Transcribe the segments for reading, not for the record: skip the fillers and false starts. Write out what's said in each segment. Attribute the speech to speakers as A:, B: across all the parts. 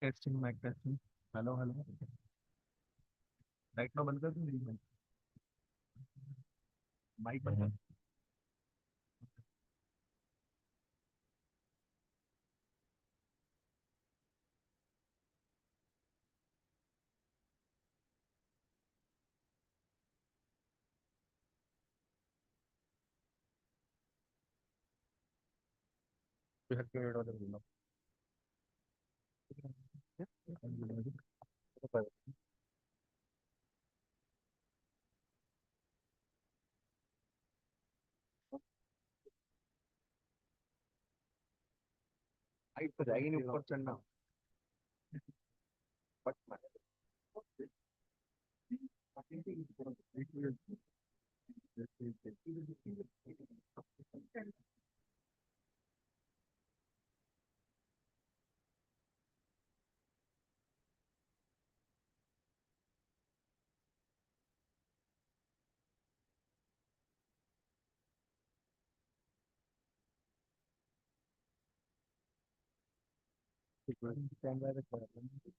A: Testing mic testing. Hello hello. Light ना बंद कर दूँ? माइक बंद कर। फिर के रेड वाले बोलना। हाइट तो जाएगी नहीं ऊपर चढ़ना। बट कैमरा रखा है।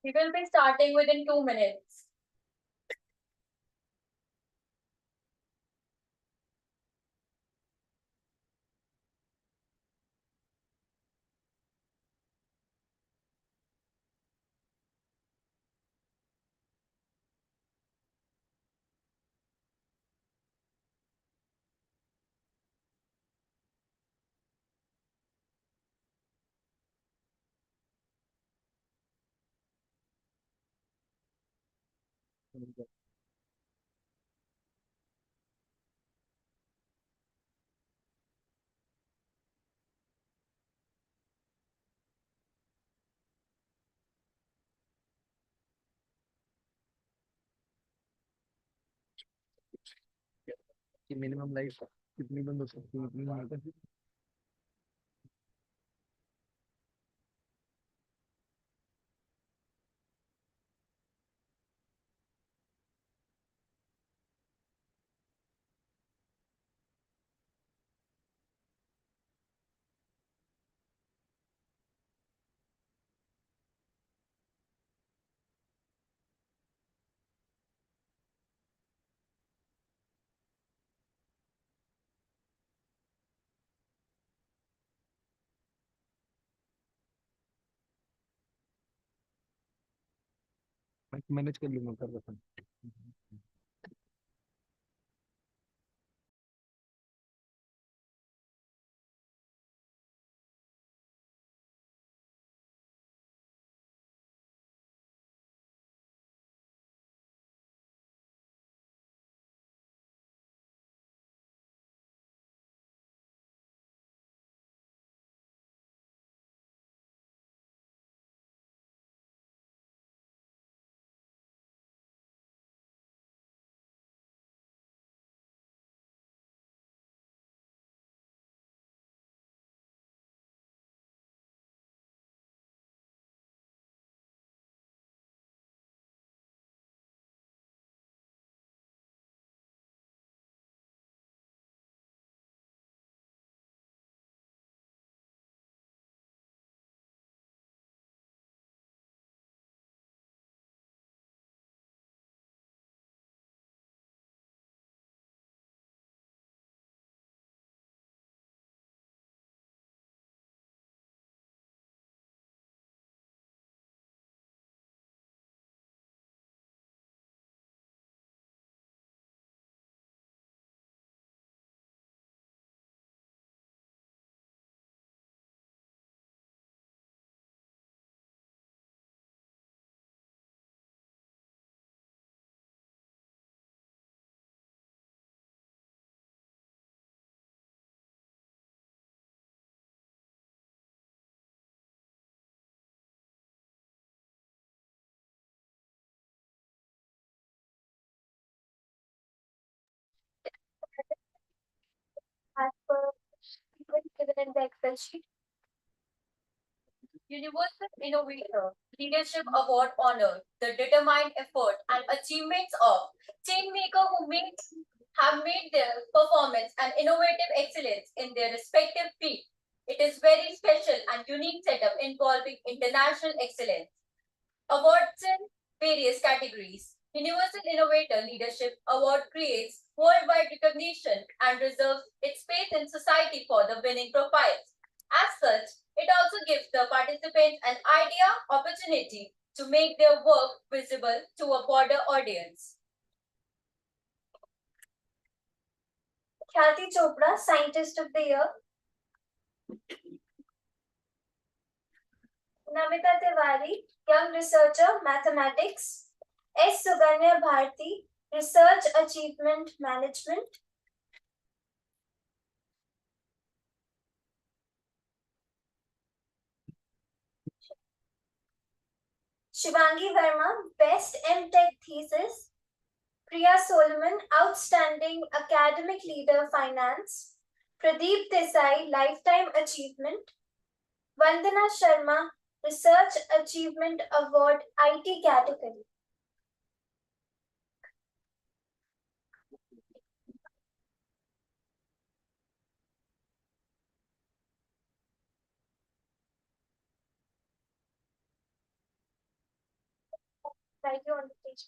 B: We will be starting within 2 minutes.
A: कि मिनिमम लाइफ कितनी बंद हो सकती है इतनी नहीं। मैं मैनेज कर लूंगा कर रखा।
B: in the Excel sheet. Universal Innovator Leadership Award honor the determined effort and achievements of changemakers who have made their performance and innovative excellence in their respective field. It is very special and unique setup involving international excellence. Awards in various categories. Universal Innovator Leadership Award creates worldwide recognition and reserves its space in society for the winning profiles. As such, it also gives the participants an idea, opportunity to make their work visible to a broader audience. Khyati Chopra, Scientist of the Year. Namita Tiwari, Young Researcher, Mathematics. S. Suganya Bharti, Research Achievement Management. Shivangi Verma, Best MTech Thesis. Priya Solomon, Outstanding Academic Leader Finance. Pradeep Desai, Lifetime Achievement. Vandana Sharma, Research Achievement Award, IT category. Write you on the page.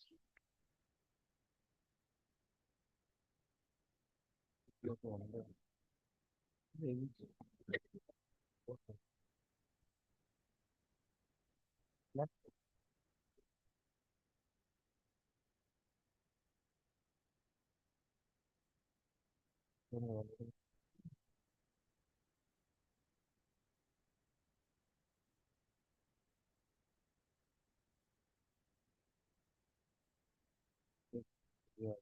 A: Yeah.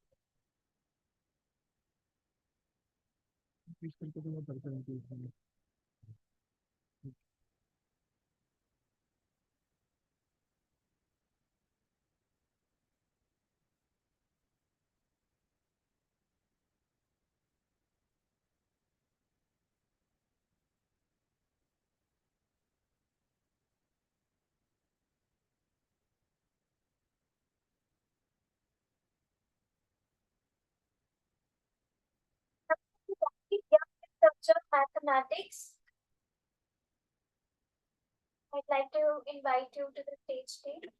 A: Please continue the presentation.
B: Young Researcher Mathematics. I'd like to invite you to the stage, please.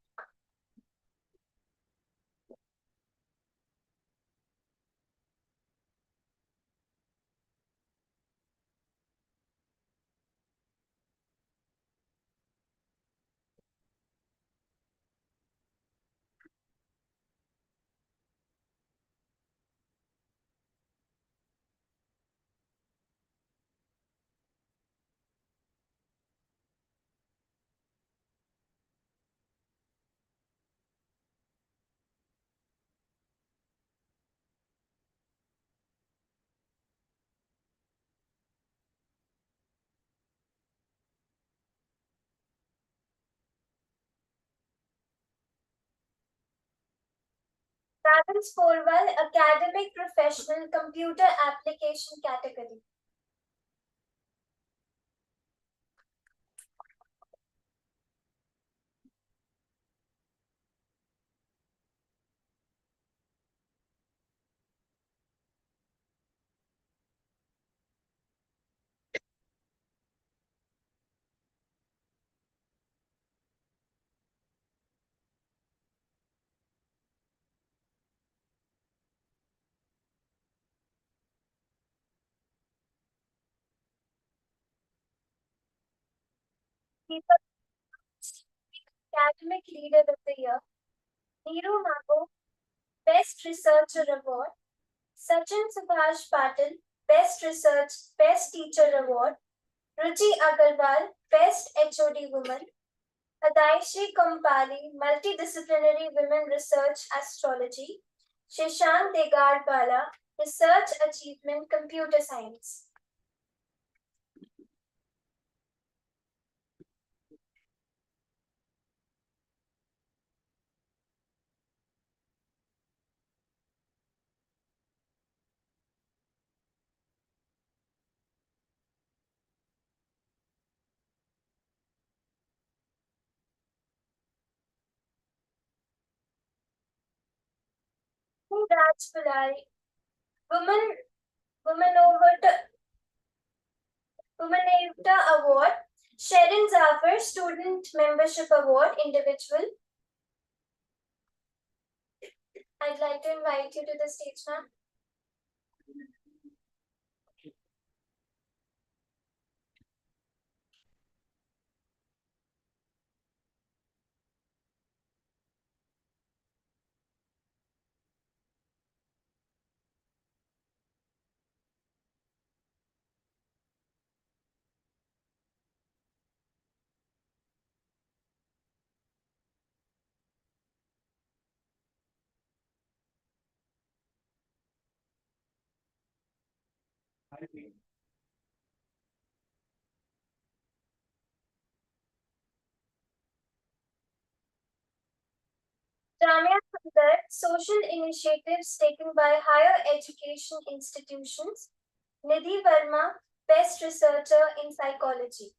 B: Ravens Porwal, Academic Professional Computer Application category. Academic Leader of the Year. Neeru Mago, Best Researcher Award. Sachin Subhash Patil, Best Research, Best Teacher Award. Ruchi Agarwal, Best HOD Woman. Adaishi Kompali, Multidisciplinary Women Research Astrology. Shashank Degard Bala, Research Achievement Computer Science. Raj Pillai, Women Women Womenavta Award, Sharon Zafar Student Membership Award, Individual. I'd like to invite you to the stage, ma'am. Jamia Sundar, social initiatives taken by higher education institutions. Nidhi Verma, Best Researcher in Psychology.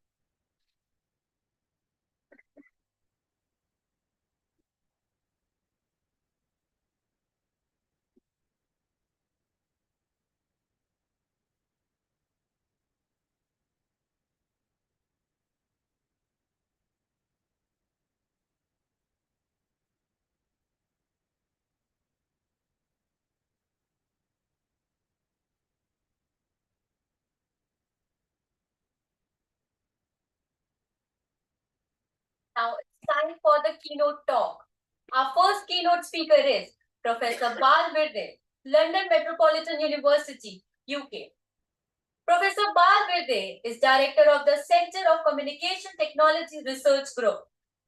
B: Now it's time for the keynote talk. Our first keynote speaker is Professor Bal Virde, London Metropolitan University, UK. Professor Bal Virde is Director of the Center of Communication Technology Research Group.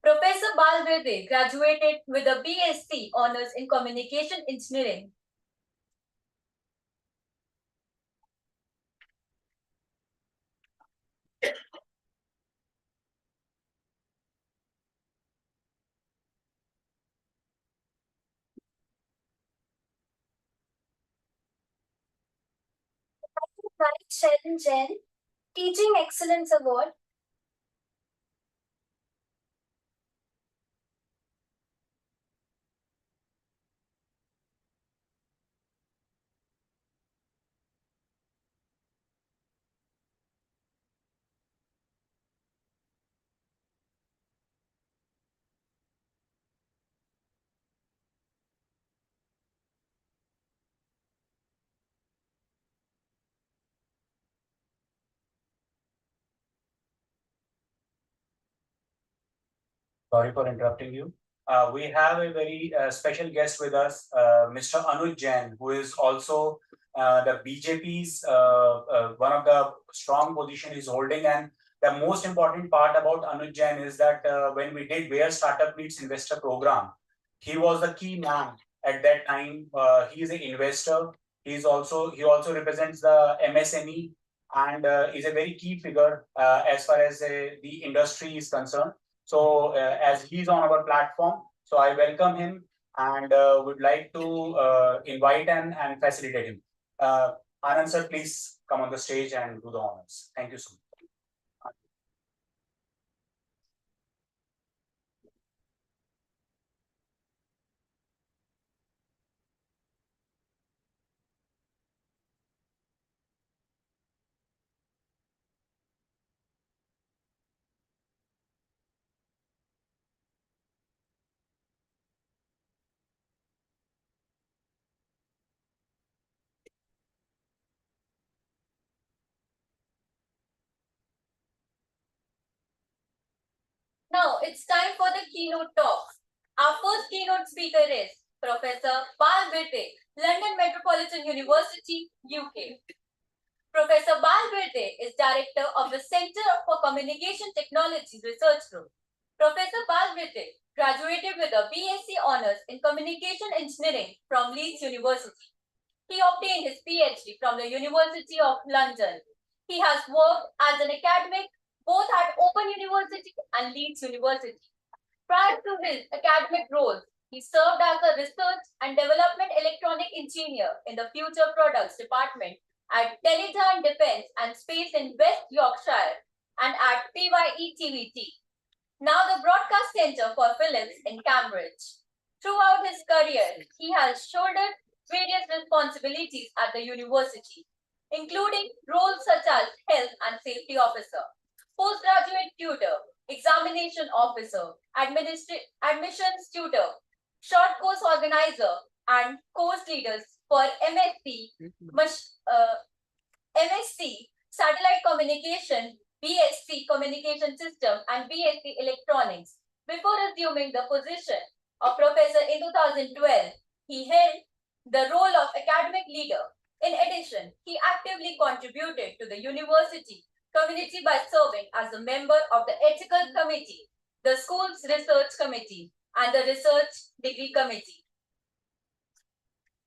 B: Professor Bal Virde graduated with a BSc Honours in Communication Engineering. Sharon Jain, Teaching Excellence Award.
C: Sorry for interrupting you. We have a very special guest with us, Mr. Anuj Jain, who is also the BJP's one of the strong position he's holding. And the most important part about Anuj Jain is that when we did Where Startup Meets Investor program, he was the key man at that time. He is an investor. He also represents the MSME and is a very key figure as far as the industry is concerned. So as he's on our platform, so I welcome him and would like to invite and facilitate him. Anand sir, please come on the stage and do the honors. Thank you so much.
B: Now it's time for the keynote talk. Our first keynote speaker is Professor Bal Virde, London Metropolitan University, UK. Professor Bal Virde is Director of the Center for Communication Technology Research Group. Professor Bal Virde graduated with a BSc Honours in Communication Engineering from Leeds University. He obtained his PhD from the University of London. He has worked as an academic both at Open University and Leeds University. Prior to his academic roles, he served as a research and development electronic engineer in the Future Products Department at Teledyne Defence and Space in West Yorkshire and at PYE TVT, now the Broadcast Centre for Films in Cambridge. Throughout his career, he has shouldered various responsibilities at the university, including roles such as health and safety officer, postgraduate tutor, examination officer, admissions tutor, short course organizer, and course leaders for MSc Satellite Communication, BSc Communication System, and BSc Electronics. Before assuming the position of professor in 2012, he held the role of academic leader. In addition, he actively contributed to the university community by serving as a member of the Ethical Committee, the school's research committee, and the research degree committee.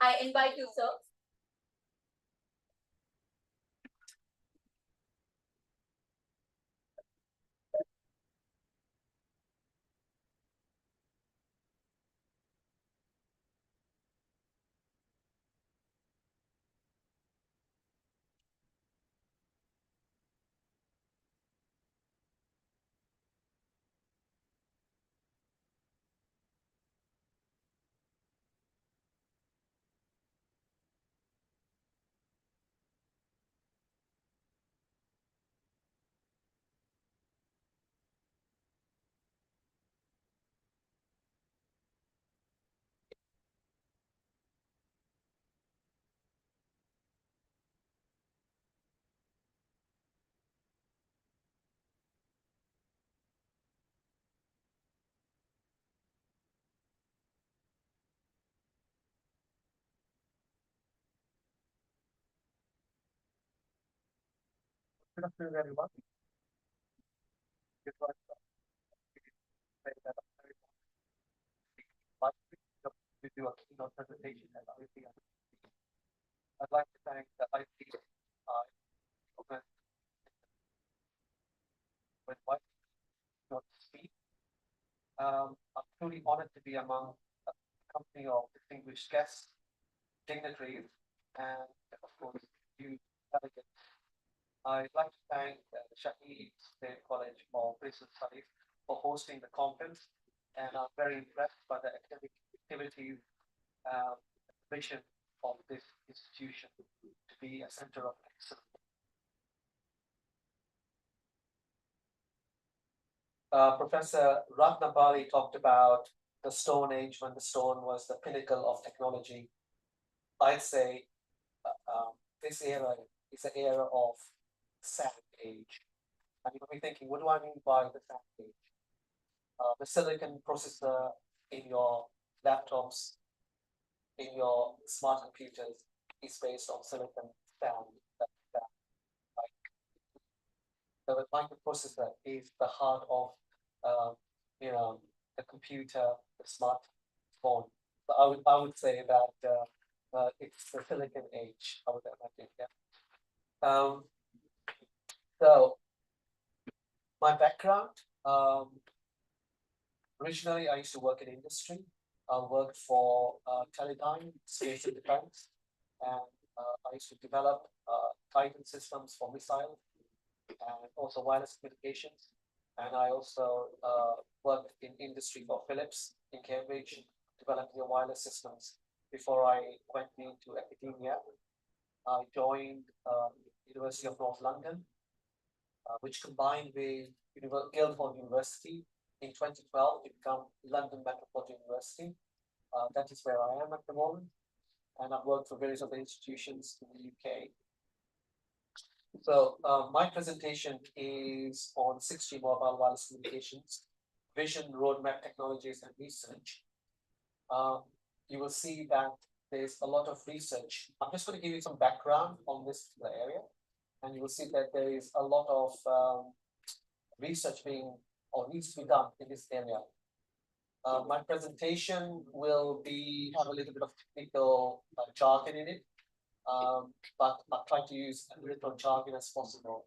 B: I invite you, sir.
A: Good afternoon, everyone. It was very that last week we do a keynote presentation at ICICC. I'd like to thank the ICICC with what not to speak. I'm truly honored to be among a company of distinguished guests, dignitaries, and of course, you delegates. I'd like to thank the Shaheed State College of Business Studies for hosting the conference, and I'm very impressed by the activities, the mission of this institution to be a center of excellence. Professor Ratnabali talked about the Stone Age when the stone was the pinnacle of technology. I'd say this era is an era of sand age. And you might be thinking, what do I mean by the sand age? The silicon processor in your laptops, in your smart computers is based on silicon sand. The microprocessor is the heart of the computer, the smartphone. But I would say that it's the silicon age. I would imagine, yeah. So my background, originally I used to work in industry. I worked for Teledyne, Space and Defense, and I used to develop guidance systems for missiles and also wireless communications. And I also worked in industry for Philips in Cambridge, developing the wireless systems before I went into academia. I joined University of North London, which combined with Guildhall University in 2012 to become London Metropolitan University. That is where I am at the moment. And I've worked for various other institutions in the UK. So my presentation is on 6G mobile wireless communications, vision, roadmap, technologies, and research. You will see that there's a lot of research. I'm just going to give you some background on this area, and you will see that there is a lot of research being or needs to be done in this area. My presentation will have a little bit of technical jargon in it. But I'll try to use as little jargon as possible.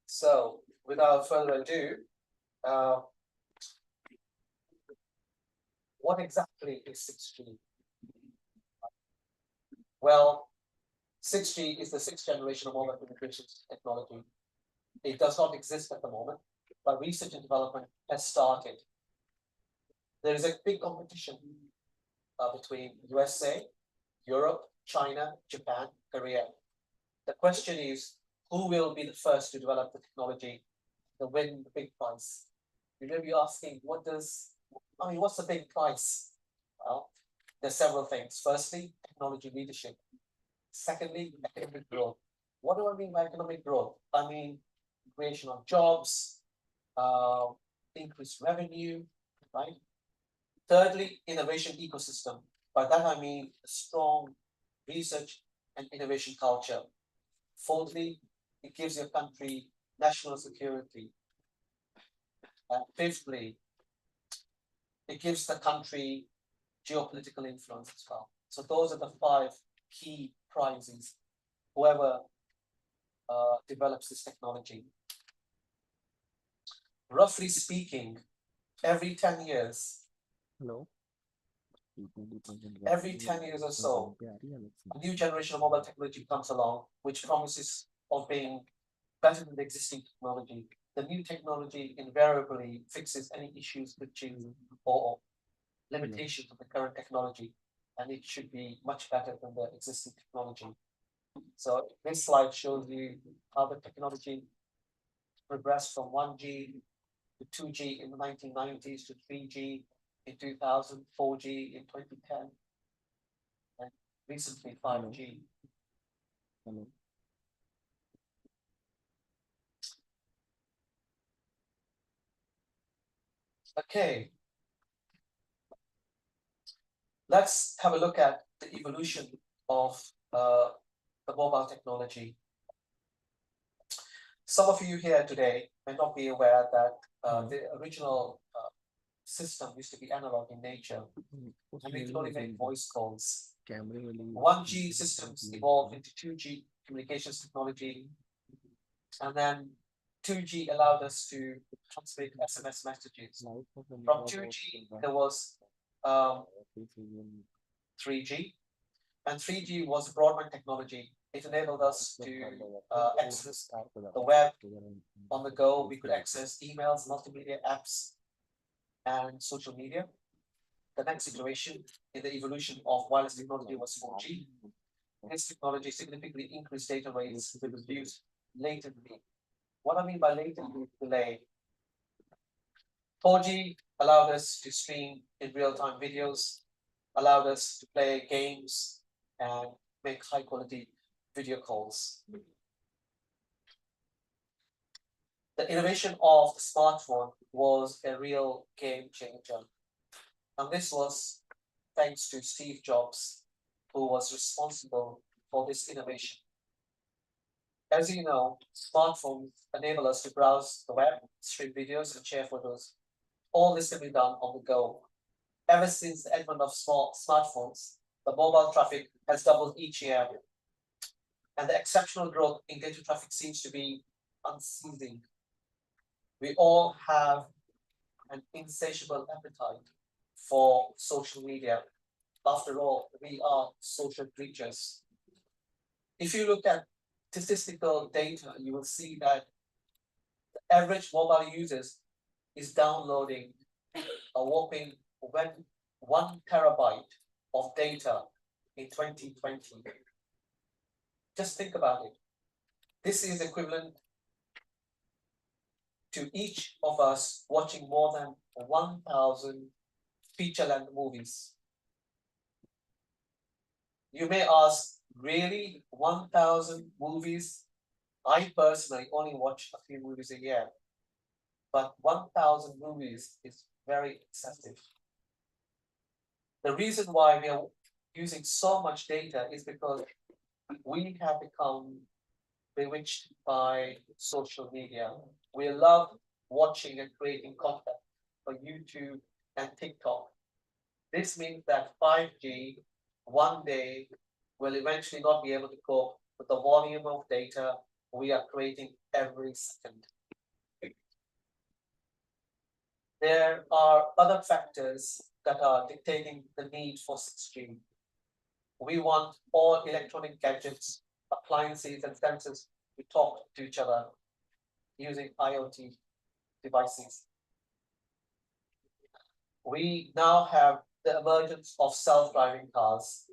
A: So, without further ado, what exactly is 6G? Well, 6G is the sixth generation of mobile communications technology. It does not exist at the moment, but research and development has started. There is a big competition between USA Europe, China, Japan, Korea. The question is, who will be the first to develop the technology to win the big prize? You may be asking, what's the big prize? Well, there's several things. Firstly, technology leadership. Secondly, economic growth. What do I mean by economic growth? I mean creation of jobs, increased revenue, right? Thirdly, innovation ecosystem. By that I mean a strong research and innovation culture. Fourthly, it gives your country national security. And fifthly, it gives the country geopolitical influence as well. So those are the 5 key prizes, whoever develops this technology. Roughly speaking, every 10 years, every 10 years or so, a new generation of mobile technology comes along, which promises of being better than the existing technology. The new technology invariably fixes any issues, glitches, or limitations of the current technology, and it should be much better than the existing technology. So this slide shows you how the technology progressed from 1G to 2G in the 1990s to 3G in 2000, 4G in 2010, and recently 5G. Okay, let's have a look at the evolution of the mobile technology. Some of you here today may not be aware that the original system used to be analog in nature, and we could only make voice calls. 1G systems evolved into 2G communications technology, and then 2G allowed us to transmit SMS messages. From 2G, there was 3G, and 3G was broadband technology. It enabled us to access the web on the go. We could access emails, multimedia apps, and social media. The next iteration in the evolution of wireless technology was 4G. This technology significantly increased data rates with reduced latency. What I mean by latency delay, 4G allowed us to stream in real-time videos, allowed us to play games, and make high-quality video calls. The innovation of the smartphone was a real game changer. And this was thanks to Steve Jobs, who was responsible for this innovation. As you know, smartphones enable us to browse the web, stream videos, and share photos. All this can be done on the go. Ever since the advent of smartphones, the mobile traffic has doubled each year. And the exceptional growth in data traffic seems to be unceasing. We all have an insatiable appetite for social media. After all, we are social creatures. If you look at statistical data, you will see that the average mobile users is downloading a whopping 1 terabyte of data in 2020. Just think about it. This is equivalent to each of us watching more than 1,000 feature-length movies. You may ask, really, 1,000 movies? I personally only watch a few movies a year, but 1,000 movies is very excessive. The reason why we are using so much data is because we have become bewitched by social media. We love watching and creating content for YouTube and TikTok. This means that 5G one day will eventually not be able to cope with the volume of data we are creating every second. There are other factors that are dictating the need for 6G. We want all electronic gadgets, appliances, and sensors to talk to each other using IoT devices. We now have the emergence of self-driving cars.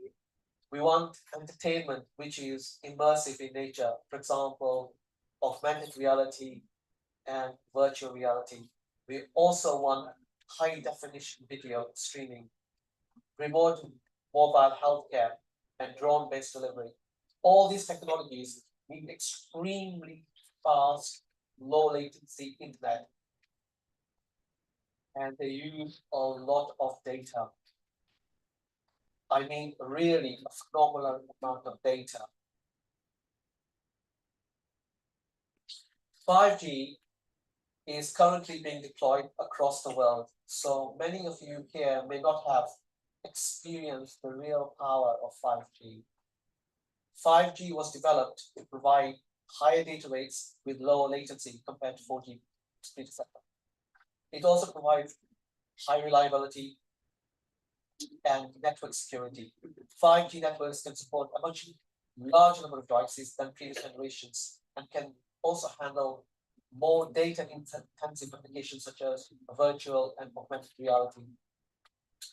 A: We want entertainment which is immersive in nature, for example, augmented reality and virtual reality. We also want high definition video streaming, remote mobile healthcare, and drone based delivery. All these technologies need extremely fast, low latency internet, and they use a lot of data. I mean, really a phenomenal amount of data. 5G is currently being deployed across the world. So many of you here may not have experienced the real power of 5G. 5G was developed to provide higher data rates with lower latency compared to 4G predecessor. It also provides high reliability and network security. 5G networks can support a much larger number of devices than previous generations and can also handle more data intensive applications such as virtual and augmented reality,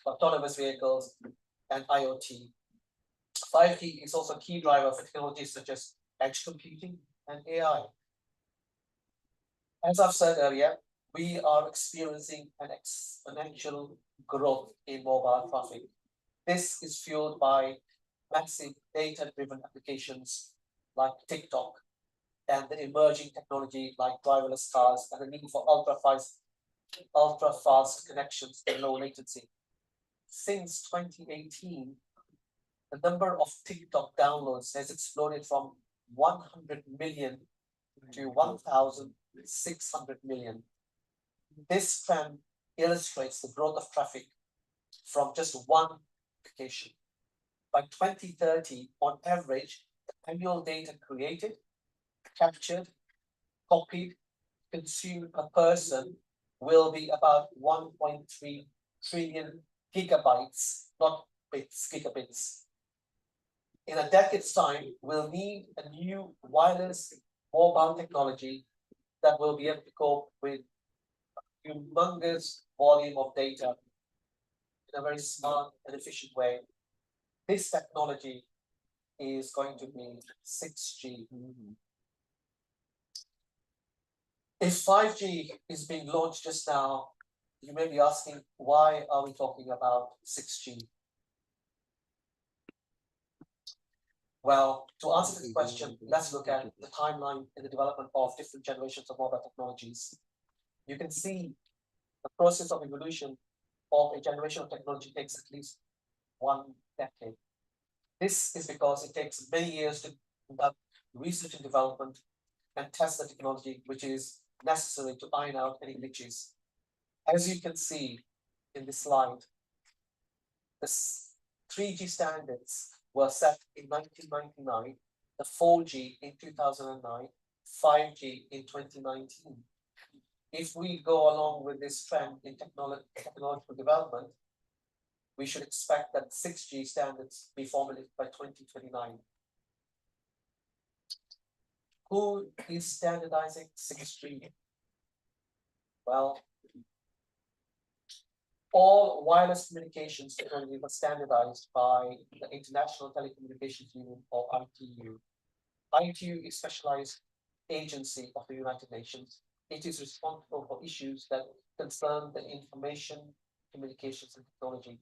A: autonomous vehicles, and IoT. 5G is also a key driver for technologies such as edge computing and AI. As I've said earlier, we are experiencing an exponential growth in mobile traffic. This is fueled by massive data-driven applications like TikTok and the emerging technology like driverless cars and the need for ultra-fast connections and low latency. Since 2018, the number of TikTok downloads has exploded from 100 million to 1,600 million. This trend illustrates the growth of traffic from just one application. By 2030, on average, the annual data created, captured, copied, consumed per person will be about 1.3 trillion gigabytes, not bits, gigabits. In a decade's time, we'll need a new wireless mobile technology that will be able to cope with a humongous volume of data in a very smart and efficient way. This technology is going to be 6G. If 5G is being launched just now, you may be asking, why are we talking about 6G? Well, to answer this question, let's look at the timeline in the development of different generations of mobile technologies. You can see the process of evolution of a generation of technology takes at least 1 decade. This is because it takes many years to conduct research and development and test the technology, which is necessary to iron out any glitches. As you can see in this slide, the 3G standards were set in 1999, the 4G in 2009, 5G in 2019. If we go along with this trend in technological development, we should expect that 6G standards be formulated by 2029. Who is standardizing 6G? Well, all wireless communications technology was standardized by the International Telecommunications Union, or ITU. ITU is a specialized agency of the United Nations. It is responsible for issues that concern the information, communications, and technology.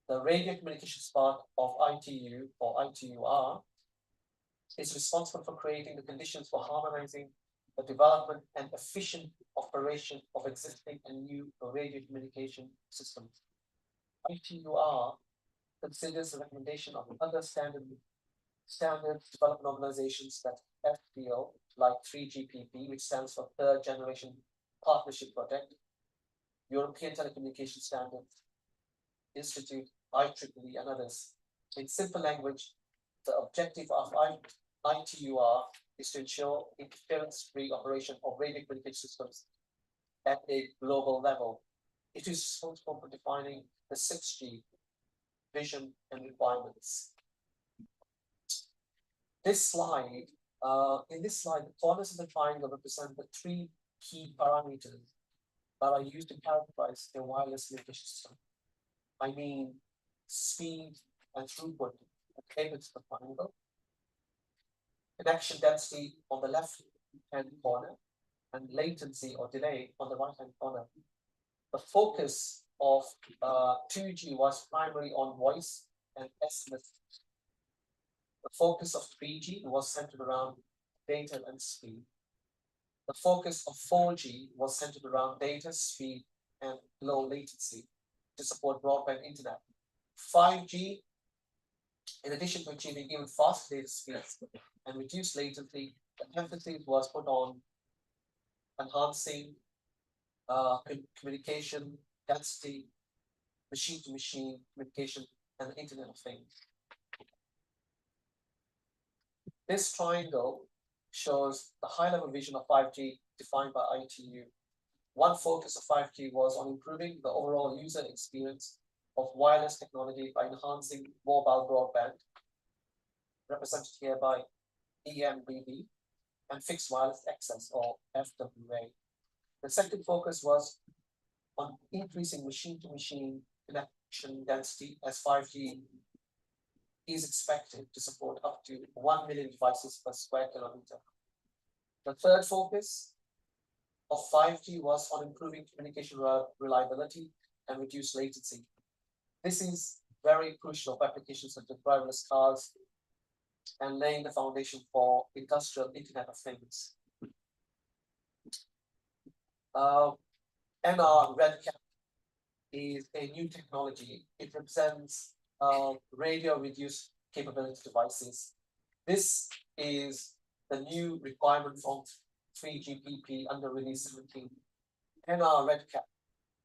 A: The radio communications part of ITU, or ITUR, is responsible for creating the conditions for harmonizing the development and efficient operation of existing and new radio communication systems. ITUR considers the recommendation of other standards development organizations that FPO, like 3GPP, which stands for Third Generation Partnership Project, European Telecommunication Standards Institute, IEEE, and others. In simple language, the objective of ITUR is to ensure interference-free operation of radio communication systems at a global level. It is responsible for defining the 6G vision and requirements. This slide, in this slide, the corners of the triangle represent the 3 key parameters that are used to characterize a wireless communication system. I mean, speed, and throughput at apex of the triangle. Connection density on the left hand corner and latency or delay on the right hand corner. The focus of 2G was primarily on voice and SMS. The focus of 3G was centered around data and speed. The focus of 4G was centered around data, speed, and low latency to support broadband internet. 5G, in addition to achieving even faster data speeds and reduced latency, the emphasis was put on enhancing communication density, machine-to-machine communication, and the Internet of Things. This triangle shows the high-level vision of 5G defined by ITU. One focus of 5G was on improving the overall user experience of wireless technology by enhancing mobile broadband, represented here by EMBB, and fixed wireless access, or FWA. The second focus was on increasing machine-to-machine connection density, as 5G is expected to support up to 1 million devices per square kilometer. The third focus of 5G was on improving communication reliability and reduced latency. This is very crucial for applications such as driverless cars and laying the foundation for industrial Internet of Things. NR RedCap is a new technology. It represents radio reduced capability devices. This is the new requirement from 3GPP under release 17. NR RedCap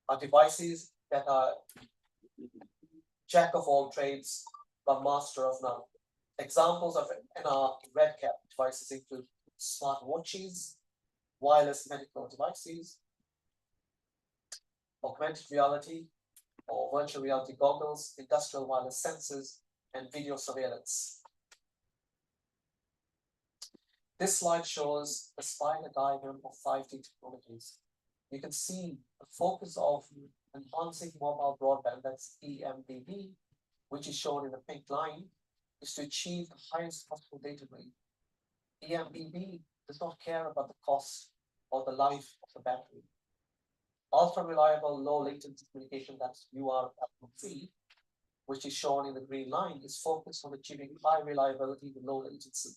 A: are devices that are jack of all trades but master of none. Examples of NR RedCap devices include smart watches, wireless medical devices, augmented reality or virtual reality goggles, industrial wireless sensors, and video surveillance. This slide shows a spider diagram of 5G technologies. You can see the focus of enhancing mobile broadband, that's EMBB, which is shown in the pink line, is to achieve the highest possible data rate. EMBB does not care about the cost or the life of the battery. Ultra reliable low latency communication, that's URLLC, which is shown in the green line, is focused on achieving high reliability with low latency.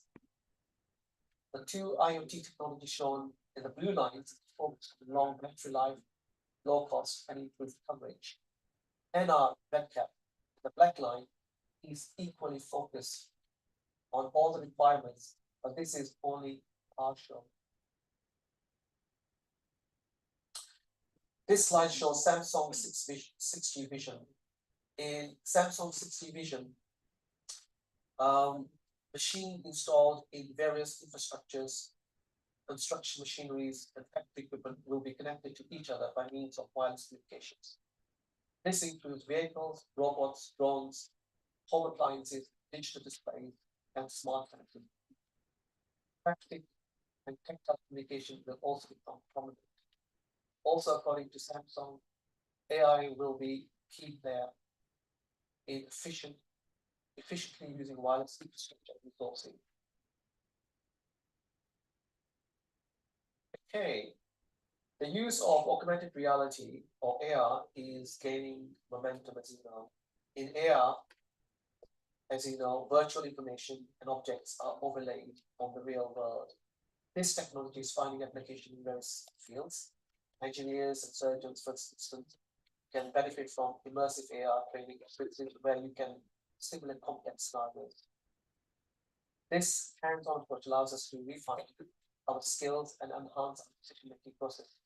A: The two IoT technologies shown in the blue lines focus on long battery life, low cost, and improved coverage. NR RedCap, the black line, is equally focused on all the requirements, but this is only partial. This slide shows Samsung 6G Vision. In Samsung 6G Vision, machine installed in various infrastructures, construction machineries, and factory equipment will be connected to each other by means of wireless communications. This includes vehicles, robots, drones, home appliances, digital displays, and smart connected. Haptic and tactile communication will also become prominent. Also, according to Samsung, AI will be key there in efficiently using wireless infrastructure resourcing. Okay, the use of augmented reality or AR is gaining momentum, as you know. In AR, as you know, virtual information and objects are overlaid on the real world. This technology is finding application in various fields. Engineers and surgeons, for instance, can benefit from immersive AR training where you can simulate complex scenarios. This hands-on approach allows us to refine our skills and enhance our decision-making process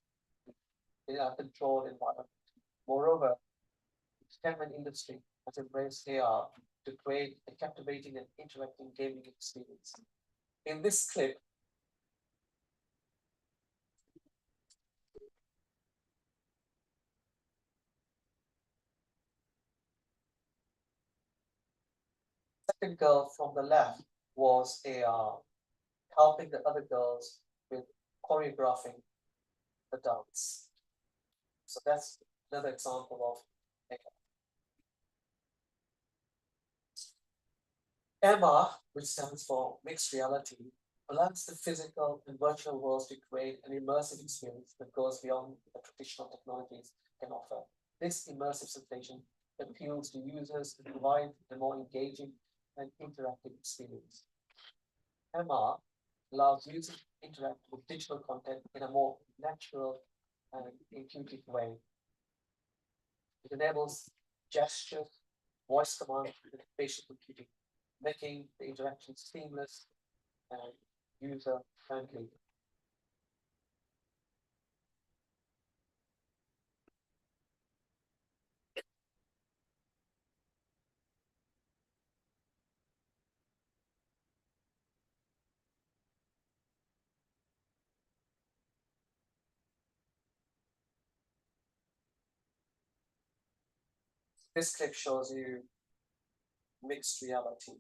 A: in a controlled environment. Moreover, the entertainment industry has embraced AR to create a captivating and interactive gaming experience. In this clip, the second girl from the left was AR, helping the other girls with choreographing the dance. So that's another example of AR. MR, which stands for mixed reality, allows the physical and virtual worlds to create an immersive experience that goes beyond the traditional technologies can offer. This immersive sensation appeals to users to provide a more engaging and interactive experience. MR allows users to interact with digital content in a more natural and intuitive way. It enables gesture, voice command, and facial computing, making the interaction seamless and user-friendly. This clip shows you mixed reality.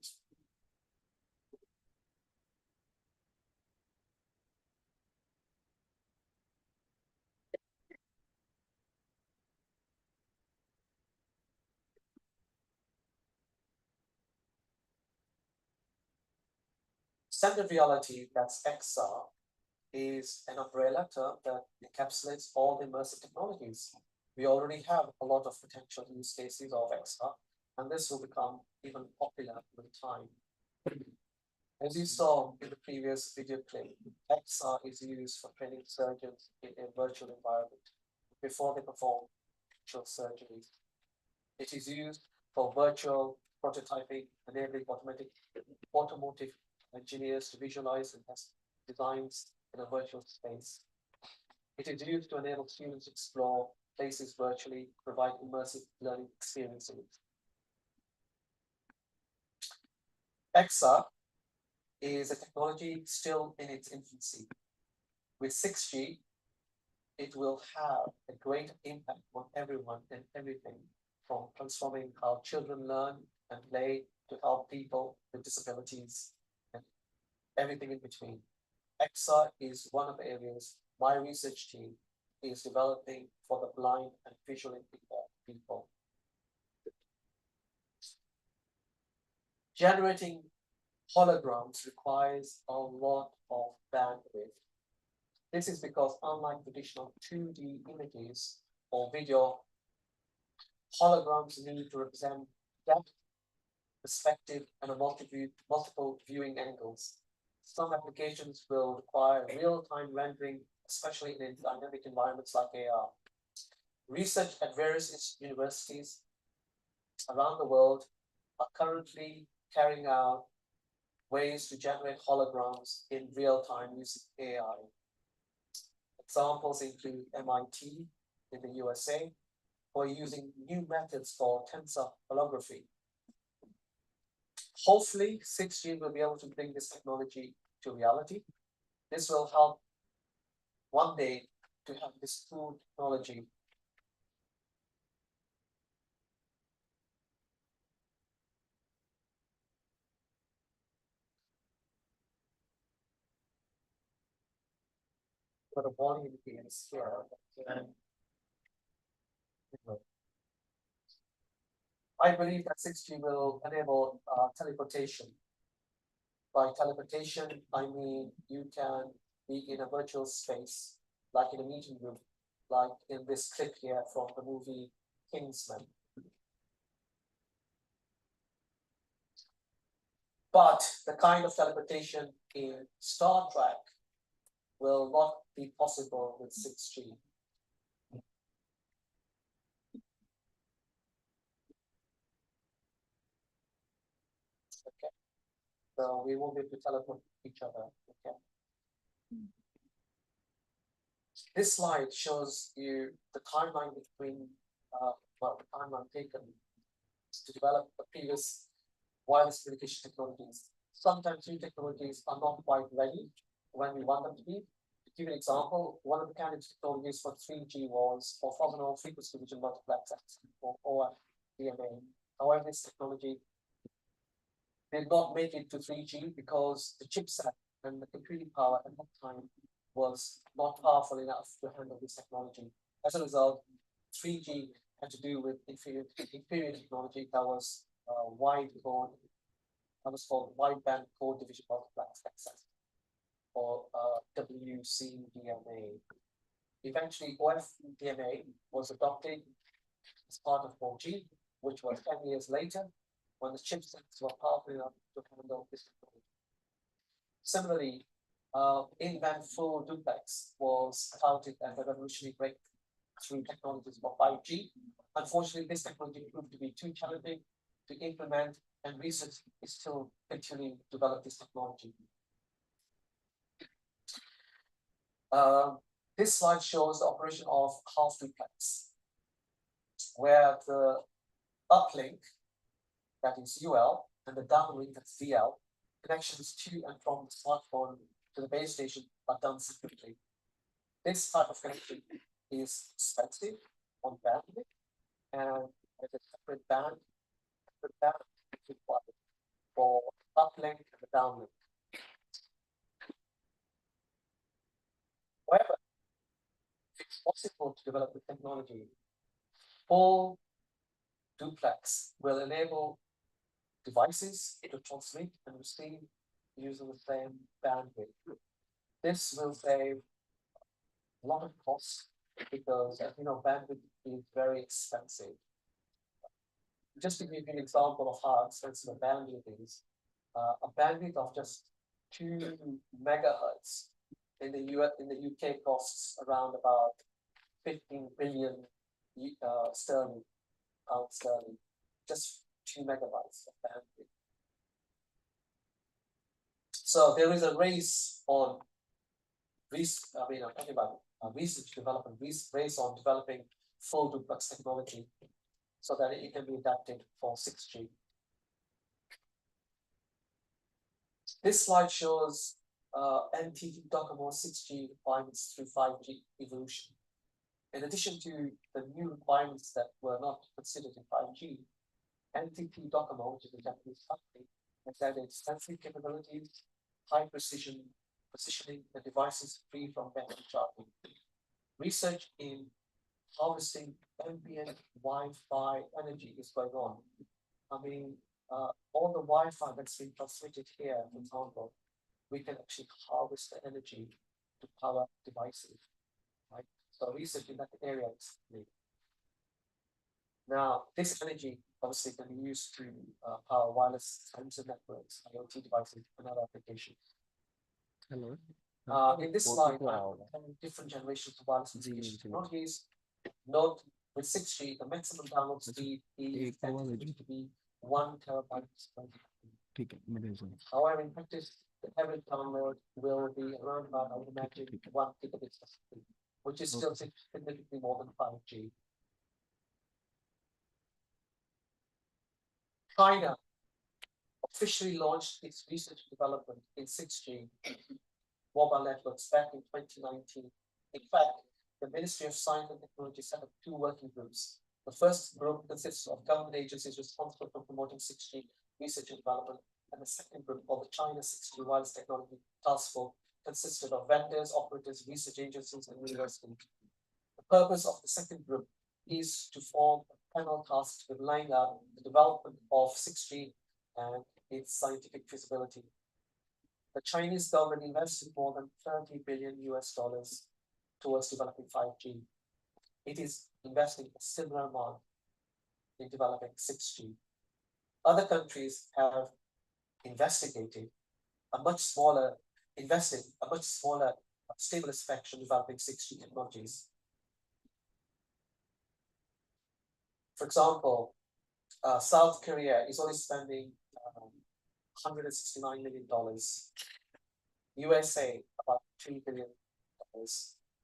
A: Standard reality, that's XR, is an umbrella term that encapsulates all the immersive technologies. We already have a lot of potential use cases of XR, and this will become even popular with time. As you saw in the previous video clip, XR is used for training surgeons in a virtual environment before they perform actual surgeries. It is used for virtual prototyping, enabling automotive engineers to visualize and test designs in a virtual space. It is used to enable students to explore places virtually, provide immersive learning experiences. XR is a technology still in its infancy. With 6G, it will have a great impact on everyone and everything, from transforming how children learn and play to help people with disabilities and everything in between. XR is one of the areas my research team is developing for the blind and visually impaired people. Generating holograms requires a lot of bandwidth. This is because unlike traditional 2D images or video, holograms need to represent depth, perspective, and a multiple viewing angles. Some applications will require real-time rendering, especially in dynamic environments like AR. Research at various universities around the world are currently carrying out ways to generate holograms in real time using AI. Examples include MIT in the USA, or using new methods called tensor holography. Hopefully, 6G will be able to bring this technology to reality. This will help one day to have this cool technology. For the volume is here. I believe that 6G will enable teleportation. By teleportation, I mean you can be in a virtual space, like in a meeting room, like in this clip here from the movie Kingsman. But the kind of teleportation in Star Trek will not be possible with 6G. Okay, so we won't be able to teleport each other. Okay. This slide shows you the timeline between, the timeline taken to develop the previous wireless communication technologies. Sometimes new technologies are not quite ready when we want them to be. To give an example, one of the candidate technologies for 3G was orthogonal frequency division multiplexers, or OFDMA. However, this technology did not make it to 3G because the chipset and the computing power at that time was not powerful enough to handle this technology. As a result, 3G had to do with inferior technology that was wide gone that was called Wideband Code Division Multiplexed Access, or WCDMA. Eventually, OFDMA was adopted as part of 4G, which was 10 years later, when the chipsets were powerful enough to handle this technology. Similarly, in-band full duplex was touted as a revolutionary breakthrough technologies for 5G. Unfortunately, this technology proved to be too challenging to implement, and research is still continuing to develop this technology. This slide shows the operation of half duplex, where the uplink, that is UL, and the downlink, that's VL, connections to and from the smartphone to the base station are done separately. This type of connection is expensive on bandwidth, and there's a separate band required for uplink and the downlink. However, it's possible to develop the technology. Full duplex will enable devices to transmit and receive using the same bandwidth. This will save a lot of cost because, as you know, bandwidth is very expensive. Just to give you an example of how expensive a bandwidth is, a bandwidth of just 2 megahertz in the UK costs around about 15 billion sterling, pound sterling, just 2 megabytes of bandwidth. So there is a race on I'm talking about research development, race on developing full duplex technology so that it can be adapted for 6G. This slide shows NTT Docomo 6G requirements through 5G evolution. In addition to the new requirements that were not considered in 5G, NTT Docomo, which is a Japanese company, has added sensory capabilities, high precision positioning the devices free from battery charging. Research in harvesting ambient Wi-Fi energy is going on. I mean, all the Wi-Fi that's being transmitted here, for example, we can actually harvest the energy to power devices, right? So research in that area is needed. Now, this energy obviously can be used to power wireless sensor networks, IoT devices, and other applications.
D: Hello.
A: In this slide, different generations of wireless communication technologies. Note with 6G, the maximum download speed is estimated to be 1 terabyte per second. However, in practice, the average download will be around about, I would imagine, 1 gigabit per second, which is still significantly more than 5G. China officially launched its research and development in 6G mobile networks back in 2019. In fact, the Ministry of Science and Technology set up 2 working groups. The first group consists of government agencies responsible for promoting 6G research and development, and the second group, called the China 6G Wireless Technology Task Force, consisted of vendors, operators, research agencies, and universities. The purpose of the second group is to form a panel tasked with laying out the development of 6G and its scientific feasibility. The Chinese government invested more than $30 billion towards developing 5G. It is investing a similar amount in developing 6G. Other countries have invested a much smaller stimulus package in developing 6G technologies. For example, South Korea is only spending $169 million. USA about $3 billion.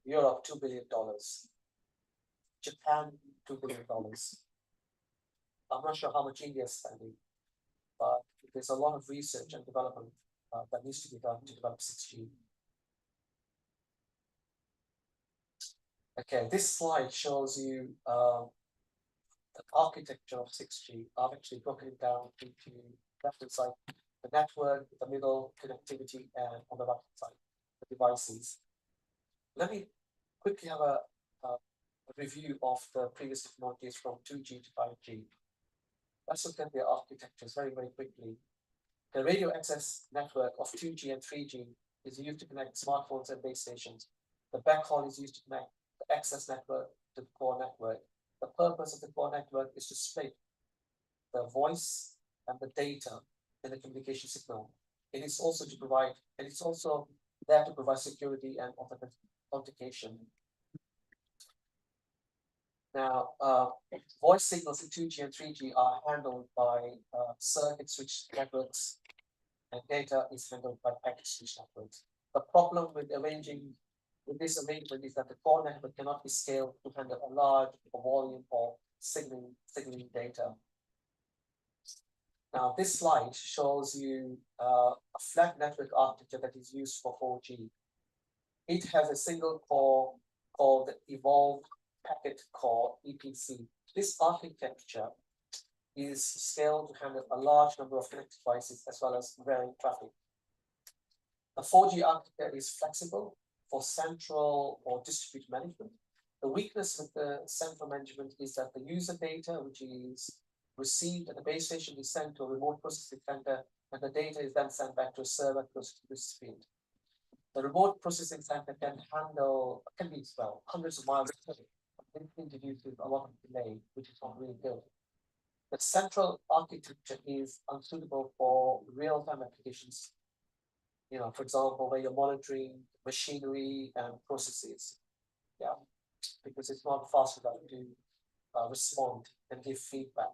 A: Europe $2 billion. Japan $2 billion. I'm not sure how much India is spending, but there's a lot of research and development that needs to be done to develop 6G. Okay, this slide shows you the architecture of 6G. I've actually broken it down into left-hand side, the network, the middle, connectivity, and on the right-hand side, the devices. Let me quickly have a review of the previous technologies from 2G to 5G. Let's look at the architectures very, very quickly. The radio access network of 2G and 3G is used to connect smartphones and base stations. The backhaul is used to connect the access network to the core network. The purpose of the core network is to split the voice and the data in the communication signal. It is also there to provide security and authentication. Now, voice signals in 2G and 3G are handled by circuit switch networks, and data is handled by packet switch networks. The problem with this arrangement is that the core network cannot be scaled to handle a large volume of signaling data. Now, this slide shows you a flat network architecture that is used for 4G. It has a single core called the Evolved Packet Core, EPC. This architecture is scaled to handle a large number of connected devices as well as varying traffic. The 4G architecture is flexible for central or distributed management. The weakness with the central management is that the user data, which is received at the base station, is sent to a remote processing center, and the data is then sent back to a server close to the recipient. The remote processing center can be hundreds of miles away. It introduces a lot of delay, which is not really good. The central architecture is unsuitable for real-time applications. For example, where you're monitoring machinery and processes. Yeah, because it's not fast enough to respond and give feedback.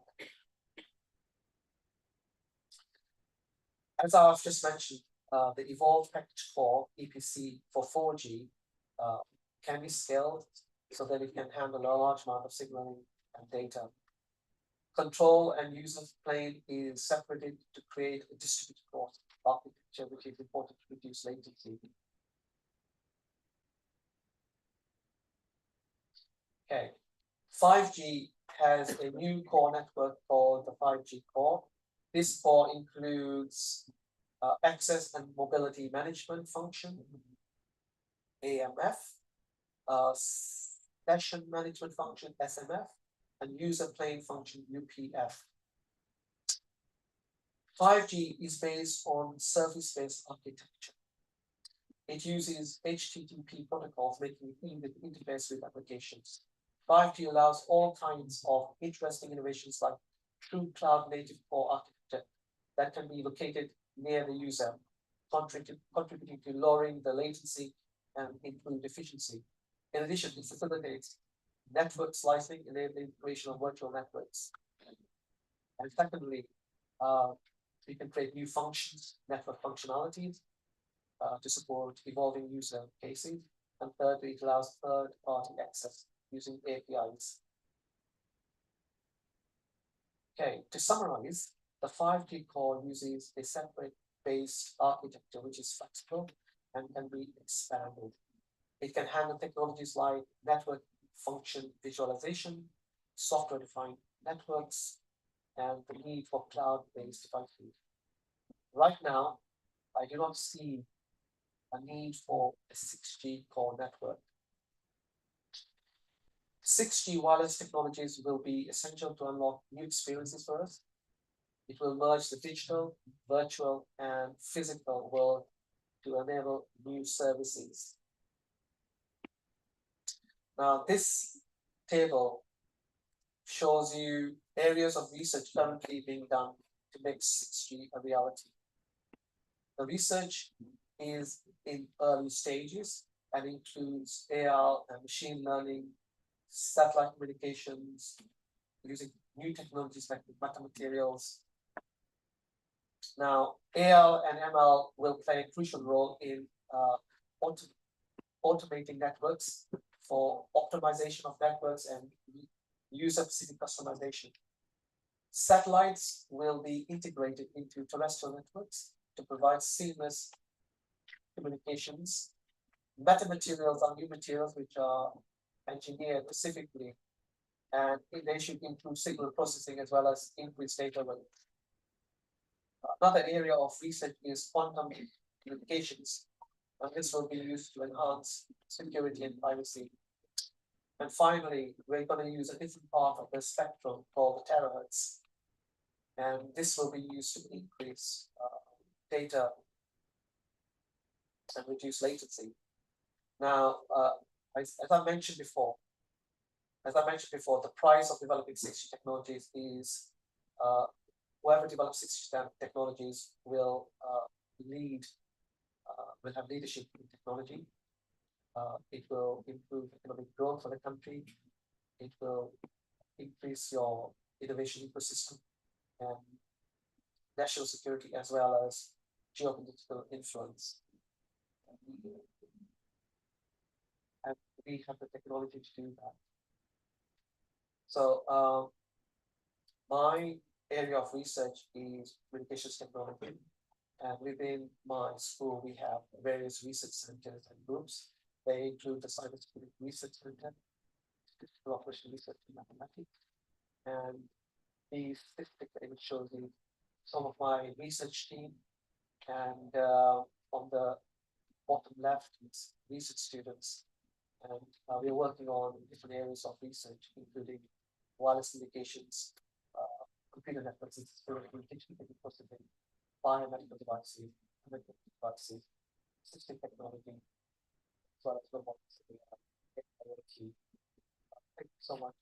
A: As I've just mentioned, the Evolved Packet Core, EPC, for 4G can be scaled so that it can handle a large amount of signaling and data. Control and user plane is separated to create a distributed core architecture, which is important to reduce latency. Okay, 5G has a new core network called the 5G core. This core includes access and mobility management function, AMF, session management function, SMF, and user plane function, UPF. 5G is based on service-based architecture. It uses HTTP protocols, making it easy to interface with applications. 5G allows all kinds of interesting innovations like true cloud-native core architecture that can be located near the user, contributing to lowering the latency and improved efficiency. In addition, it facilitates network slicing, enabling creation of virtual networks. And secondly, we can create new functions, network functionalities to support evolving user cases. And thirdly, it allows third-party access using APIs. Okay, to summarize, the 5G core uses a separate base architecture which is flexible and can be expanded. It can handle technologies like network function visualization, software-defined networks, and the need for cloud-based devices. Right now, I do not see a need for a 6G core network. 6G wireless technologies will be essential to unlock new experiences for us. It will merge the digital, virtual, and physical world to enable new services. Now, this table shows you areas of research currently being done to make 6G a reality. The research is in early stages and includes AR and machine learning, satellite communications, using new technologies like metamaterials. Now, AR and ML will play a crucial role in automating networks for optimization of networks and user-specific customization. Satellites will be integrated into terrestrial networks to provide seamless communications. Metamaterials are new materials which are engineered specifically, and they should improve signal processing as well as increase data rate. Another area of research is quantum communications, and this will be used to enhance security and privacy. And finally, we're going to use a different part of the spectrum called the terahertz, and this will be used to increase data and reduce latency. Now, as I mentioned before, the price of developing 6G technologies is whoever develops 6G technologies will will have leadership in technology. It will improve economic growth for the country. It will increase your innovation ecosystem and national security as well as geopolitical influence. And we have the technology to do that. So my area of research is communications technology. And within my school, we have various research centers and groups. They include the Cybersecurity Research Center, Digital Operation Research in Mathematics, and these statistics image shows you some of my research team. And on the bottom left is research students. And we're working on different areas of research, including wireless communications, computer networks, communication, biomedical devices, medical devices, system technology, as well as robotics. Thank you so much.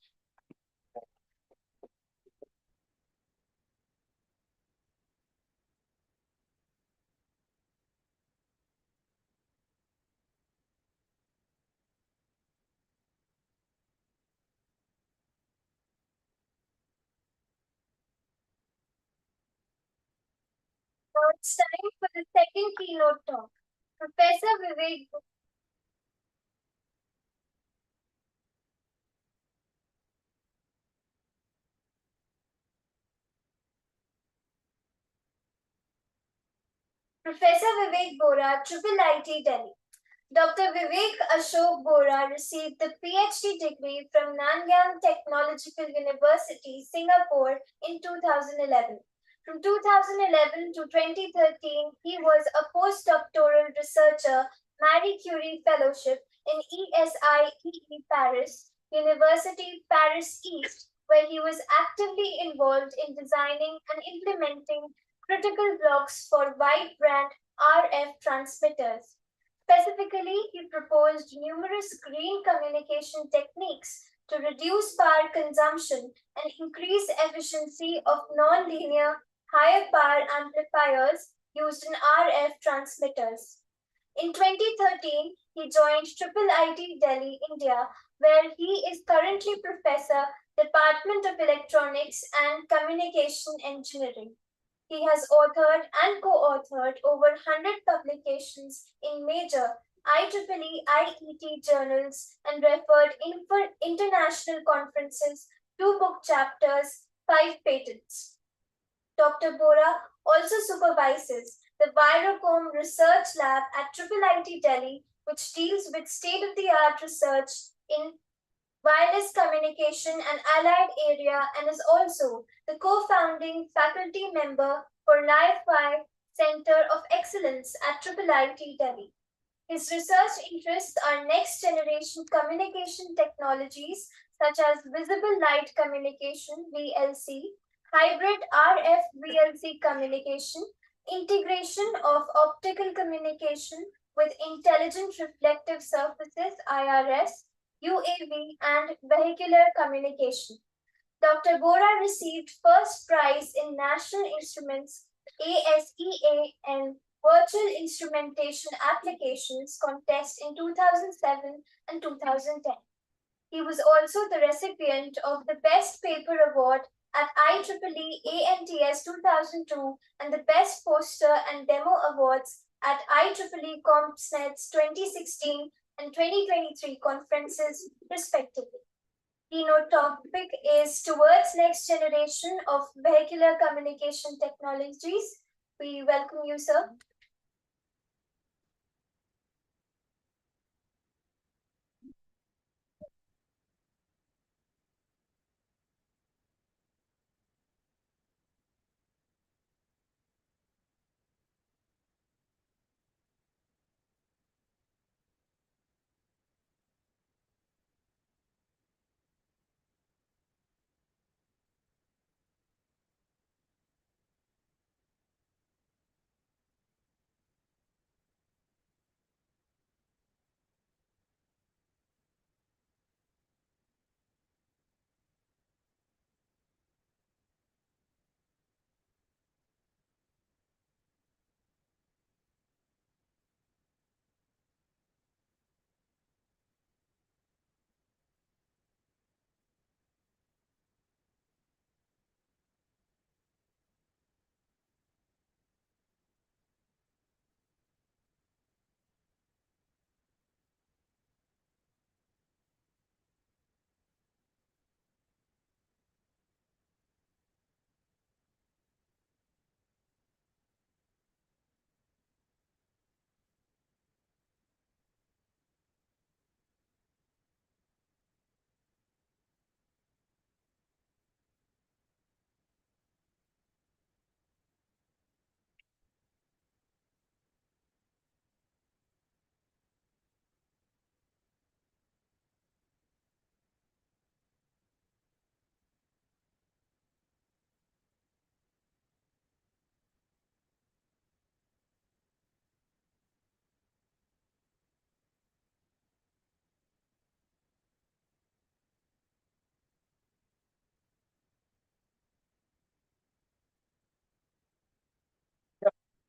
D: Now it's time for the second keynote talk. Professor Vivek Professor Vivek Bora, Triple IT Delhi. Dr. Vivek Ashok Bora received the PhD degree from Nanyang Technological University, Singapore in 2011. From 2011 to 2013, he was a postdoctoral researcher, Marie Curie Fellowship in ESIEE Paris, University Paris East, where he was actively involved in designing and implementing critical blocks for wideband RF transmitters. Specifically, he proposed numerous green communication techniques to reduce power consumption and increase efficiency of nonlinear higher power amplifiers used in RF transmitters. In 2013, he joined Triple IT Delhi, India, where he is currently Professor, Department of Electronics and Communication Engineering. He has authored and co-authored over 100 publications in major IEEE IET journals and referred in international conferences, 2 book chapters, 5 patents. Dr. Bora also supervises the Virocom Research Lab at IIIT Delhi, which deals with state-of-the-art research in wireless communication and allied area, and is also the co-founding faculty member for Li-Fi Center of Excellence at IIIT Delhi. His research interests are next-generation communication technologies such as visible light communication (VLC), hybrid RF VLC communication, integration of optical communication with intelligent reflective surfaces (IRS), UAV, and vehicular communication. Dr. Bora received first prize in National Instruments ASEA and Virtual Instrumentation Applications contest in 2007 and 2010. He was also the recipient of the Best Paper Award at IEEE ANTS 2002 and the Best Poster and Demo Awards at IEEE CompsNet's 2016 and 2023 conferences, respectively. Keynote topic is Towards Next Generation of Vehicular Communication Technologies. We welcome you, sir.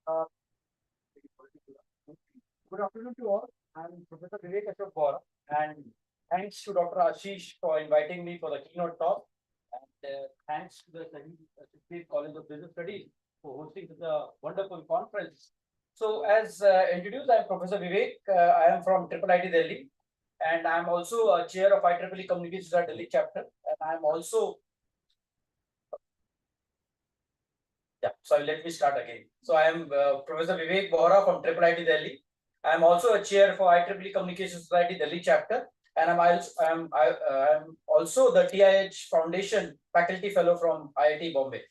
E: Uh, Good afternoon to all. I'm Professor Vivek Ashok, and thanks to Dr. Ashish for inviting me for the keynote talk. And thanks to the State College of Business Studies for hosting such a wonderful conference. So, as introduced, I'm Professor Vivek. I am from IIIT Delhi, and I'm also a chair of IEEE Communications at Delhi chapter. And I'm also let me start again. So I am Professor Vivek Bohra from IIIT Delhi. I am also a chair for IEEE Communication Society Delhi chapter, and I'm also the TIH Foundation faculty fellow from IIT Bombay.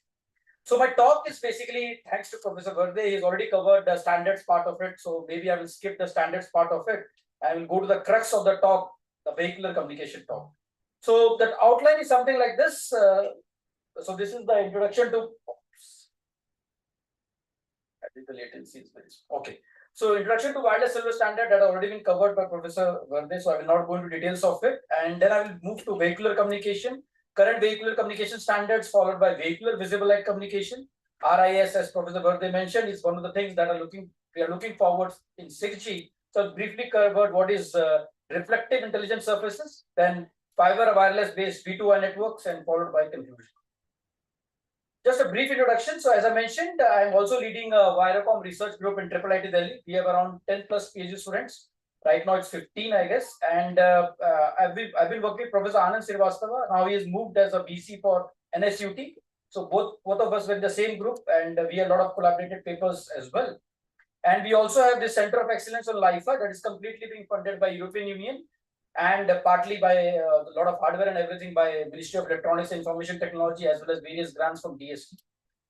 E: So my talk is basically thanks to Professor Verde. He's already covered the standards part of it, so maybe I will skip the standards part of it. I will go to the crux of the talk, the vehicular communication talk. So that outline is something like this. So this is the introduction to. I think the latency is very small. Okay. So introduction to wireless silver standard that have already been covered by Professor Verde, so I will not go into details of it. And then I will move to vehicular communication, current vehicular communication standards, followed by vehicular visible light communication. RIS, as Professor Verde mentioned, is one of the things that we are looking forward in 6G. So briefly covered what is reflective intelligent surfaces, then fiber wireless based V2I networks, and followed by conclusion. Just a brief introduction. So as I mentioned, I'm also leading a Wiracom research group in IIIT Delhi. We have around 10 plus PhD students. Right now it's 15, I guess. And I've been working with Professor Anand Srivastava. Now he has moved as a BC for NSUT. So both of us were in the same group, and we have a lot of collaborated papers as well. And we also have this Center of Excellence on LIFA that is completely being funded by European Union, and partly by a lot of hardware and everything by Ministry of Electronics and Information Technology, as well as various grants from DST.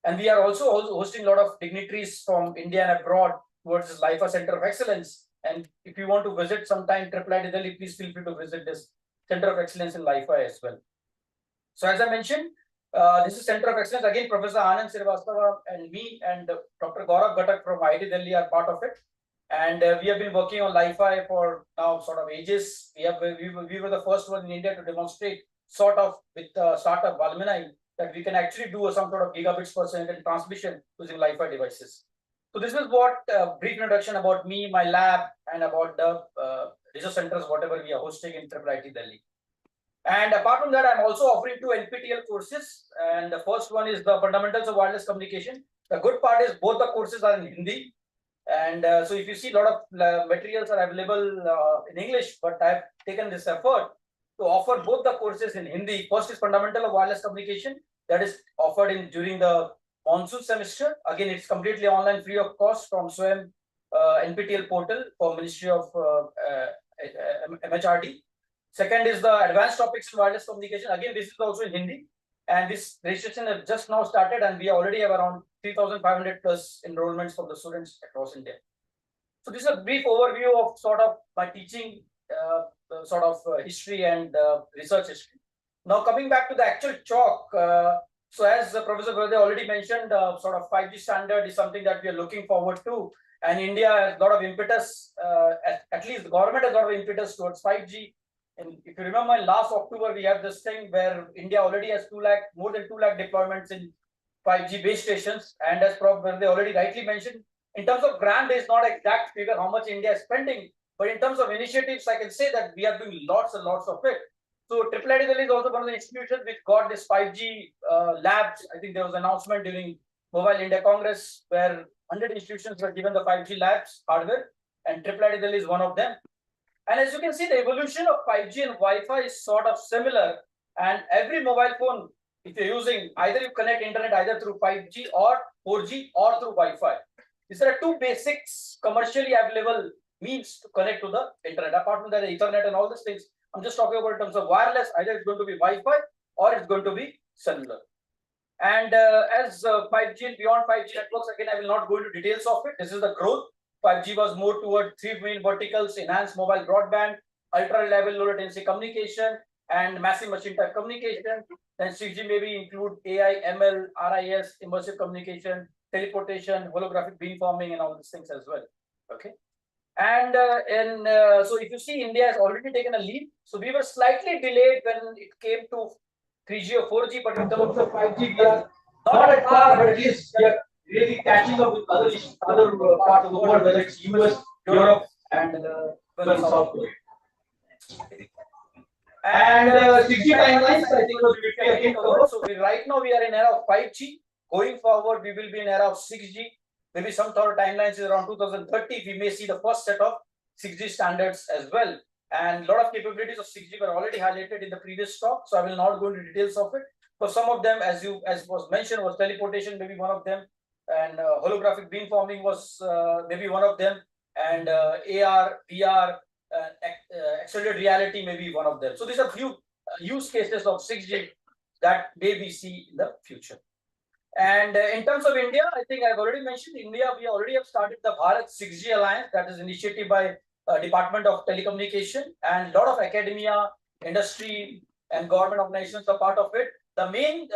E: And we are also hosting a lot of dignitaries from India and abroad towards this LIFA Center of Excellence. And if you want to visit sometime IIIT Delhi, please feel free to visit this Center of Excellence in LIFA as well. So as I mentioned, this is Center of Excellence. Again, Professor Anand Srivastava and me and Dr. Gaurav Ghatak from IIT Delhi are part of it. And we have been working on Li-Fi for now sort of ages. We were the first one in India to demonstrate sort of with startup Valmini that we can actually do some sort of gigabits per second transmission using Li-Fi devices. So this is what brief introduction about me, my lab, and about the research centers, whatever we are hosting in IIIT Delhi. And apart from that, I'm also offering 2 NPTEL courses. And the first one is the Fundamentals of Wireless Communication. The good part is both the courses are in Hindi. And so if you see a lot of materials are available in English, but I've taken this effort to offer both the courses in Hindi. First is Fundamental of Wireless Communication that is offered during the monsoon semester. Again, it's completely online, free of cost from SWAYAM NPTEL portal for Ministry of MHRD. Second is the Advanced Topics in Wireless Communication. Again, this is also in Hindi. And this registration has just now started, and we already have around 3,500 plus enrollments from the students across India. So this is a brief overview of sort of my teaching, history and research history. Now coming back to the actual talk, so as Professor Verde already mentioned, sort of 5G standard is something that we are looking forward to, and India has a lot of impetus. At least the government has a lot of impetus towards 5G. And if you remember, last October, we have this thing where India already has more than 2 lakh deployments in 5G base stations. And as Prof. Verde already rightly mentioned, in terms of grant, there is not an exact figure how much India is spending. But in terms of initiatives, I can say that we are doing lots and lots of it. So IIIT Delhi is also one of the institutions which got this 5G labs. I think there was an announcement during Mobile India Congress where 100 institutions were given the 5G labs hardware, and IIIT Delhi is one of them. And as you can see, the evolution of 5G and Wi-Fi is sort of similar. And every mobile phone, if you're using, either you connect internet either through 5G or 4G or through Wi-Fi. These are 2 basics commercially available means to connect to the internet. Apart from that, the Ethernet and all these things, I'm just talking about in terms of wireless, either it's going to be Wi-Fi or it's going to be cellular. And as 5G and beyond 5G networks, again, I will not go into details of it. This is the growth. 5G was more toward 3 main verticals: enhanced mobile broadband, ultra reliable low latency communication, and massive machine type communication. Then 6G maybe include AI, ML, RIS, immersive communication, teleportation, holographic beamforming, and all these things as well. Okay. And so if you see, India has already taken a lead. So we were slightly delayed when it came to 3G or 4G, but in terms of 5G, we are not at par, but at least we are really catching up with other parts of the world, whether it's US, Europe, and even South Korea. And 6G timelines, I think was briefly again covered. So right now we are in era of 5G. Going forward, we will be in era of 6G. Maybe some sort of timelines is around 2030. We may see the first set of 6G standards as well. And a lot of capabilities of 6G were already highlighted in the previous talk. So I will not go into details of it. For some of them, as was mentioned, was teleportation, maybe one of them, and holographic beamforming was maybe one of them, and AR, VR. Accelerated reality may be one of them. So these are few use cases of 6G that may we see in the future. And in terms of India, I think I've already mentioned India, we already have started the Bharat 6G Alliance, that is initiated by Department of Telecommunication, and a lot of academia, industry, and government organizations are part of it. The main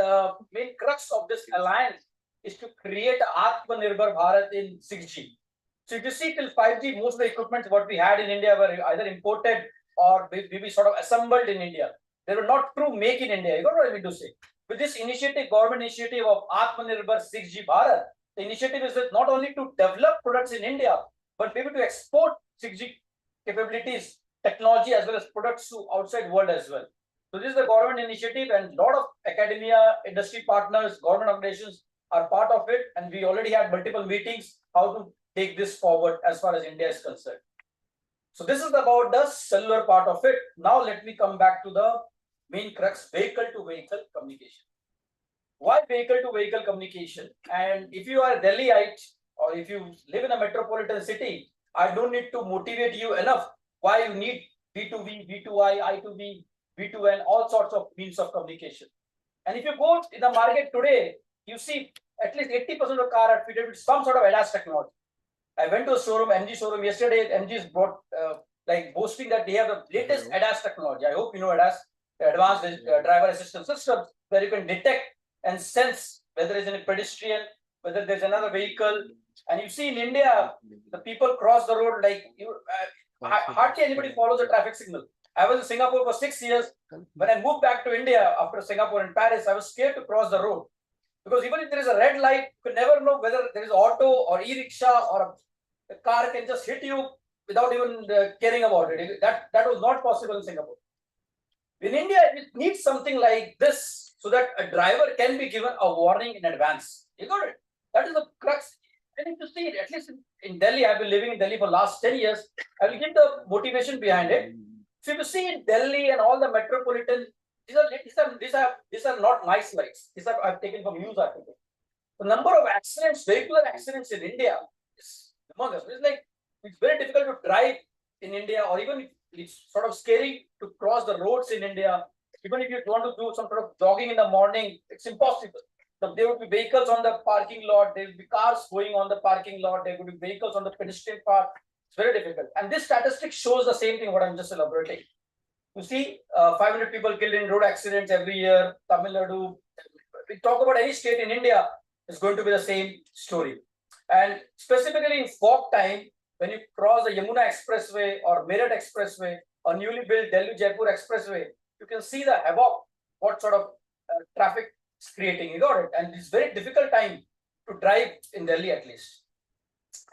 E: crux of this alliance is to create Atmanirbhar Bharat in 6G. So if you see till 5G, most of the equipment what we had in India were either imported or maybe sort of assembled in India. They were not true make in India. You got what I mean to say? With this initiative, government initiative of Atmanirbhar 6G Bharat, the initiative is not only to develop products in India, but maybe to export 6G capabilities, technology, as well as products to outside world as well. So this is the government initiative, and a lot of academia, industry partners, government organizations are part of it. And we already had multiple meetings how to take this forward as far as India is concerned. So this is about the cellular part of it. Now let me come back to the main crux, vehicle-to-vehicle communication. Why vehicle-to-vehicle communication? And if you are a Delhiite or if you live in a metropolitan city, I don't need to motivate you enough why you need V2V, V2I, I2V, V2N, all sorts of means of communication. And if you go in the market today, you see at least 80% of cars are fitted with some sort of ADAS technology. I went to a showroom, MG showroom yesterday. MG's brought like boasting that they have the latest ADAS technology. I hope you know ADAS, advanced driver assistance system, where you can detect and sense whether there is any pedestrian, whether there's another vehicle. And you see in India, the people cross the road like hardly anybody follows the traffic signal. I was in Singapore for 6 years. When I moved back to India after Singapore and Paris, I was scared to cross the road. Because even if there is a red light, you can never know whether there is auto or e-rickshaw or a car can just hit you without even caring about it. That was not possible in Singapore. In India, it needs something like this so that a driver can be given a warning in advance. You got it? That is the crux. And if you see it, at least in Delhi, I've been living in Delhi for the last 10 years. I will give the motivation behind it. So if you see in Delhi and all the metropolitan, these are not my slides. These are I've taken from news articles. The number of accidents, vehicular accidents in India is humongous. It's very difficult to drive in India, or even it's sort of scary to cross the roads in India. Even if you want to do some sort of jogging in the morning, it's impossible. There would be vehicles on the parking lot. There will be cars going on the parking lot. There would be vehicles on the pedestrian path. It's very difficult. And this statistic shows the same thing what I'm just elaborating. You see, 500 people killed in road accidents every year. Tamil Nadu. We talk about any state in India, it's going to be the same story. And specifically in fog time, when you cross the Yamuna Expressway or Meerut Expressway or newly built Delhi-Jaipur Expressway, you can see the havoc, what sort of traffic it's creating. You got it? And it's very difficult time to drive in Delhi at least.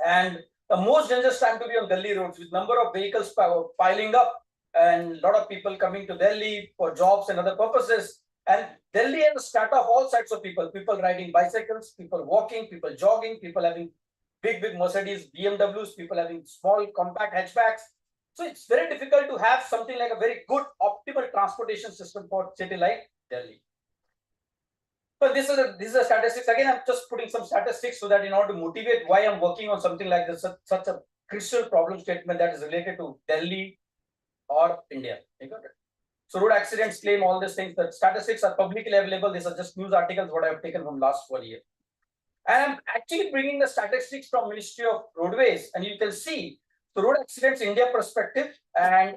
E: And the most dangerous time to be on Delhi roads with number of vehicles piling up and a lot of people coming to Delhi for jobs and other purposes. And Delhi has a strata of all sides of people riding bicycles, people walking, people jogging, people having big Mercedes, BMWs, people having small compact hatchbacks. So it's very difficult to have something like a very good optimal transportation system for a city like Delhi. But this is a statistics. Again, I'm just putting some statistics so that in order to motivate why I'm working on something like this, such a crucial problem statement that is related to Delhi or India. You got it? So road accidents claim all these things. The statistics are publicly available. These are just news articles what I've taken from last 1 year. And I'm actually bringing the statistics from Ministry of Roadways, and you can see the road accidents India perspective. And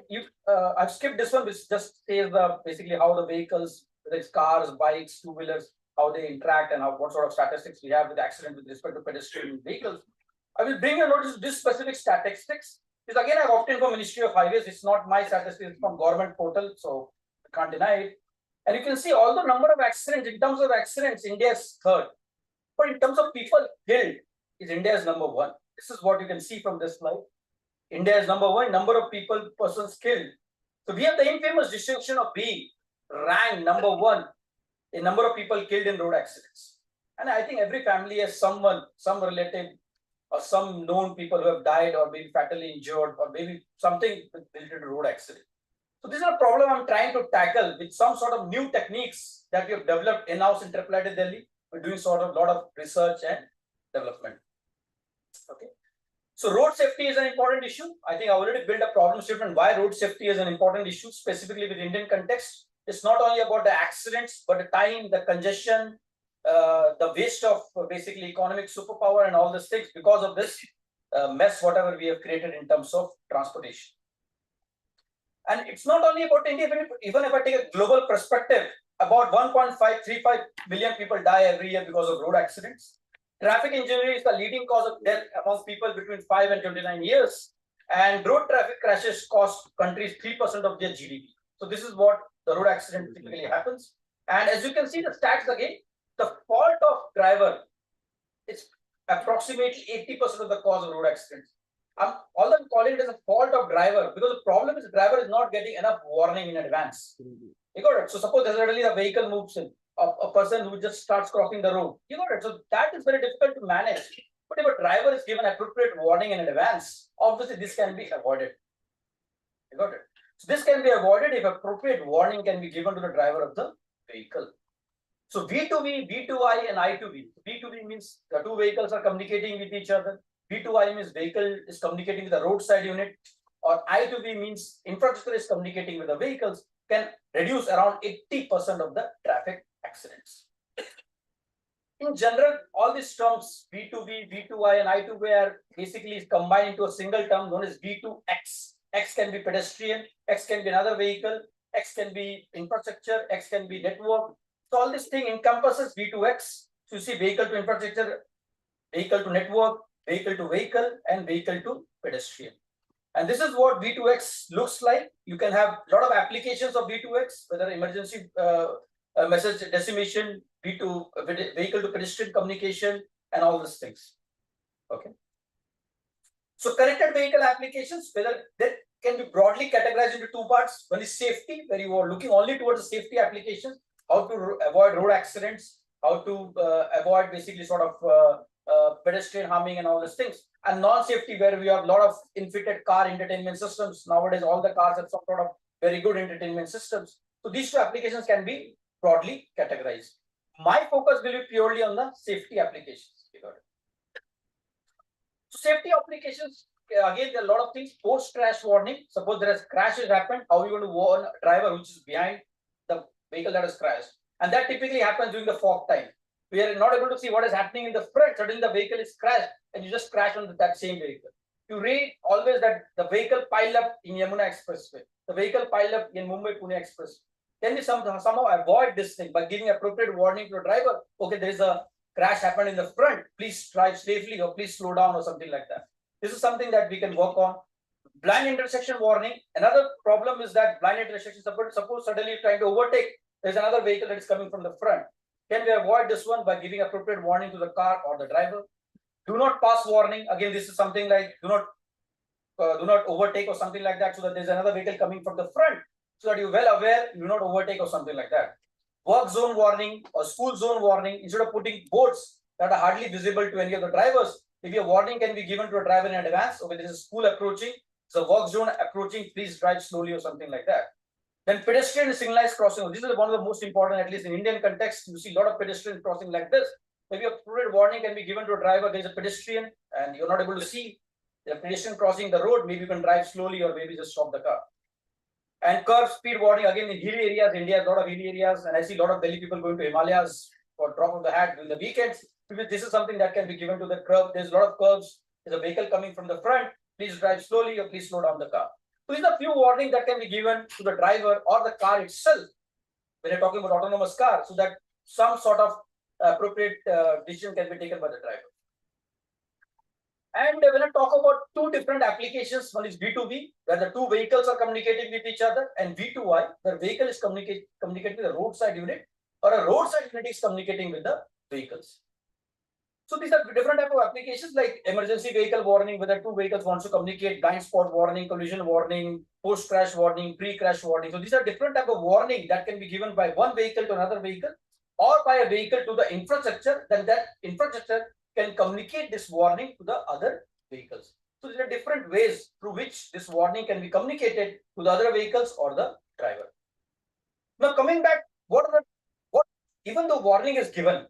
E: I've skipped this one, which just says basically how the vehicles, whether it's cars, bikes, two-wheelers, how they interact and what sort of statistics we have with accident with respect to pedestrian vehicles. I will bring a notice to this specific statistics. This again I've obtained from Ministry of Highways. It's not my statistics, it's from government portal, so I can't deny it. And you can see all the number of accidents, in terms of accidents, India is third. But in terms of people killed, is India is number one. This is what you can see from this slide. India is number one, number of persons killed. So we have the infamous distinction of being ranked number one in number of people killed in road accidents. And I think every family has someone, some relative, or some known people who have died or been fatally injured or maybe something related to road accident. So this is a problem I'm trying to tackle with some sort of new techniques that we have developed in-house in IIIT Delhi. We're doing sort of a lot of research and development. Okay. So road safety is an important issue. I think I already built a problem statement why road safety is an important issue, specifically with Indian context. It's not only about the accidents, but the time, the congestion, the waste of basically economic superpower and all these things because of this mess, whatever we have created in terms of transportation. And it's not only about India, even if I take a global perspective, about 1.535 million people die every year because of road accidents. Traffic injury is the leading cause of death among people between 5 and 29 years. And road traffic crashes cost countries 3% of their GDP. So this is what the road accident typically happens. And as you can see the stats again, the fault of driver is approximately 80% of the cause of road accidents. Although I'm calling it as a fault of driver, because the problem is the driver is not getting enough warning in advance. You got it? So suppose suddenly the vehicle moves in, a person who just starts crossing the road. You got it? So that is very difficult to manage. But if a driver is given appropriate warning in advance, obviously this can be avoided. You got it? So this can be avoided if appropriate warning can be given to the driver of the vehicle. So V2V, V2I and I2V. V2V means the two vehicles are communicating with each other. V2I means vehicle is communicating with the roadside unit, or I2V means infrastructure is communicating with the vehicles, can reduce around 80% of the traffic accidents. In general, all these terms V2V, V2I and I2V are basically combined into a single term known as V2X. X can be pedestrian, X can be another vehicle, X can be infrastructure, X can be network. So all this thing encompasses V2X. So you see vehicle to infrastructure, vehicle to network, vehicle to vehicle, and vehicle to pedestrian. And this is what V2X looks like. You can have a lot of applications of V2X, whether emergency message decimation, vehicle to pedestrian communication, and all these things. Okay. So connected vehicle applications, whether that can be broadly categorized into two parts. One is safety, where you are looking only towards the safety applications, how to avoid road accidents, how to avoid basically sort of pedestrian harming and all these things. And non-safety, where we have a lot of infitted car entertainment systems. Nowadays, all the cars have some sort of very good entertainment systems. So these two applications can be broadly categorized. My focus will be purely on the safety applications. So safety applications, again, there are a lot of things. Post-crash warning. Suppose there has crashes happened, how are you going to warn a driver which is behind the vehicle that has crashed? And that typically happens during the fog time. We are not able to see what is happening in the front. Suddenly the vehicle is crashed and you just crash on that same vehicle. You read always that the vehicle piled up in Yamuna Expressway, the vehicle piled up in Mumbai-Pune Express. Can we somehow avoid this thing by giving appropriate warning to the driver? Okay, there is a crash happened in the front. Please drive safely or please slow down or something like that. This is something that we can work on. Blind intersection warning. Another problem is that blind intersection, suppose suddenly you're trying to overtake, there's another vehicle that is coming from the front. Can we avoid this one by giving appropriate warning to the car or the driver? Do not pass warning. Again, this is something like do not overtake or something like that, so that there's another vehicle coming from the front, so that you're well aware, do not overtake or something like that. Work zone warning or school zone warning. Instead of putting boards that are hardly visible to any of the drivers, maybe a warning can be given to a driver in advance. Okay, there is a school approaching, so work zone approaching, please drive slowly or something like that. Then pedestrian signalized crossing. This is one of the most important, at least in Indian context. You see a lot of pedestrian crossing like this. Maybe a appropriate warning can be given to a driver. There is a pedestrian and you're not able to see the pedestrian crossing the road. Maybe you can drive slowly or maybe just stop the car. And curve speed warning, again in hilly areas. India has a lot of hilly areas, and I see a lot of Delhi people going to Himalayas for drop of the hat during the weekends. This is something that can be given to the curve. There's a lot of curves. There's a vehicle coming from the front. Please drive slowly or please slow down the car. So these are a few warnings that can be given to the driver or the car itself when you're talking about autonomous car, so that some sort of appropriate decision can be taken by the driver. And when I talk about two different applications, one is V2V, where the two vehicles are communicating with each other, and V2I, where vehicle is communicating with the roadside unit, or a roadside unit is communicating with the vehicles. So these are different type of applications like emergency vehicle warning, whether two vehicles wants to communicate, blind spot warning, collision warning, post-crash warning, pre-crash warning. So these are different type of warning that can be given by one vehicle to another vehicle or by a vehicle to the infrastructure. Then that infrastructure can communicate this warning to the other vehicles. So there are different ways through which this warning can be communicated to the other vehicles or the driver. Now coming back, what even though warning is given,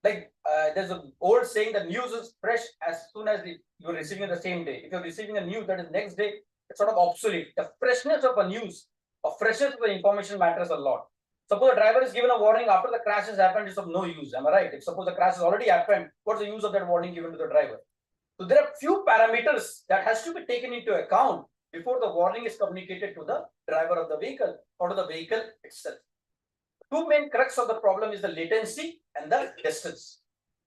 E: like there's an old saying that news is fresh as soon as you're receiving it the same day. If you're receiving a news that is next day, it's sort of obsolete. The freshness of a news, or freshness of the information matters a lot. Suppose a driver is given a warning after the crash has happened, it's of no use. Am I right? If suppose the crash has already happened, what's the use of that warning given to the driver? So there are few parameters that has to be taken into account before the warning is communicated to the driver of the vehicle or to the vehicle itself. Two main crux of the problem is the latency and the distance.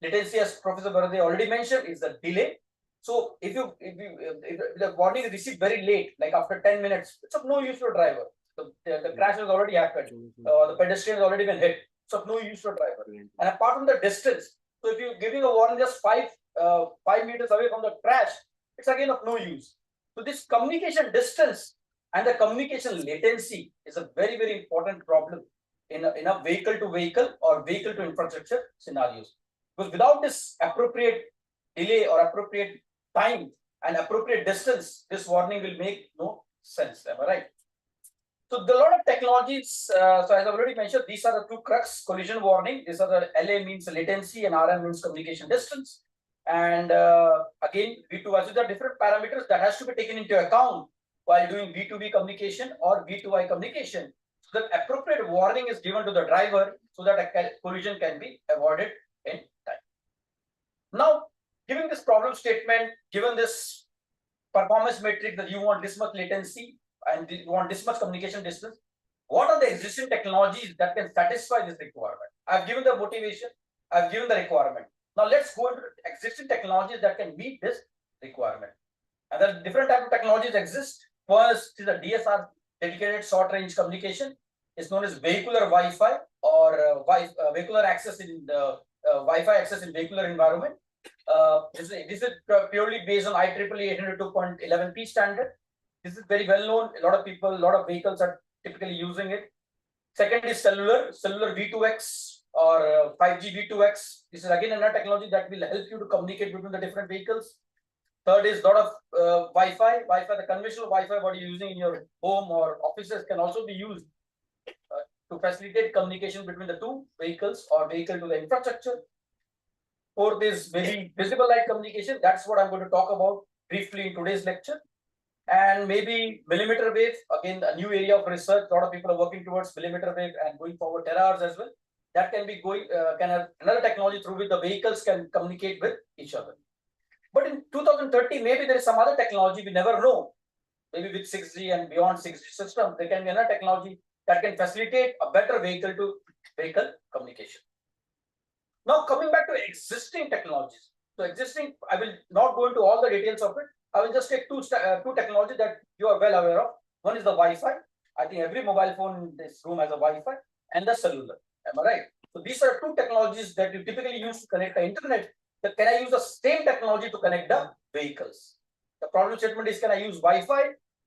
E: Latency, as Professor Verde already mentioned, is the delay. So if the warning is received very late, like after 10 minutes, it's of no use to a driver. The crash has already happened. The pedestrian has already been hit. It's of no use to a driver. And apart from the distance, so if you're giving a warning just 5 meters away from the crash, it's again of no use. So this communication distance and the communication latency is a very, very important problem in a vehicle to vehicle or vehicle to infrastructure scenarios. Because without this appropriate delay or appropriate time and appropriate distance, this warning will make no sense. Am I right? So there are a lot of technologies. So as I've already mentioned, these are the two crux: collision warning. These are the LA means latency and RM means communication distance. And again, V2I. So there are different parameters that has to be taken into account while doing V2V communication or V2I communication. So that appropriate warning is given to the driver so that a collision can be avoided in time. Now, given this problem statement, given this performance metric that you want this much latency and you want this much communication distance, what are the existing technologies that can satisfy this requirement? I've given the motivation, I've given the requirement. Now let's go into existing technologies that can meet this requirement. And then different types of technologies exist. First is the DSR, dedicated short range communication. Is known as vehicular Wi-Fi or vehicular access in the Wi-Fi access in vehicular environment. This is purely based on IEEE 802.11p standard. This is very well known. A lot of people, a lot of vehicles are typically using it. Second is cellular V2X or 5G V2X. This is again another technology that will help you to communicate between the different vehicles. Third is a lot of Wi-Fi. The conventional Wi-Fi what you're using in your home or offices can also be used to facilitate communication between the two vehicles or vehicle to the infrastructure. Fourth is maybe visible light communication. That's what I'm going to talk about briefly in today's lecture. And maybe millimeter wave, again, a new area of research. A lot of people are working towards millimeter wave and going forward terahertz as well. That can be another technology through which the vehicles can communicate with each other. But in 2030, maybe there is some other technology we never know. Maybe with 6G and beyond 6G systems, there can be another technology that can facilitate a better vehicle to vehicle communication. Now coming back to existing technologies. So existing, I will not go into all the details of it. I will just take two technologies that you are well aware of. One is the Wi-Fi. I think every mobile phone in this room has a Wi-Fi, and the cellular. Am I right? So these are two technologies that you typically use to connect the internet. But can I use the same technology to connect the vehicles? The problem statement is, can I use Wi-Fi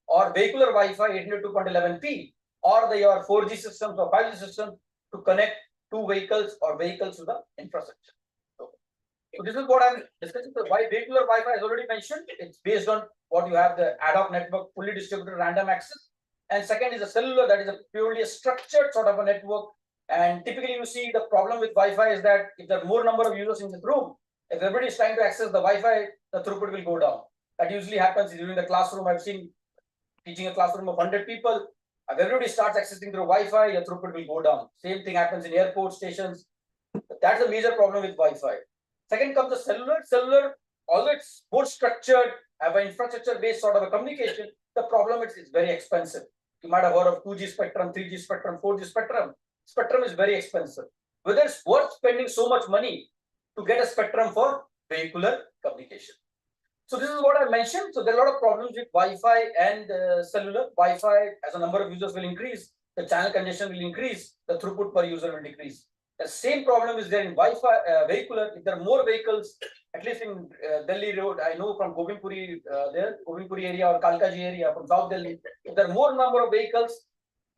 E: or vehicular Wi-Fi 802.11p or your 4G systems or 5G systems to connect two vehicles or vehicles to the infrastructure? So this is what I'm discussing. So why vehicular Wi-Fi is already mentioned. It's based on what you have, the ad hoc network, fully distributed random access. And second is a cellular, that is purely a structured sort of a network. And typically you see the problem with Wi-Fi is that if there are more number of users in the room, if everybody is trying to access the Wi-Fi, the throughput will go down. That usually happens during the classroom. I've seen teaching a classroom of 100 people. If everybody starts accessing through Wi-Fi, your throughput will go down. Same thing happens in airport stations. That's a major problem with Wi-Fi. Second comes the cellular. Cellular, although it's more structured, have an infrastructure-based sort of a communication, the problem is it's very expensive. You might have heard of 2G spectrum, 3G spectrum, 4G spectrum. Spectrum is very expensive. Whether it's worth spending so much money to get a spectrum for vehicular communication. So this is what I mentioned. So there are a lot of problems with Wi-Fi and cellular. Wi-Fi, as a number of users will increase, the channel congestion will increase, the throughput per user will decrease. The same problem is there in Wi-Fi vehicular. If there are more vehicles, at least in Delhi road, I know from Govindpuri Govindpuri area or Kalkaji area from South Delhi, if there are more number of vehicles,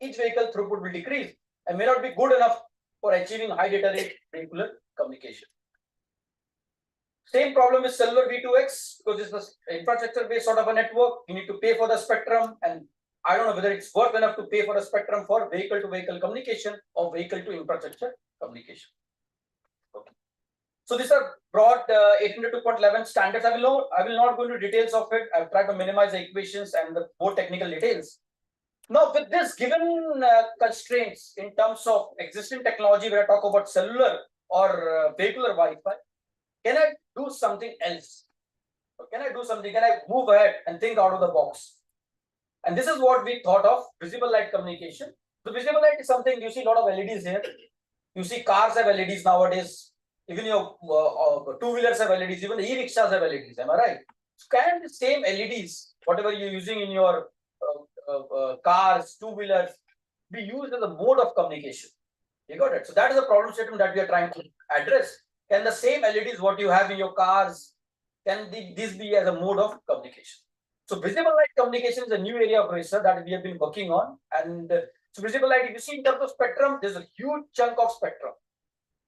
E: each vehicle throughput will decrease and may not be good enough for achieving high data rate vehicular communication. Same problem is cellular V2X, because it's the infrastructure based sort of a network. You need to pay for the spectrum, and I don't know whether it's worth enough to pay for a spectrum for vehicle to vehicle communication or vehicle to infrastructure communication. Okay. So these are broad 802.11 standards. I will not go into details of it. I've tried to minimize the equations and the more technical details. Now, with this given constraints in terms of existing technology, when I talk about cellular or vehicular Wi-Fi, can I do something else? Or can I do something? Can I move ahead and think out of the box? And this is what we thought of visible light communication. So visible light is something you see a lot of LEDs here. You see cars have LEDs nowadays. Even your two-wheelers have LEDs. Even the e-rickshaws have LEDs. Am I right? So can the same LEDs, whatever you're using in your cars, two-wheelers, be used as a mode of communication? You got it. So that is the problem statement that we are trying to address. Can the same LEDs what you have in your cars, can this be as a mode of communication? So visible light communication is a new area of research that we have been working on. And so visible light, if you see in terms of spectrum, there's a huge chunk of spectrum.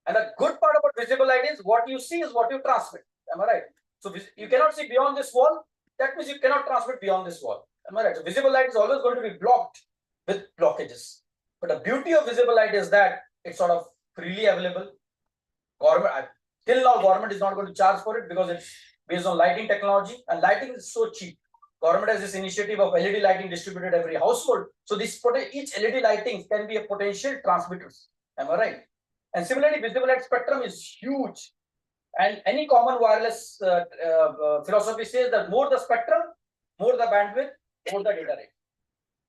E: And the good part about visible light is what you see is what you transmit. Am I right? So you cannot see beyond this wall. That means you cannot transmit beyond this wall. Am I right? So visible light is always going to be blocked with blockages. But the beauty of visible light is that it's sort of freely available. Till now, government is not going to charge for it because it's based on lighting technology, and lighting is so cheap. Government has this initiative of LED lighting distributed every household. So each LED lighting can be a potential transmitters. Am I right? And similarly, visible light spectrum is huge. And any common wireless philosophy says that more the spectrum, more the bandwidth, more the data rate.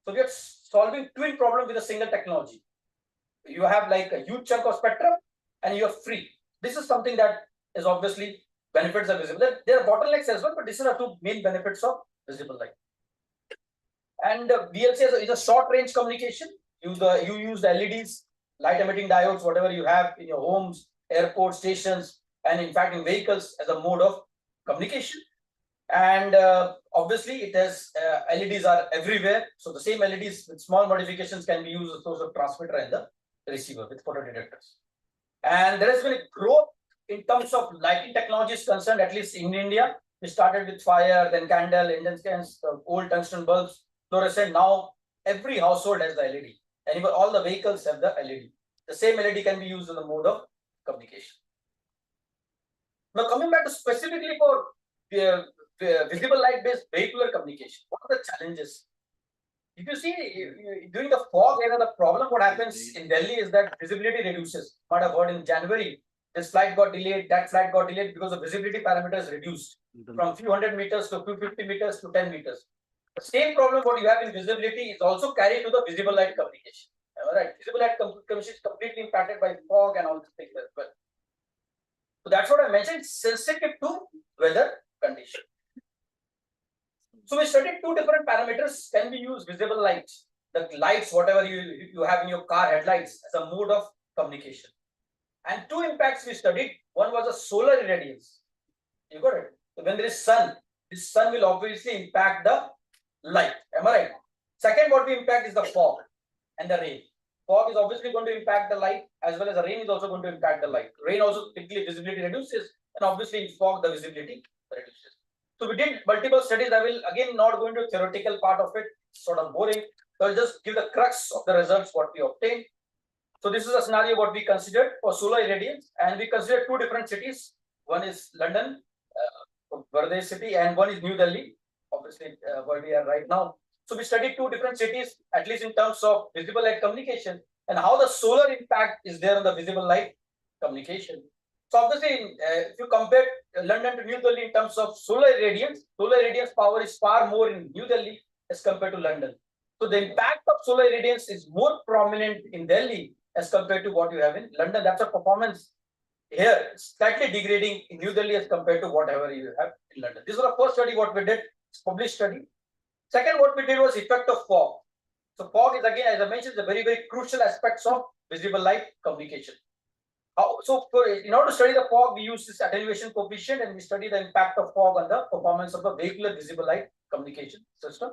E: So we are solving twin problem with a single technology. You have like a huge chunk of spectrum and you are free. This is something that is obviously benefits are visible. There are bottlenecks as well, but these are the two main benefits of visible light. And VLC is a short range communication. You use the LEDs, light emitting diodes, whatever you have in your homes, airports, stations, and in fact in vehicles as a mode of communication. And obviously it has LEDs are everywhere. So the same LEDs with small modifications can be used as a source of transmitter and the receiver with photodetectors. And there has been a growth in terms of lighting technologies concerned, at least in India. We started with fire, then candle, engine scans, old tungsten bulbs, fluorescent. Now every household has the LED. And even all the vehicles have the LED. The same LED can be used in the mode of communication. Now coming back to specifically for visible light based vehicular communication, what are the challenges? If you see during the fog era, the problem what happens in Delhi is that visibility reduces. You might have heard in January, this flight got delayed, that flight got delayed because the visibility parameters reduced from few hundred meters to 250 meters to 10 meters. The same problem what you have in visibility is also carried to the visible light communication. All right, visible light communication is completely impacted by fog and all these things as well. So that's what I mentioned, sensitive to weather condition. So we studied two different parameters can be used visible light, the lights, whatever you have in your car headlights as a mode of communication. And two impacts we studied. One was a solar irradiance. You got it? So when there is sun, this sun will obviously impact the light. Am I right? Second, what we impact is the fog and the rain. Fog is obviously going to impact the light as well as the rain is also going to impact the light. Rain also typically visibility reduces, and obviously in fog the visibility reduces. So we did multiple studies. I will again not go into theoretical part of it, sort of boring. So I'll just give the crux of the results what we obtained. So this is a scenario what we considered for solar irradiance, and we considered two different cities. One is London, Verde city, and one is New Delhi, obviously where we are right now. So we studied two different cities, at least in terms of visible light communication and how the solar impact is there on the visible light communication. So obviously, if you compare London to New Delhi in terms of solar irradiance power is far more in New Delhi as compared to London. So the impact of solar irradiance is more prominent in Delhi as compared to what you have in London. That's a performance here slightly degrading in New Delhi as compared to whatever you have in London. This was the first study what we did, published study. Second, what we did was effect of fog. So fog is again, as I mentioned, a very, very crucial aspects of visible light communication. In order to study the fog, we use this attenuation coefficient and we study the impact of fog on the performance of the vehicular visible light communication system.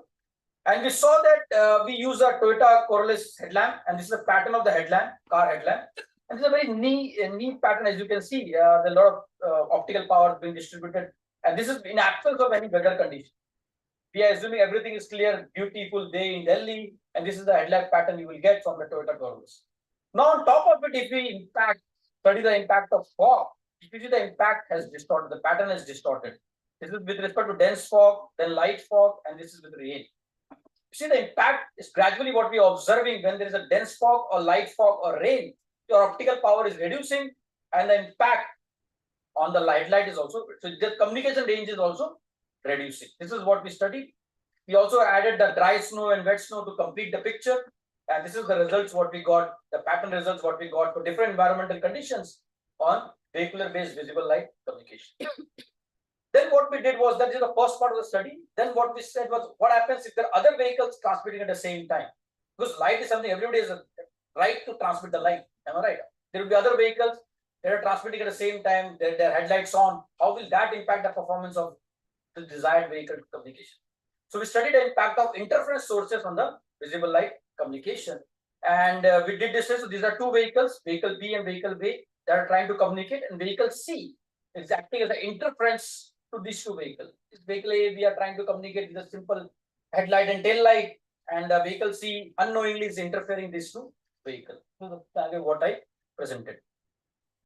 E: And we saw that we use a Toyota Corollas headlamp, and this is the pattern of the headlamp, car headlamp. And it's a very neat pattern, as you can see. There are a lot of optical power being distributed, and this is in absence of any weather condition. We are assuming everything is clear, beautiful day in Delhi, and this is the headlamp pattern you will get from the Toyota Corollas. Now, on top of it, if we study the impact of fog, if you see the impact has distorted, the pattern is distorted. This is with respect to dense fog, then light fog, and this is with rain. You see, the impact is gradually what we are observing when there is a dense fog or light fog or rain. Your optical power is reducing, and the impact on the light is also, so the communication range is also reducing. This is what we studied. We also added the dry snow and wet snow to complete the picture. And this is the results what we got, the pattern results what we got for different environmental conditions on vehicular-based visible light communication. Then what we did was, that is the first part of the study. Then what we said was, what happens if there are other vehicles transmitting at the same time? Because light is something, everybody has a right to transmit the light. Am I right? There will be other vehicles that are transmitting at the same time, their headlights on. How will that impact the performance of the desired vehicle communication? So we studied the impact of interference sources on the visible light communication. And we did this. So these are two vehicles, vehicle B and vehicle A, that are trying to communicate, and vehicle C is acting as an interference to these two vehicles. This vehicle A, we are trying to communicate with a simple headlight and tail light, and vehicle C unknowingly is interfering these two vehicles. So that's what I presented.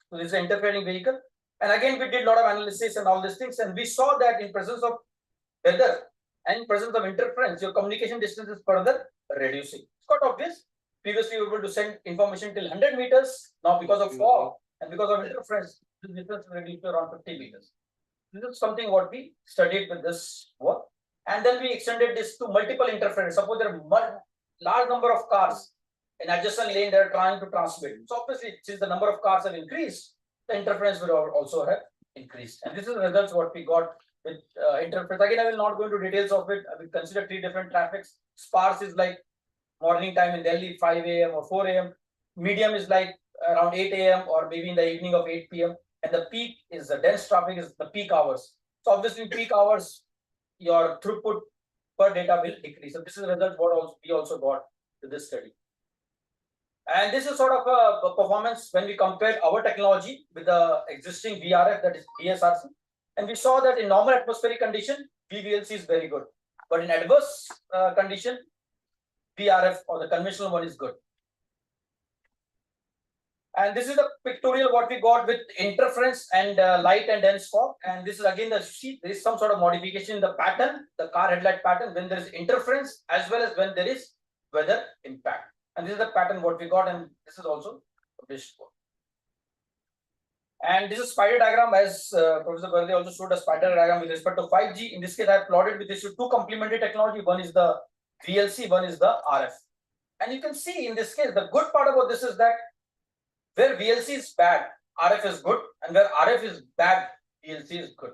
E: So this is an interfering vehicle. And again, we did a lot of analysis and all these things, and we saw that in presence of weather and in presence of interference, your communication distance is further reducing. It's quite obvious. Previously, we were able to send information till 100 meters. Now, because of fog and because of interference, the distance is reduced to around 50 meters. This is something what we studied with this work. And then we extended this to multiple interference. Suppose there are large number of cars in adjacent lane that are trying to transmit. So obviously, since the number of cars have increased, the interference will also have increased. And this is the results what we got with interference. Again, I will not go into details of it. I will consider three different traffics. Sparse is like morning time in Delhi, 5 a.m. or 4 a.m. Medium is like around 8 a.m. or maybe in the evening of 8 p.m. And the peak is the dense traffic is the peak hours. So obviously, peak hours, your throughput per data will decrease. So this is the result what we also got to this study. And this is sort of a performance when we compare our technology with the existing VRF, that is BSRC. And we saw that in normal atmospheric condition, VVLC is very good. But in adverse condition, VRF or the conventional one is good. And this is the pictorial what we got with interference and light and dense fog. And this is again the sheet. There is some sort of modification in the pattern, the car headlight pattern, when there is interference as well as when there is weather impact. And this is the pattern what we got, and this is also published. And this is spider diagram, as Professor Bharde also showed a spider diagram with respect to 5G. In this case, I have plotted with this two complementary technology. One is the VLC, one is the RF. And you can see in this case, the good part about this is that where VLC is bad, RF is good, and where RF is bad, VLC is good.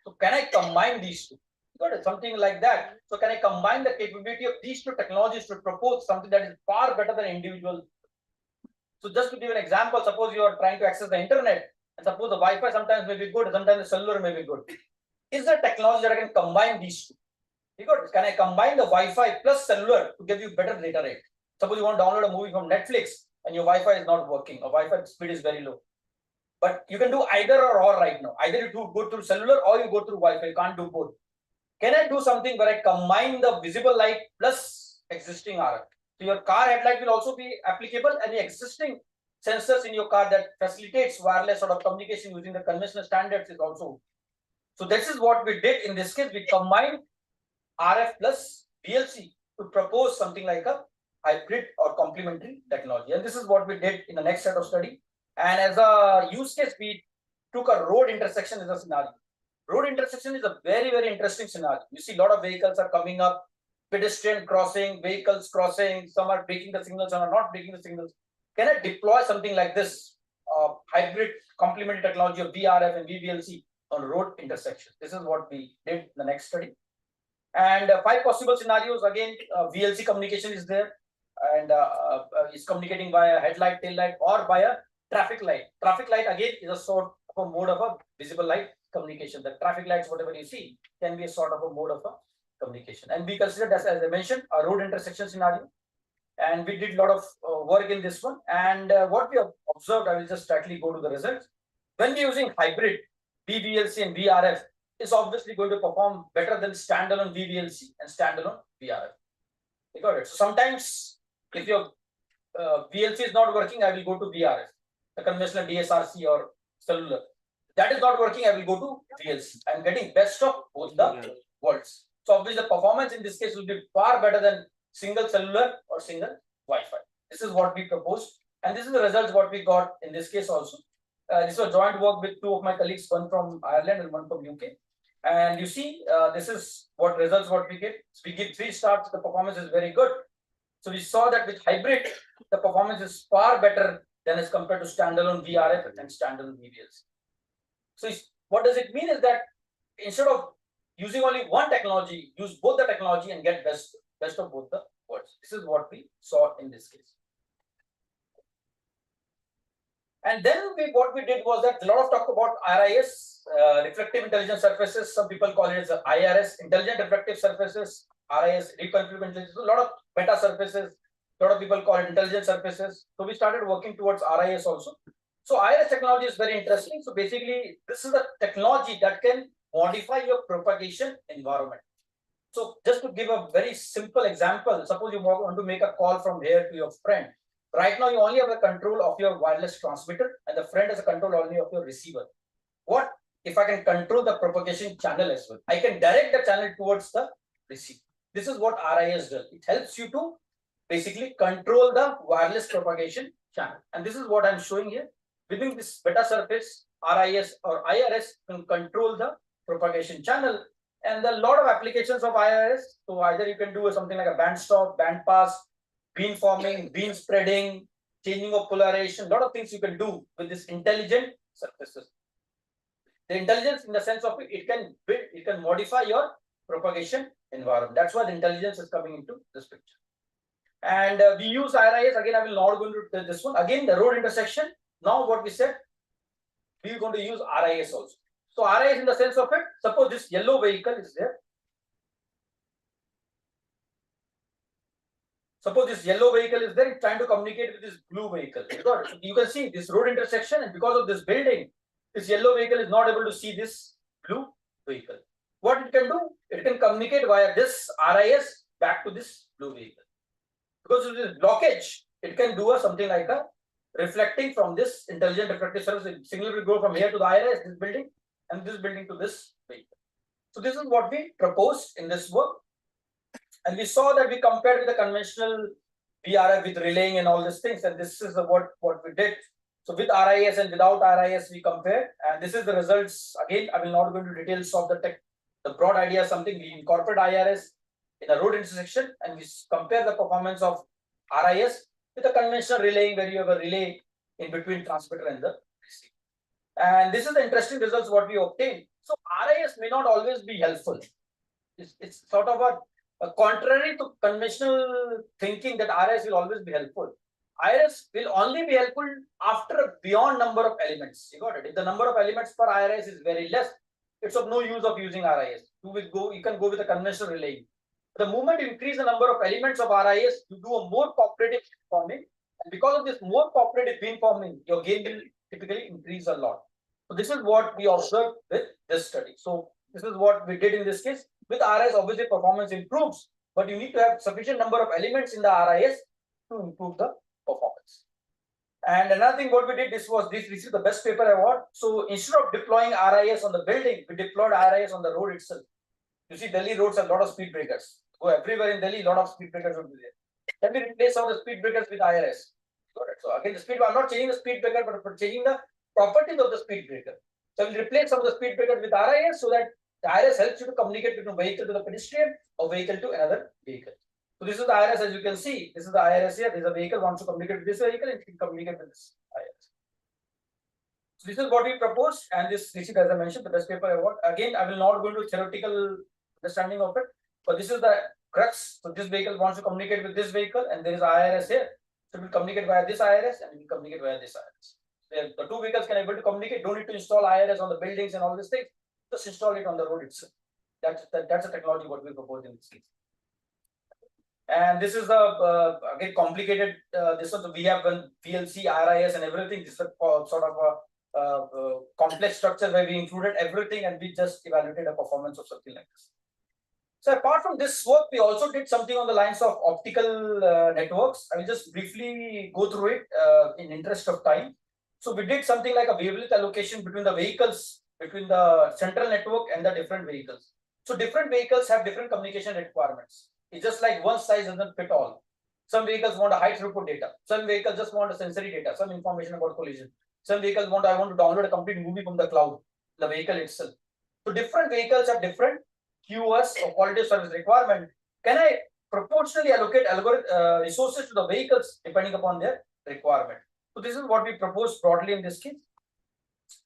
E: So can I combine these two? Got it, something like that. So can I combine the capability of these two technologies to propose something that is far better than individual? So just to give an example, suppose you are trying to access the internet, and suppose the Wi-Fi sometimes may be good, sometimes the cellular may be good. Is there technology that I can combine these two? You got it? Can I combine the Wi-Fi plus cellular to give you better data rate? Suppose you want to download a movie from Netflix and your Wi-Fi is not working, or Wi-Fi speed is very low. But you can do either or right now. Either you go through cellular or you go through Wi-Fi. You can't do both. Can I do something where I combine the visible light plus existing RF? So your car headlight will also be applicable, and the existing sensors in your car that facilitates wireless sort of communication using the conventional standards is also. So this is what we did in this case. We combined RF plus VLC to propose something like a hybrid or complementary technology. And this is what we did in the next set of study. And as a use case, we took a road intersection as a scenario. Road intersection is a very, very interesting scenario. You see a lot of vehicles are coming up, pedestrian crossing, vehicles crossing, some are breaking the signals, some are not breaking the signals. Can I deploy something like this hybrid complementary technology of VRF and VVLC on road intersections? This is what we did in the next study. And 5 possible scenarios. Again, VLC communication is there, and is communicating via headlight, tail light, or via Traffic light. Traffic light again is a sort of a mode of a visible light communication. The traffic lights, whatever you see, can be a sort of a mode of a communication. And we considered as I mentioned, a road intersection scenario. And we did a lot of work in this one. And what we have observed, I will just directly go to the results. When we're using hybrid VVLC and VRF, is obviously going to perform better than standalone VVLC and standalone VRF. You got it. So sometimes if your VLC is not working, I will go to VRF, the conventional DSRC or cellular. That is not working, I will go to VLC. I'm getting best of both the worlds. So obviously the performance in this case will be far better than single cellular or single Wi-Fi. This is what we proposed, and this is the results what we got in this case also. This was joint work with two of my colleagues, one from Ireland and one from UK. And you see, this is what results what we get. So we give 3 stars, the performance is very good. So we saw that with hybrid, the performance is far better than as compared to standalone VRF and standalone VVLC. So what does it mean is that instead of using only one technology, use both the technology and get best of both the worlds. This is what we saw in this case. And then what we did was that a lot of talk about RIS, reflective intelligent surfaces. Some people call it as IRS, intelligent reflective surfaces, RIS, reconfigurable intelligence. A lot of beta surfaces. A lot of people call it intelligent surfaces. So we started working towards RIS also. So IRS technology is very interesting. So basically, this is a technology that can modify your propagation environment. So just to give a very simple example, suppose you want to make a call from here to your friend. Right now, you only have the control of your wireless transmitter and the friend has a control only of your receiver. What if I can control the propagation channel as well? I can direct the channel towards the receiver. This is what RIS does. It helps you to basically control the wireless propagation channel. And this is what I'm showing here. Within this beta surface, RIS or IRS can control the propagation channel. And there are a lot of applications of IRS. So either you can do something like a band stop, band pass, beam forming, beam spreading, changing of polarization, a lot of things you can do with this intelligent surfaces. The intelligence in the sense of it can modify your propagation environment. That's why the intelligence is coming into this picture. And we use RIS, again, I will not go into this one. Again, the road intersection. Now what we said, we are going to use RIS also. So RIS in the sense of it, suppose this yellow vehicle is there. Suppose this yellow vehicle is there, it's trying to communicate with this blue vehicle. So you can see this road intersection, and because of this building, this yellow vehicle is not able to see this blue vehicle. What it can do? It can communicate via this RIS back to this blue vehicle. Because of this blockage, it can do something like a reflecting from this intelligent reflective surface. Signal will go from here to the IRS, this building, and this building to this vehicle. So this is what we proposed in this work. And we saw that we compared with the conventional VRF with relaying and all these things. And this is what we did. So with RIS and without RIS, we compared. And this is the results. Again, I will not go into details of the tech. The broad idea is something we incorporate IRS in a road intersection and we compare the performance of RIS with a conventional relaying where you have a relay in between transmitter and the receiver. And this is the interesting results what we obtained. So RIS may not always be helpful. It's sort of a contrary to conventional thinking that RIS will always be helpful. IRS will only be helpful after a beyond number of elements. You got it. If the number of elements per IRS is very less, it's of no use of using RIS. You can go with a conventional relaying. The moment you increase the number of elements of RIS, you do a more cooperative forming. And because of this more cooperative beam forming, your gain will typically increase a lot. So this is what we observed with this study. So this is what we did in this case. With RIS, obviously performance improves, but you need to have sufficient number of elements in the RIS to improve the performance. And another thing what we did, this is the best paper award. So instead of deploying RIS on the building, we deployed RIS on the road itself. You see, Delhi roads have a lot of speed breakers. Go everywhere in Delhi, a lot of speed breakers will be there. Then we replace some of the speed breakers with IRS. So again, I'm not changing the speed breaker, but changing the properties of the speed breaker. So we'll replace some of the speed breakers with RIS so that the IRS helps you to communicate between a vehicle to the pedestrian or vehicle to another vehicle. So this is the IRS, as you can see. This is the IRS here. There's a vehicle wants to communicate with this vehicle and it can communicate with this IRS. So this is what we proposed, and this received, as I mentioned, the best paper award. Again, I will not go into theoretical understanding of it, but this is the crux. So this vehicle wants to communicate with this vehicle, and there is IRS here. So it will communicate via this IRS and it will communicate via this IRS. the two vehicles can able to communicate. Don't need to install IRS on the buildings and all these things. Just install it on the road itself. That's a technology what we propose in this case. And this is the again complicated. This one we have one PLC, RIS, and everything. This is a sort of a complex structure where we included everything, and we just evaluated the performance of something like this. So apart from this work, we also did something on the lines of optical networks. I will just briefly go through it in interest of time. So we did something like a wavelength allocation between the vehicles, between the central network and the different vehicles. So different vehicles have different communication requirements. It's just like one size doesn't fit all. Some vehicles want a high throughput data. Some vehicles just want a sensory data, some information about collision. Some vehicles want, I want to download a complete movie from the cloud, the vehicle itself. So different vehicles have different QoS or quality of service requirement. Can I proportionally allocate resources to the vehicles depending upon their requirement? So this is what we proposed broadly in this case.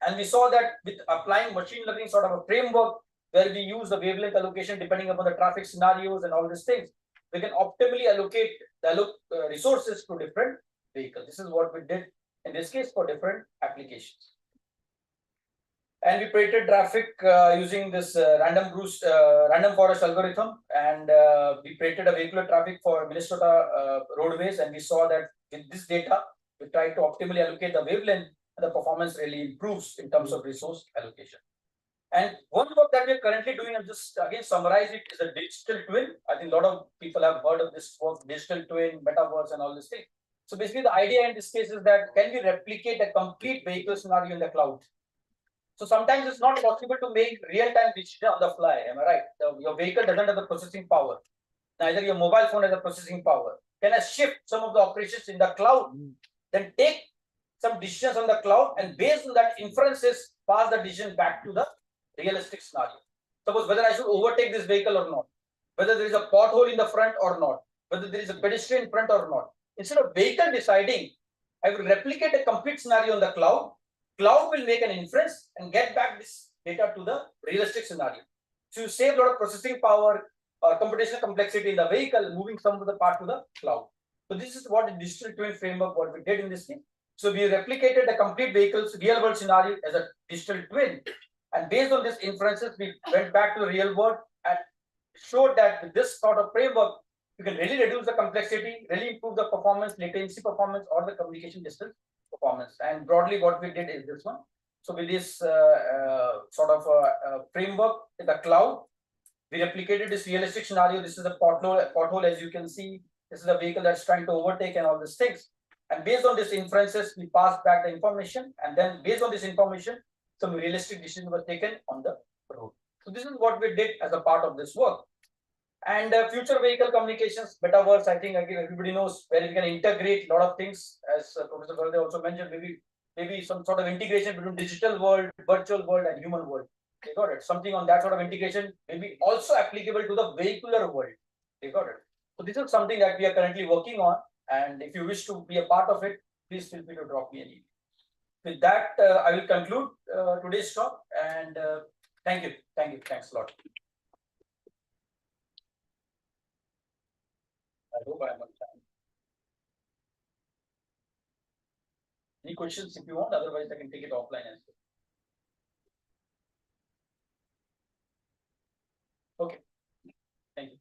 E: And we saw that with applying machine learning sort of a framework where we use the wavelength allocation depending upon the traffic scenarios and all these things, we can optimally allocate the resources to different vehicles. This is what we did in this case for different applications. And we predicted traffic using this random forest algorithm, and we predicted a vehicular traffic for Minnesota roadways, and we saw that with this data, we tried to optimally allocate the wavelength, and the performance really improves in terms of resource allocation. And one work that we're currently doing, and just again summarize it, is a digital twin. I think a lot of people have heard of this work, digital twin, metaverse, and all this thing. So basically, the idea in this case is that can we replicate a complete vehicle scenario in the cloud? So sometimes it's not possible to make real-time decision on the fly. Am I right? Your vehicle doesn't have the processing power. Neither your mobile phone has the processing power. Can I shift some of the operations in the cloud? Then take some decisions on the cloud, and based on that inferences, pass the decision back to the realistic scenario. Suppose whether I should overtake this vehicle or not, whether there is a pothole in the front or not, whether there is a pedestrian in front or not. Instead of vehicle deciding, I will replicate a complete scenario on the cloud. Cloud will make an inference and get back this data to the realistic scenario. So you save a lot of processing power or computational complexity in the vehicle, moving some of the part to the cloud. So this is what the digital twin framework, what we did in this thing. So we replicated the complete vehicle's real world scenario as a digital twin. And based on these inferences, we went back to the real world and showed that with this sort of framework, you can really reduce the complexity, really improve the performance, latency performance, or the communication distance performance. And broadly, what we did is this one. So with this sort of framework in the cloud, we replicated this realistic scenario. This is a pothole, as you can see. This is a vehicle that's trying to overtake and all these things. And based on these inferences, we passed back the information. And then based on this information, some realistic decisions were taken on the road. So this is what we did as a part of this work. And future vehicle communications, metaverse, I think everybody knows where we can integrate a lot of things, as Professor Verde also mentioned, maybe some sort of integration between digital world, virtual world, and human world. They got it. Something on that sort of integration may be also applicable to the vehicular world. They got it. So this is something that we are currently working on. And if you wish to be a part of it, please feel free to drop me an email. With that, I will conclude today's talk. And thank you. Thanks a lot. I hope I am on time. Any questions if you want, otherwise I can take it offline as well. Okay. Thank you.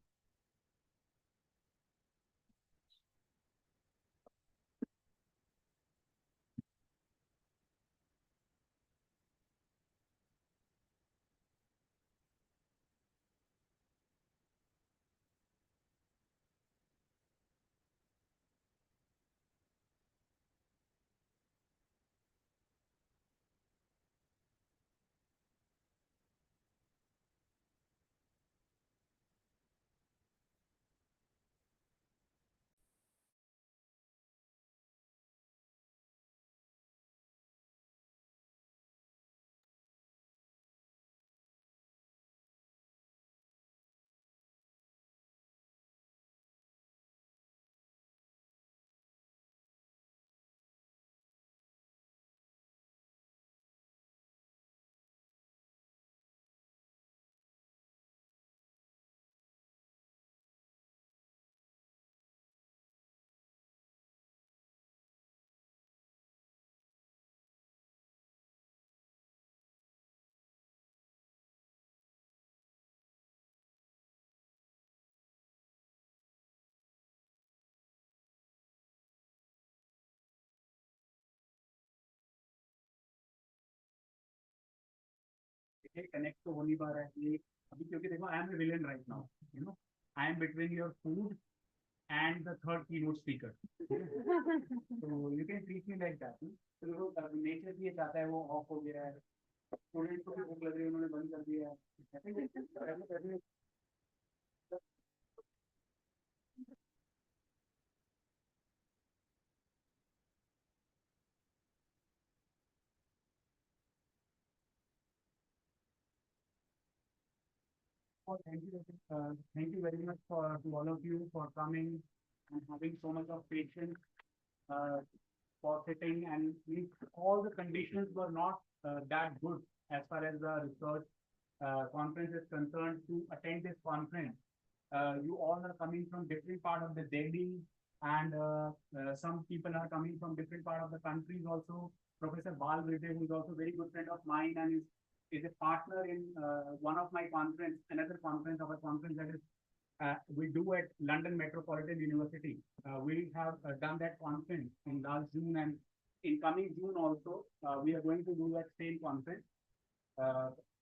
F: ये connect तो हो नहीं पा रहा है ये अभी क्योंकि देखो I am a villain right now, you know, I am between your food and the third keynote speaker. So you can treat me like that. तो नेचर भी ये चाहता है वो ऑफ हो गया है, स्टूडेंट को भी भूख लग रही है उन्होंने बंद कर दिया है. Thank you very much to all of you for coming and having so much of patience for sitting, and all the conditions were not that good as far as the research conference is concerned to attend this conference. You all are coming from different part of the Delhi, and some people are coming from different part of the countries also. Professor Bal Vijay, who is also a very good friend of mine and is a partner in one of my conference, another conference of a conference that is we do at London Metropolitan University. We have done that conference in last June, and in coming June also, we are going to do that same conference.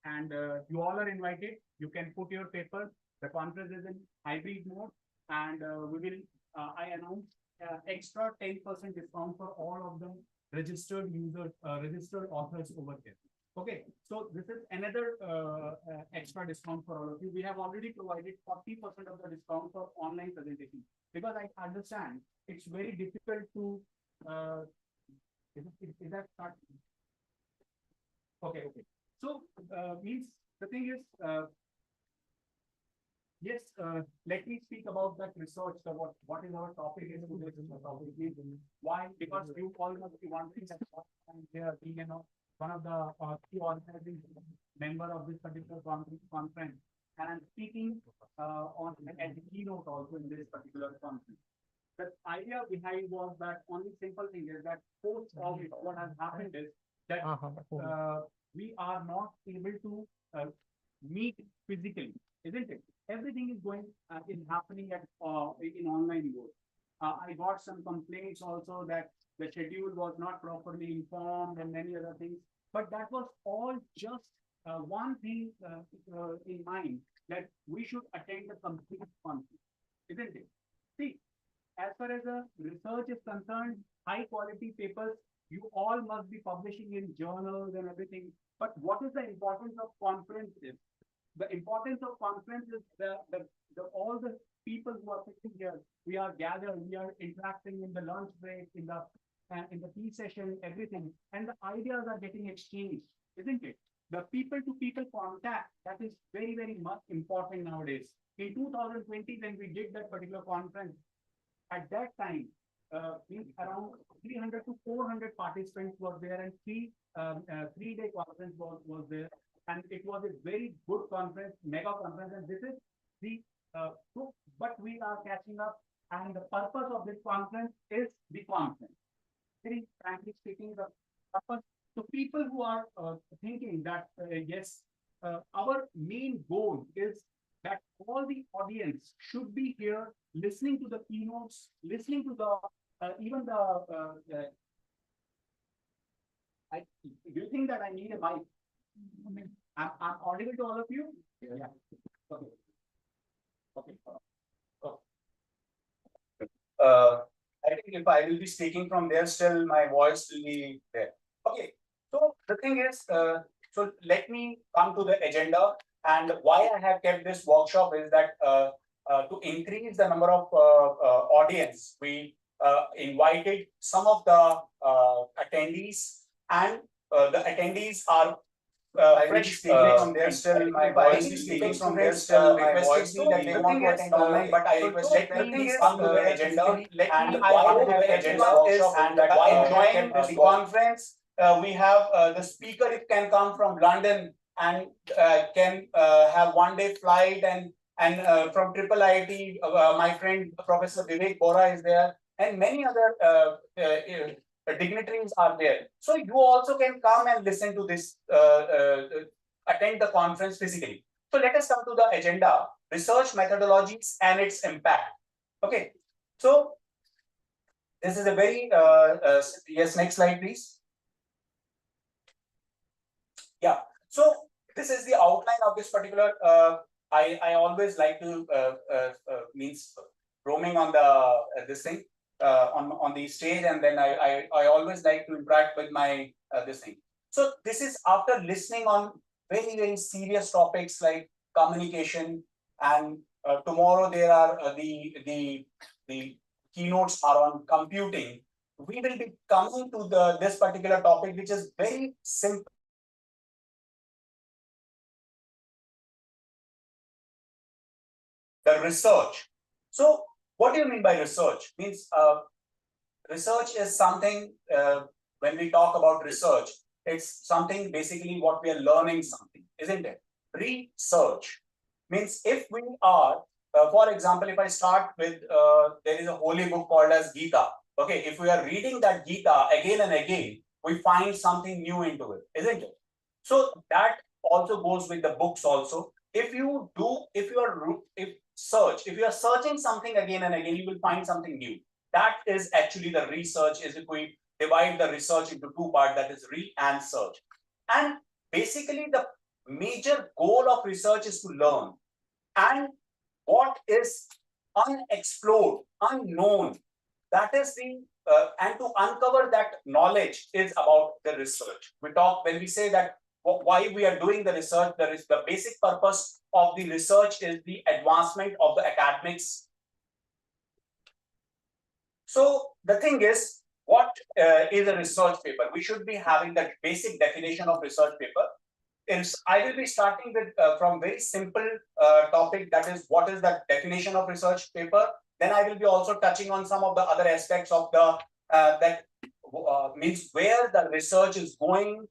F: And you all are invited. You can put your papers. The conference is in hybrid mode, and we will, I announce extra 10% discount for all of the registered users, registered authors over there. Okay, so this is another extra discount for all of you. We have already provided 40% of the discount for online presentation, because I understand it's very difficult to, is that start? Okay. So means the thing is, yes, let me speak about that research. So what is our topic is topic. Why? Because you all must be wondering that here, you know, one of the key organizing member of this particular conference, and I'm speaking on at the keynote also in this particular conference. The idea behind was that only simple thing is that post COVID, what has happened is that we are not able to meet physically, isn't it? Everything is going is happening at in online mode. I got some complaints also that the schedule was not properly informed and many other things. But that was all just one thing in mind, that we should attend the complete conference, isn't it? See, as far as the research is concerned, high quality papers, you all must be publishing in journals and everything. But what is the importance of conferences? The importance of conference is all the people who are sitting here, we are gathered, we are interacting in the lunch break, in the tea session, everything, and the ideas are getting exchanged, isn't it? The people-to-people contact, that is very, very much important nowadays. In 2020, when we did that particular conference, at that time, around 300 to 400 participants were there, and three-day conference was there, and it was a very good conference, mega conference, and this is the but we are catching up, and the purpose of this conference is the conference. Very frankly speaking, the purpose to people who are thinking that yes, our main goal is that all the audience should be here listening to the keynotes, listening to the even the do you think that I need a mic? I'm audible to all of you? Yeah. Okay.
C: I think if I will be speaking from there, still my voice will be there. Okay. So the thing is, so let me come to the agenda, and why I have kept this workshop is that to increase the number of audience, we invited some of the attendees, and the attendees are from there still my voice is speaking from there still my voice me that they want to attend online, but I requested them to come to the agenda, and I hope the agenda is and enjoying this conference. We have the speaker, it can come from London and can have one-day flight, and from Triple IT, my friend Professor Vivek Bora is there, and many other dignitaries are there. So you also can come and listen to this, attend the conference physically. So let us come to the agenda: research methodologies and its impact. Okay, so this is a very yes. Next slide, please. Yeah. So this is the outline of this particular. I always like to means roaming on the this thing on the stage, and then I always like to interact with my this thing. So this is after listening on very serious topics like communication, and tomorrow there are the keynotes are on computing. We will be coming to this particular topic, which is very simple. The research. So what do you mean by research? Means research is something, when we talk about research, it's something basically what we are learning something, isn't it? Research means if we are, for example, if I start with, there is a holy book called as Gita. Okay, if we are reading that Gita again and again, we find something new into it, isn't it? So that also goes with the books also. If you are searching something again and again, you will find something new. That is actually the research, is if we divide the research into two parts, that is re and search. And basically the major goal of research is to learn. And what is unexplored, unknown, that is the, and to uncover that knowledge is about the research. When we say that why we are doing the research, the basic purpose of the research is the advancement of the academics. So the thing is, what is a research paper? We should be having that basic definition of research paper. I will be starting with from very simple topic, that is what is the definition of research paper. Then I will be also touching on some of the other aspects of the means where the research is going,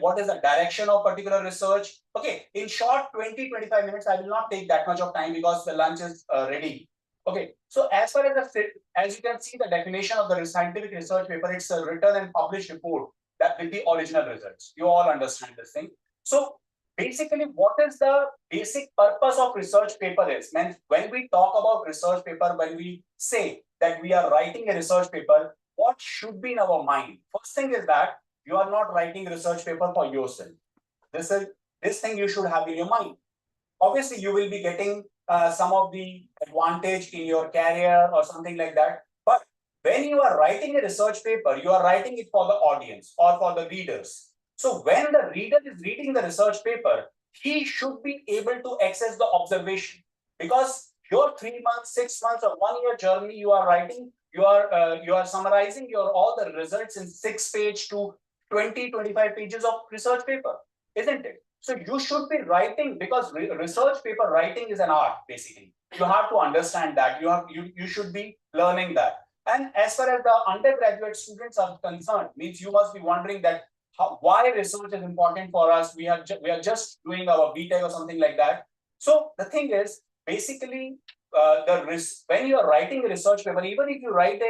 C: what is the direction of particular research. Okay, in short 20-25 minutes, I will not take that much of time because the lunch is ready. Okay, so as far as you can see the definition of the scientific research paper, it's a written and published report that with the original results. You all understand this thing. So basically, what is the basic purpose of research paper is, when we talk about research paper, when we say that we are writing a research paper, what should be in our mind? First thing is that you are not writing a research paper for yourself. This thing you should have in your mind. Obviously, you will be getting some of the advantage in your career or something like that. But when you are writing a research paper, you are writing it for the audience or for the readers. So when the reader is reading the research paper, he should be able to access the observation, because your 3 months, 6 months, or 1 year journey you are writing, you are summarizing all the results in 6 page to 20-25 pages of research paper, isn't it? So you should be writing, because research paper writing is an art. Basically, you have to understand that. You should be learning that. And as far as the undergraduate students are concerned, means you must be wondering that why research is important for us. We are just doing our BTech or something like that. So the thing is, basically, when you are writing a research paper, even if you write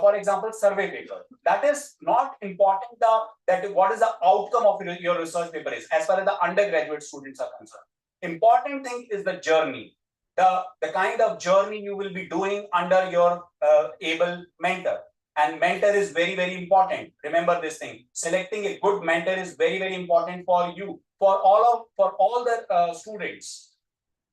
C: for example, survey paper, that is not important. That what is the outcome of your research paper is, as far as the undergraduate students are concerned. Important thing is the journey, the kind of journey you will be doing under your able mentor. And mentor is very important. Remember this thing. Selecting a good mentor is very important for you, for all the students,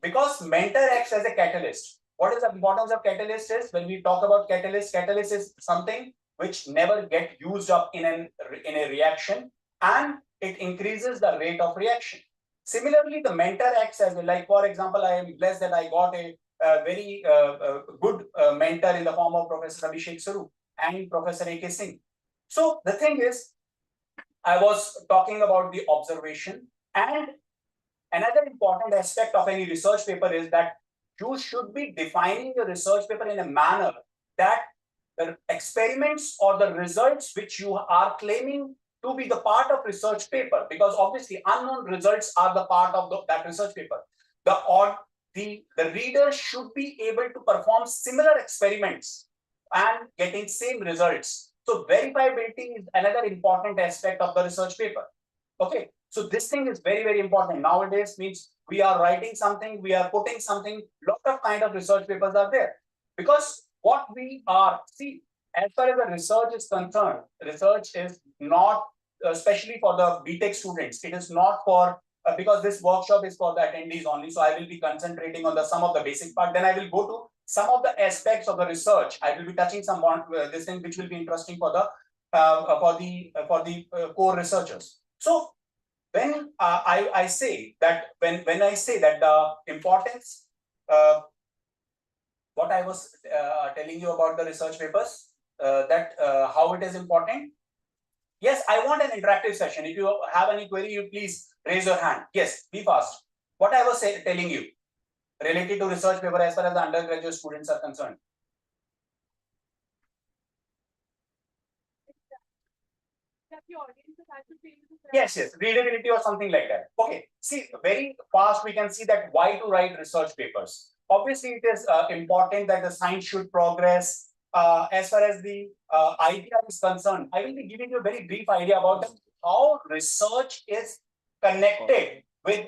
C: because mentor acts as a catalyst. What is the importance of catalyst is, when we talk about catalyst is something which never get used up in a reaction, and it increases the rate of reaction. Similarly, the mentor acts as, like, for example, I am blessed that I got a very good mentor in the form of Professor Abhishek Saru and Professor A.K. Singh. So the thing is, I was talking about the observation, and another important aspect of any research paper is that you should be defining your research paper in a manner that the experiments or the results which you are claiming to be the part of research paper, because obviously unknown results are the part of that research paper. The reader should be able to perform similar experiments and getting same results. So verifiability is another important aspect of the research paper. Okay, so this thing is very important nowadays. Means we are writing something, we are putting something, lot of kind of research papers are there, because what we are, see, as far as the research is concerned, research is not, especially for the BTech students, it is not for because this workshop is for the attendees only, so I will be concentrating on some of the basic part. Then I will go to some of the aspects of the research. I will be touching some this thing which will be interesting for the core researchers. So when I say that when I say that the importance, what I was telling you about the research papers, how it is important. Yes, I want an interactive session. If you have any query, you please raise your hand. Yes, be fast. What I was telling you related to research paper as far as the undergraduate students are concerned. Yes, readability or something like that. Okay, see, very fast we can see that why to write research papers. Obviously, it is important that the science should progress. As far as the idea is concerned, I will be giving you a very brief idea about how research is connected with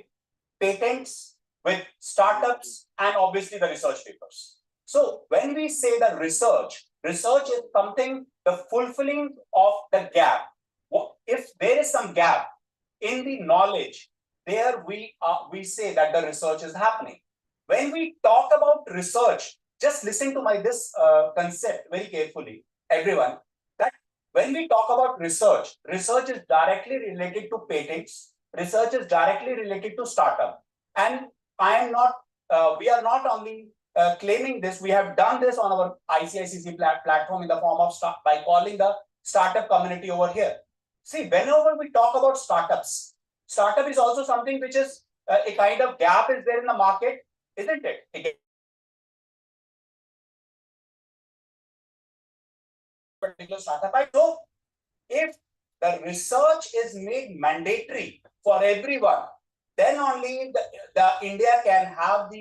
C: patents, with startups, and obviously the research papers. So when we say that research is something, the fulfilling of the gap. If there is some gap in the knowledge, there we say that the research is happening. When we talk about research, just listen to this concept very carefully, everyone, that when we talk about research is directly related to patents, research is directly related to startup. And we are not only claiming this, we have done this on our ICICC platform in the form of by calling the startup community over here. See, whenever we talk about startups, startup is also something which is a kind of gap is there in the market, isn't it? Again, particular startup. So, if the research is made mandatory for everyone, then only the India can have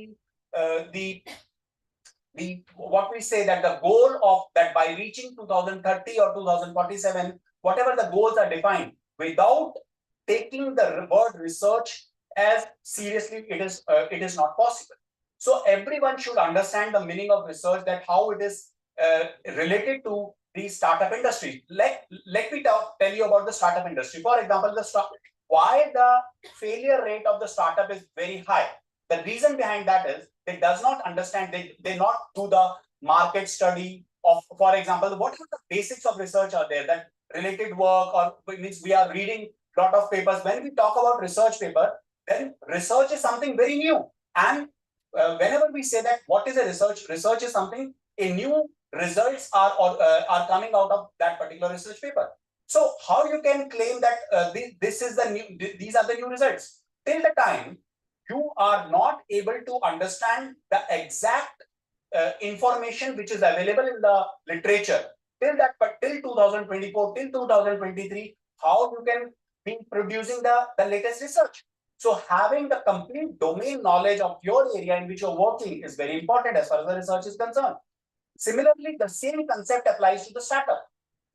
C: what we say that the goal of that by reaching 2030 or 2047, whatever the goals are defined, without taking the word research as seriously, it is not possible. So everyone should understand the meaning of research, that how it is related to the startup industry. Let me tell you about the startup industry. For example, why the failure rate of the startup is very high. The reason behind that is they does not understand, they not do the market study of, for example, what are the basics of research are there, that related work, or means we are reading a lot of papers. When we talk about research paper, then research is something very new. And whenever we say that what is a research is something, a new results are coming out of that particular research paper. So how you can claim that these are the new results? Till the time you are not able to understand the exact information which is available in the literature, till 2024, till 2023, how you can be producing the latest research. So having the complete domain knowledge of your area in which you're working is very important as far as the research is concerned. Similarly, the same concept applies to the startup.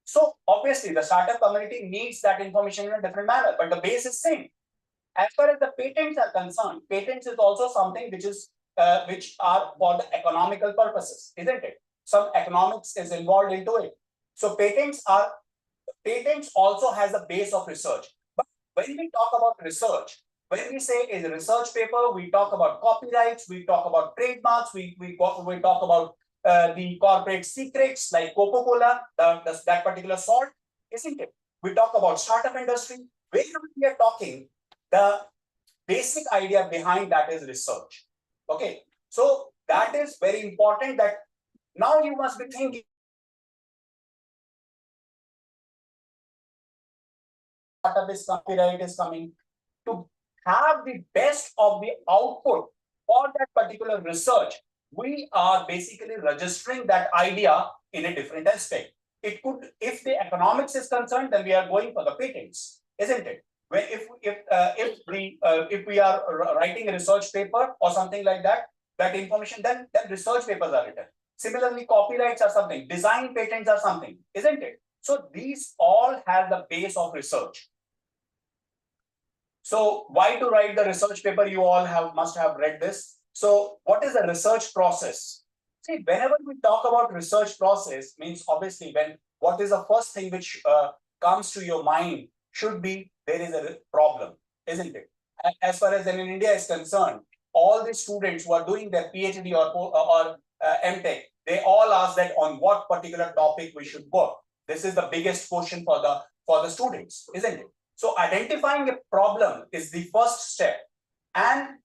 C: So obviously the startup community needs that information in a different manner, but the base is same. As far as the patents are concerned, patents is also something which are for the economical purposes, isn't it? Some economics is involved into it. So patents also has a base of research. But when we talk about research, when we say is a research paper, we talk about copyrights, we talk about trademarks, we talk about the corporate secrets like Coca-Cola, that particular salt, isn't it? We talk about startup industry. Whenever we are talking, the basic idea behind that is research. Okay, so that is very important, that now you must be thinking startup is copyright is coming to have the best of the output for that particular research. We are basically registering that idea in a different aspect. It could, if the economics is concerned, then we are going for the patents, isn't it? When if we are writing a research paper or something like that, that information, then research papers are written. Similarly, copyrights are something, design patents are something, isn't it? So these all have the base of research. So why to write the research paper? You all must have read this. So what is the research process? See, whenever we talk about research process, means obviously what is the first thing which comes to your mind should be there is a problem, isn't it? as far as in India is concerned, all the students who are doing their PhD or MTech, they all ask that on what particular topic we should work. This is the biggest question for the students, isn't it? So identifying a problem is the first step, and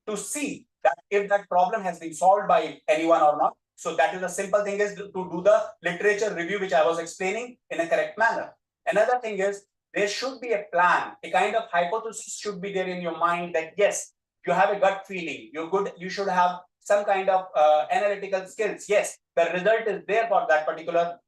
C: to see that if that problem has been solved by anyone or not. So that is the simple thing, is to do the literature review, which I was explaining in a correct manner. Another thing is there should be a plan, a kind of hypothesis should be there in your mind that yes, you have a gut feeling, you should have some kind of analytical skills. Yes, the result is there for that particular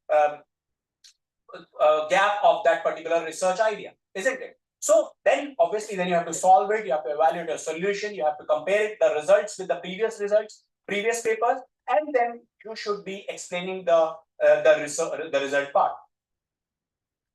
C: gap of that particular research idea, isn't it? So then obviously then you have to solve it, you have to evaluate a solution, you have to compare it, the results with the previous results, previous papers, and then you should be explaining the result part.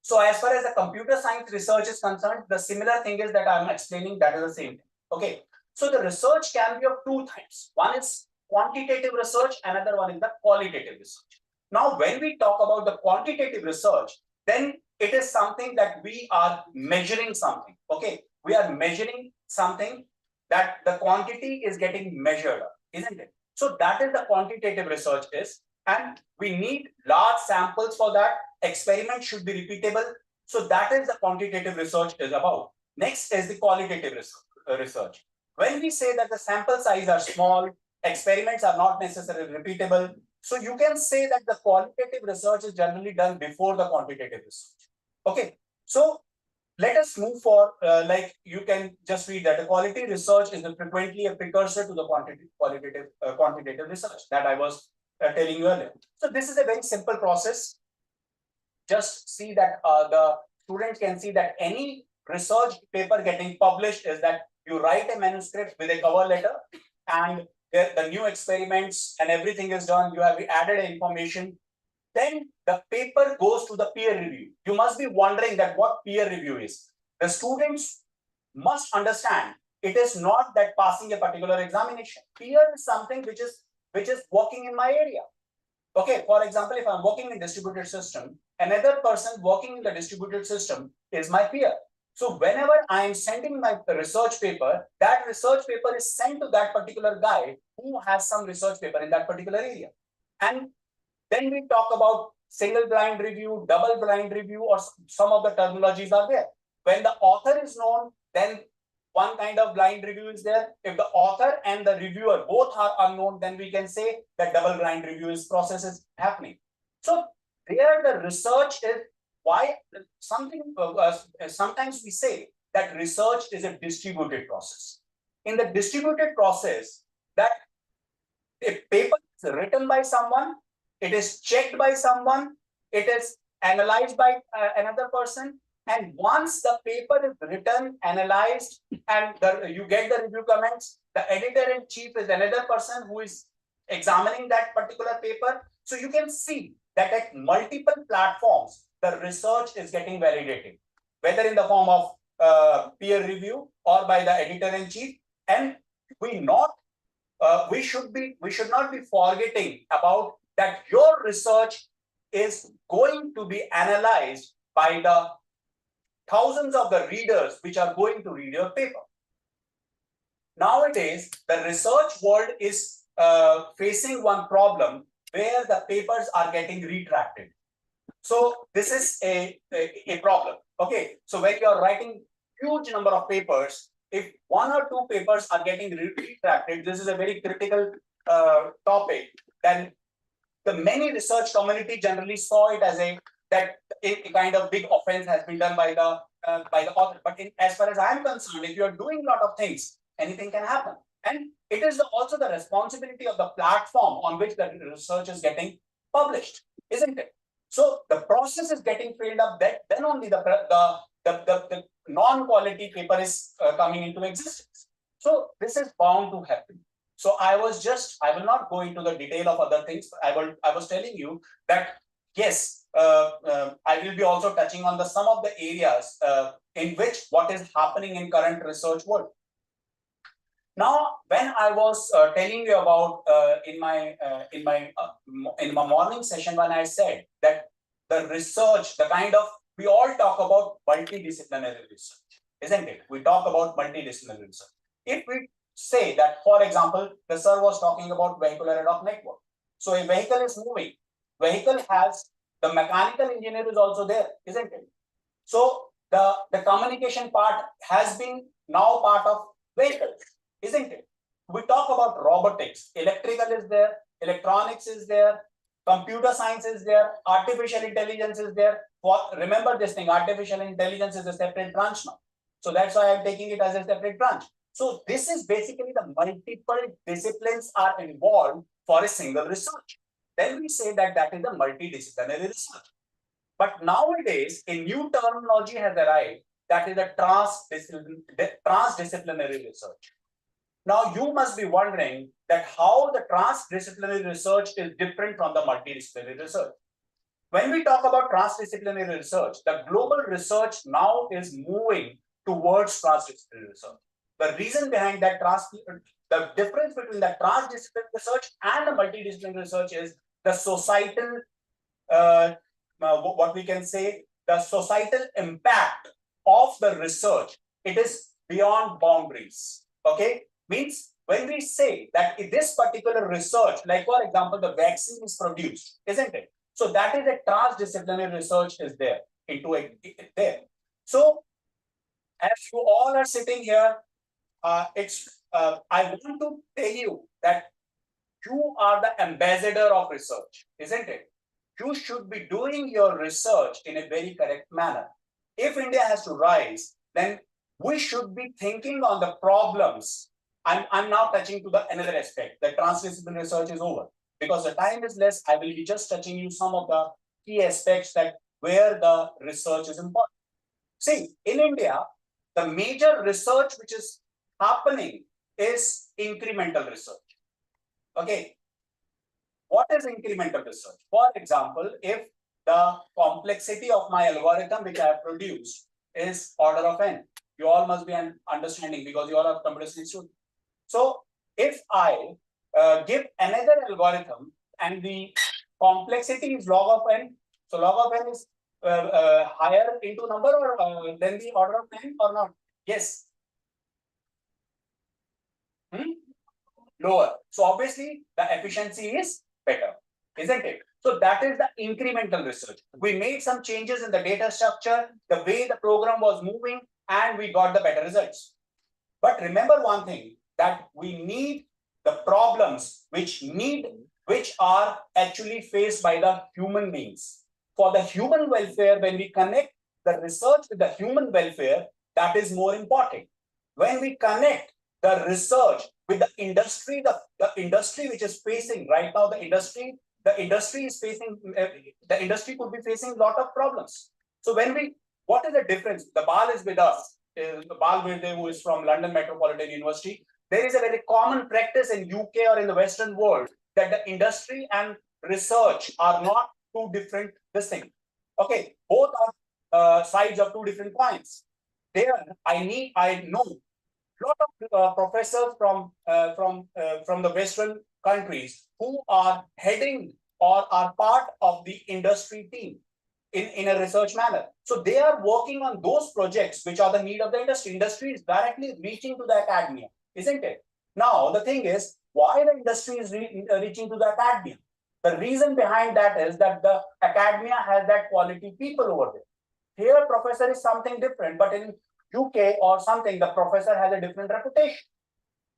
C: So as far as the computer science research is concerned, the similar thing is that I'm explaining, that is the same thing. Okay. So the research can be of two types. One is quantitative research, another one is the qualitative research. Now, when we talk about the quantitative research, then it is something that we are measuring something. Okay. We are measuring something that the quantity is getting measured, isn't it? So that is the quantitative research is, and we need large samples for that. Experiment should be repeatable. So that is the quantitative research is about. Next is the qualitative research. When we say that the sample size are small, experiments are not necessarily repeatable, so you can say that the qualitative research is generally done before the quantitative research. Okay, so let us move for, like you can just read that the quality research is frequently a precursor to the quantitative research that I was telling you earlier. So this is a very simple process. Just see that the students can see that any research paper getting published is that you write a manuscript with a cover letter, and the new experiments and everything is done. You have added information. Then the paper goes to the peer review. You must be wondering that what peer review is. The students must understand it is not that passing a particular examination. Peer is something which is working in my area. Okay, for example, if I'm working in distributed system, another person working in the distributed system is my peer. So whenever I am sending my research paper, that research paper is sent to that particular guy who has some research paper in that particular area. And then we talk about single blind review, double blind review, or some of the terminologies are there. When the author is known, then one kind of blind review is there. If the author and the reviewer both are unknown, then we can say that double blind review process is happening. So there the research is why something, sometimes we say that research is a distributed process. In the distributed process, that a paper is written by someone, it is checked by someone, it is analyzed by another person, and once the paper is written, analyzed, and you get the review comments, the editor-in-chief is another person who is examining that particular paper. So you can see that at multiple platforms, the research is getting validated, whether in the form of peer review or by the editor-in-chief. And we should not be forgetting about that your research is going to be analyzed by the thousands of the readers which are going to read your paper. Nowadays, the research world is facing one problem where the papers are getting retracted. So this is a problem. Okay, so when you are writing huge number of papers, if one or two papers are getting retracted, this is a very critical topic. Then the many research community generally saw it as a kind of big offense has been done by the author. But as far as I am concerned, if you are doing a lot of things, anything can happen. And it is also the responsibility of the platform on which the research is getting published, isn't it? So the process is getting filled up, that then only the non-quality paper is coming into existence. So this is bound to happen. So I will not go into the detail of other things. I was telling you that yes, I will be also touching on some of the areas in which what is happening in current research world. Now, when I was telling you about in my morning session, when I said that the research, we all talk about multidisciplinary research. isn't it? We talk about multidisciplinary research. If we say that, for example, the sir was talking about vehicular ad hoc network. So a vehicle is moving. Vehicle has the mechanical engineer is also there, isn't it? So the communication part has been now part of vehicles, isn't it? We talk about robotics, electrical is there, electronics is there, computer science is there, artificial intelligence is there. Remember this thing, artificial intelligence is a separate branch now. So that's why I'm taking it as a separate branch. So this is basically the multiple disciplines are involved for a single research. Then we say that that is a multidisciplinary research. But nowadays, a new terminology has arrived that is a transdisciplinary research. Now, you must be wondering that how the transdisciplinary research is different from the multidisciplinary research. When we talk about transdisciplinary research, the global research now is moving towards transdisciplinary research. The reason behind that the difference between the transdisciplinary research and the multidisciplinary research is the societal what we can say, the societal impact of the research, it is beyond boundaries. Okay, means when we say that in this particular research, like for example, the vaccine is produced, isn't it? So that is a transdisciplinary research is there into it there. So as you all are sitting here, I want to tell you that you are the ambassador of research, isn't it? You should be doing your research in a very correct manner. If India has to rise, then we should be thinking on the problems. I'm now touching to another aspect. The transdisciplinary research is over. Because the time is less, I will be just touching you some of the key aspects that where the research is important. See, in India, the major research which is happening is incremental research. Okay. What is incremental research? For example, if the complexity of my algorithm which I have produced is order of n, you all must be understanding because you all are computer science students. So if I give another algorithm and the complexity is log of n, so log of n is higher into number or than the order of n or not? Yes. Lower. So obviously the efficiency is better, isn't it? So that is the incremental research. We made some changes in the data structure, the way the program was moving, and we got the better results. But remember one thing, that we need the problems which are actually faced by the human beings. For the human welfare, when we connect the research with the human welfare, that is more important. When we connect the research with the industry which is facing right now, the industry is facing, the industry could be facing a lot of problems. So what is the difference? The Bal is with us, Bal Virde, who is from London Metropolitan University. There is a very common practice in UK or in the Western world that the industry and research are not two different things. Okay, both are sides of two different coins. There, I know a lot of professors from the Western countries who are heading or are part of the industry team in a research manner. So they are working on those projects which are the need of the industry. Industry is directly reaching to the academia, isn't it? Now, the thing is, why the industry is reaching to the academia? The reason behind that is that the academia has that quality people over there. Here, professor is something different, but in UK or something, the professor has a different reputation.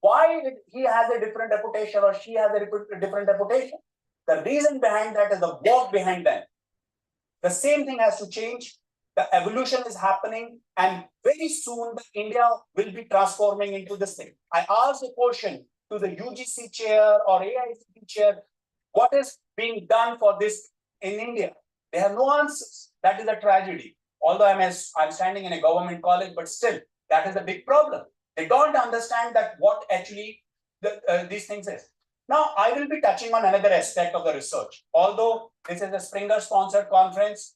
C: Why he has a different reputation or she has a different reputation? The reason behind that is the work behind them. The same thing has to change. The evolution is happening, and very soon India will be transforming into this thing. I asked a question to the UGC chair or AICICC chair, what is being done for this in India? They have no answers. That is a tragedy. Although I'm standing in a government college, but still, that is a big problem. They don't understand that what actually these things is. Now, I will be touching on another aspect of the research. Although this is a Springer-sponsored conference,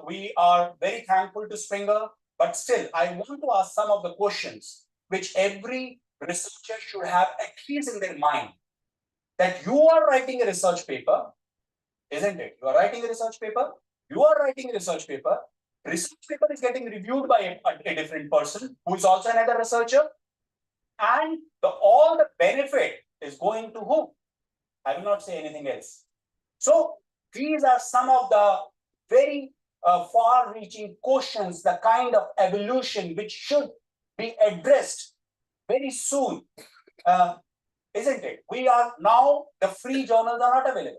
C: we are very thankful to Springer, but still, I want to ask some of the questions which every researcher should have at least in their mind. That you are writing a research paper, isn't it? You are writing a research paper. You are writing a research paper. research paper is getting reviewed by a different person who is also another researcher, and all the benefit is going to whom? I will not say anything else. So these are some of the very far-reaching questions, the kind of evolution which should be addressed very soon, isn't it? We are now, the free journals are not available.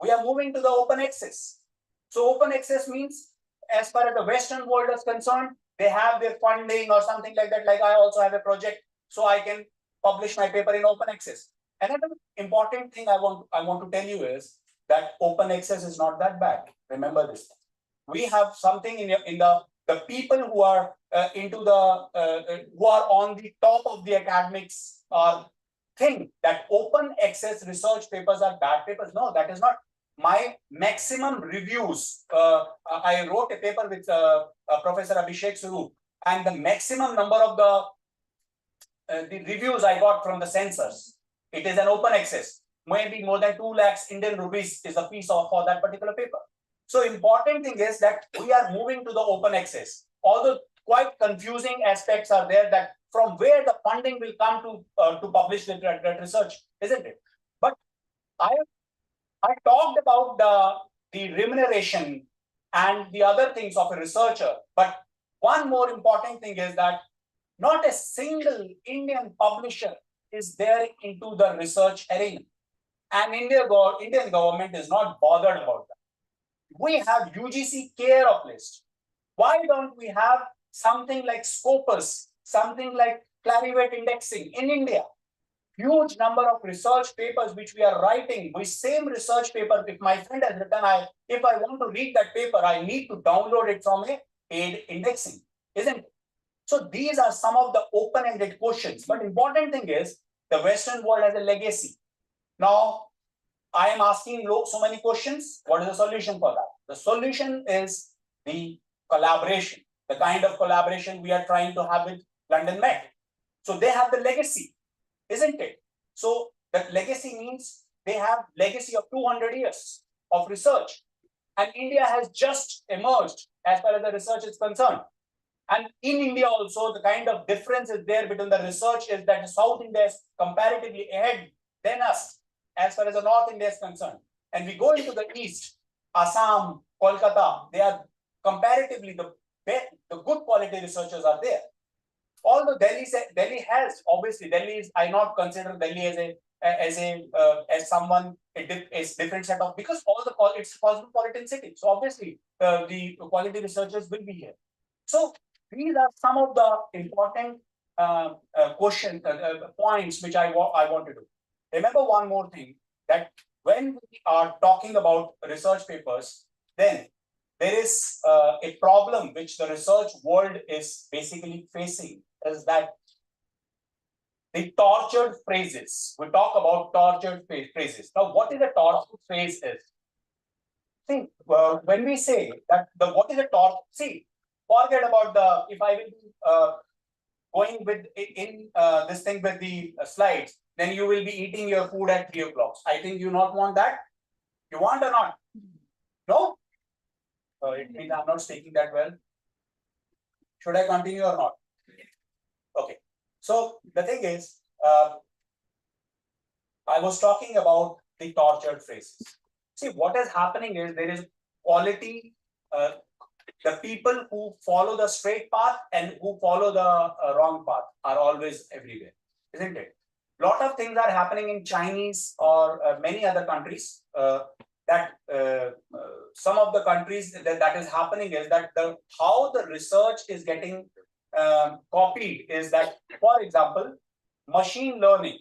C: We are moving to the open access. So open access means, as far as the Western world is concerned, they have their funding or something like that. Like I also have a project, so I can publish my paper in open access. Another important thing I want to tell you is that open access is not that bad. Remember this. We have something in the people who are into the who are on the top of the academics think that open access research papers are bad papers. No, that is not. My maximum reviews. I wrote a paper with Professor Abhishek Suru, and the maximum number of the reviews I got from the censors. It is an open access. Maybe more than 2 lakhs Indian rupees is the fees for that particular paper. So important thing is that we are moving to the open access. Although quite confusing aspects are there, that from where the funding will come to publish the research, isn't it? But I talked about the remuneration and the other things of a researcher. But one more important thing is that not a single Indian publisher is there into the research arena. And Indian government is not bothered about that. We have UGC care of list. Why don't we have something like Scopus, something like Clarivate indexing in India? Huge number of research papers which we are writing, with same research paper, if my friend has written, if I want to read that paper, I need to download it from a paid indexing, isn't it? So these are some of the open-ended questions. But important thing is, the Western world has a legacy. Now, I am asking so many questions. What is the solution for that? The solution is the collaboration, the kind of collaboration we are trying to have with London Met. So they have the legacy, isn't it? So that legacy means they have legacy of 200 years of research. And India has just emerged as far as the research is concerned. And in India also, the kind of difference is there between the research is that the South India is comparatively ahead than us as far as the North India is concerned. And we go into the East, Assam, Kolkata, they are comparatively the good quality researchers are there. Although Delhi has, obviously, Delhi is, I not consider Delhi as someone, a different set of, because it's a cosmopolitan city. So obviously the quality researchers will be here. So these are some of the important points which I want to do. Remember one more thing, that when we are talking about research papers, then there is a problem which the research world is basically facing, is that the tortured phrases. We talk about tortured phrases. Now, what is a tortured phrase is? See, when we say that what is a tortured, see, forget about if I will be going with this thing with the slides, then you will be eating your food at 3 o'clock. I think you not want that. You want or not? No? It means I'm not speaking that well. Should I continue or not? Okay. So the thing is, I was talking about the tortured phrases. See, what is happening is there is quality, the people who follow the straight path and who follow the wrong path are always everywhere, isn't it? Lot of things are happening in Chinese or many other countries. That some of the countries that is happening is that how the research is getting copied is that, for example, machine learning.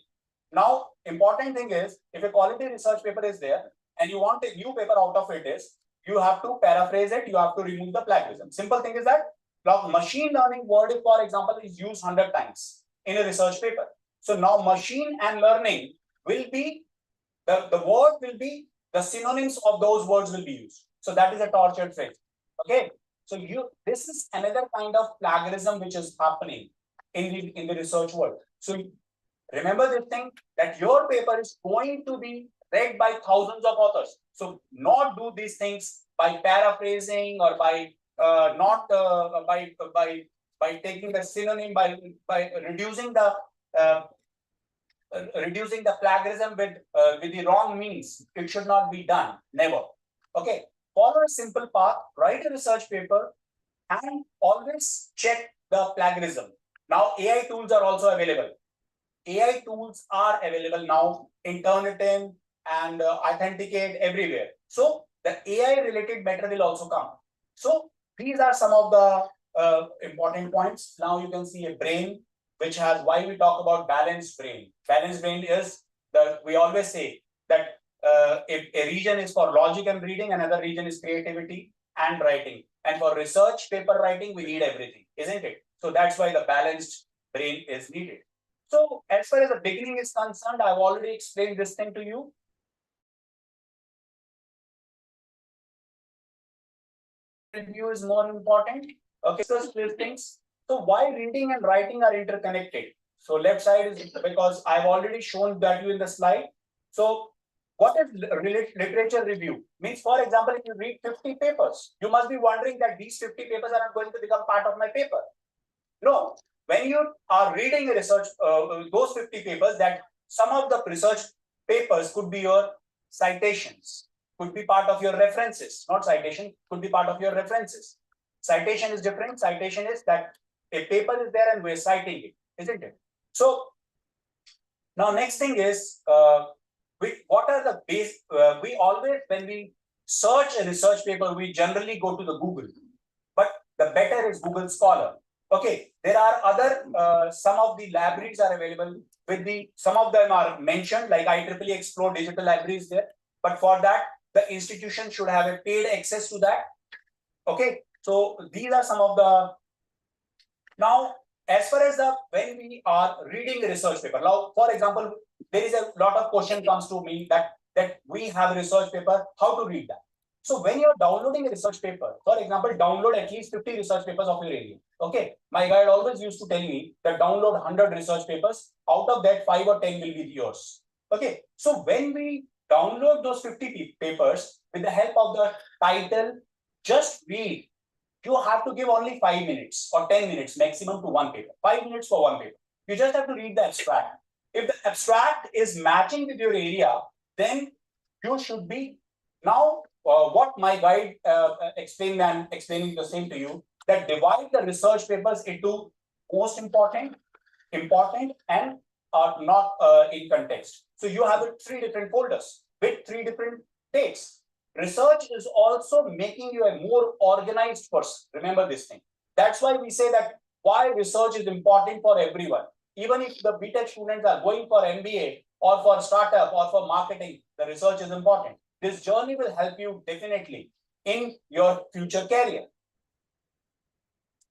C: Now, important thing is, if a quality research paper is there and you want a new paper out of it, is you have to paraphrase it, you have to remove the plagiarism. Simple thing is that now machine learning word, for example, is used 100 times in a research paper. So now machine and learning will be, the word will be, the synonyms of those words will be used. So that is a tortured phrase. Okay. So this is another kind of plagiarism which is happening in the research world. So remember this thing, that your paper is going to be read by thousands of authors. So not do these things by paraphrasing or by not by taking the synonym, by reducing the plagiarism with the wrong means. It should not be done. Never. Okay. Follow a simple path. Write a research paper and always check the plagiarism. Now AI tools are also available. AI tools are available now in Turnitin and Authenticate everywhere. So the AI related matter will also come. So these are some of the important points. Now you can see a brain, which has why we talk about balanced brain. Balanced brain is we always say that if a region is for logic and reading, another region is creativity and writing. And for research paper writing, we need everything, isn't it? So that's why the balanced brain is needed. So as far as the beginning is concerned, I've already explained this thing to you. Review is more important. Okay, so these things. So why reading and writing are interconnected? So left side is because I've already shown that you in the slide. So what is literature review? Means, for example, if you read 50 papers, you must be wondering that these 50 papers are not going to become part of my paper. No, when you are reading a research, those 50 papers, that some of the research papers could be your citations, could be part of your references, not citation, could be part of your references. Citation is different. Citation is that a paper is there and we're citing it, isn't it? So now next thing is, what are the base? We always, when we search a research paper, we generally go to the Google, but the better is Google Scholar. Okay, there are other, some of the libraries are available with some of them are mentioned, like IEEE Explore Digital Libraries there. But for that, the institution should have a paid access to that. Okay, so these are some of the, now, as far as when we are reading a research paper, now, for example, there is a lot of question comes to me that we have a research paper, how to read that? So when you're downloading a research paper, for example, download at least 50 research papers of your area. Okay, my guide always used to tell me that download 100 research papers, out of that 5 or 10 will be yours. Okay, so when we download those 50 papers with the help of the title, just read. You have to give only 5 minutes or 10 minutes maximum to one paper. 5 minutes for one paper. You just have to read the abstract. If the abstract is matching with your area, then you should be. Now, what my guide explained, and explaining the same to you, that divide the research papers into most important, and are not in context. So you have 3 different folders with 3 different dates. Research is also making you a more organized person. Remember this thing. That's why we say that why research is important for everyone. Even if the BTech students are going for MBA or for startup or for marketing, the research is important. This journey will help you definitely in your future career.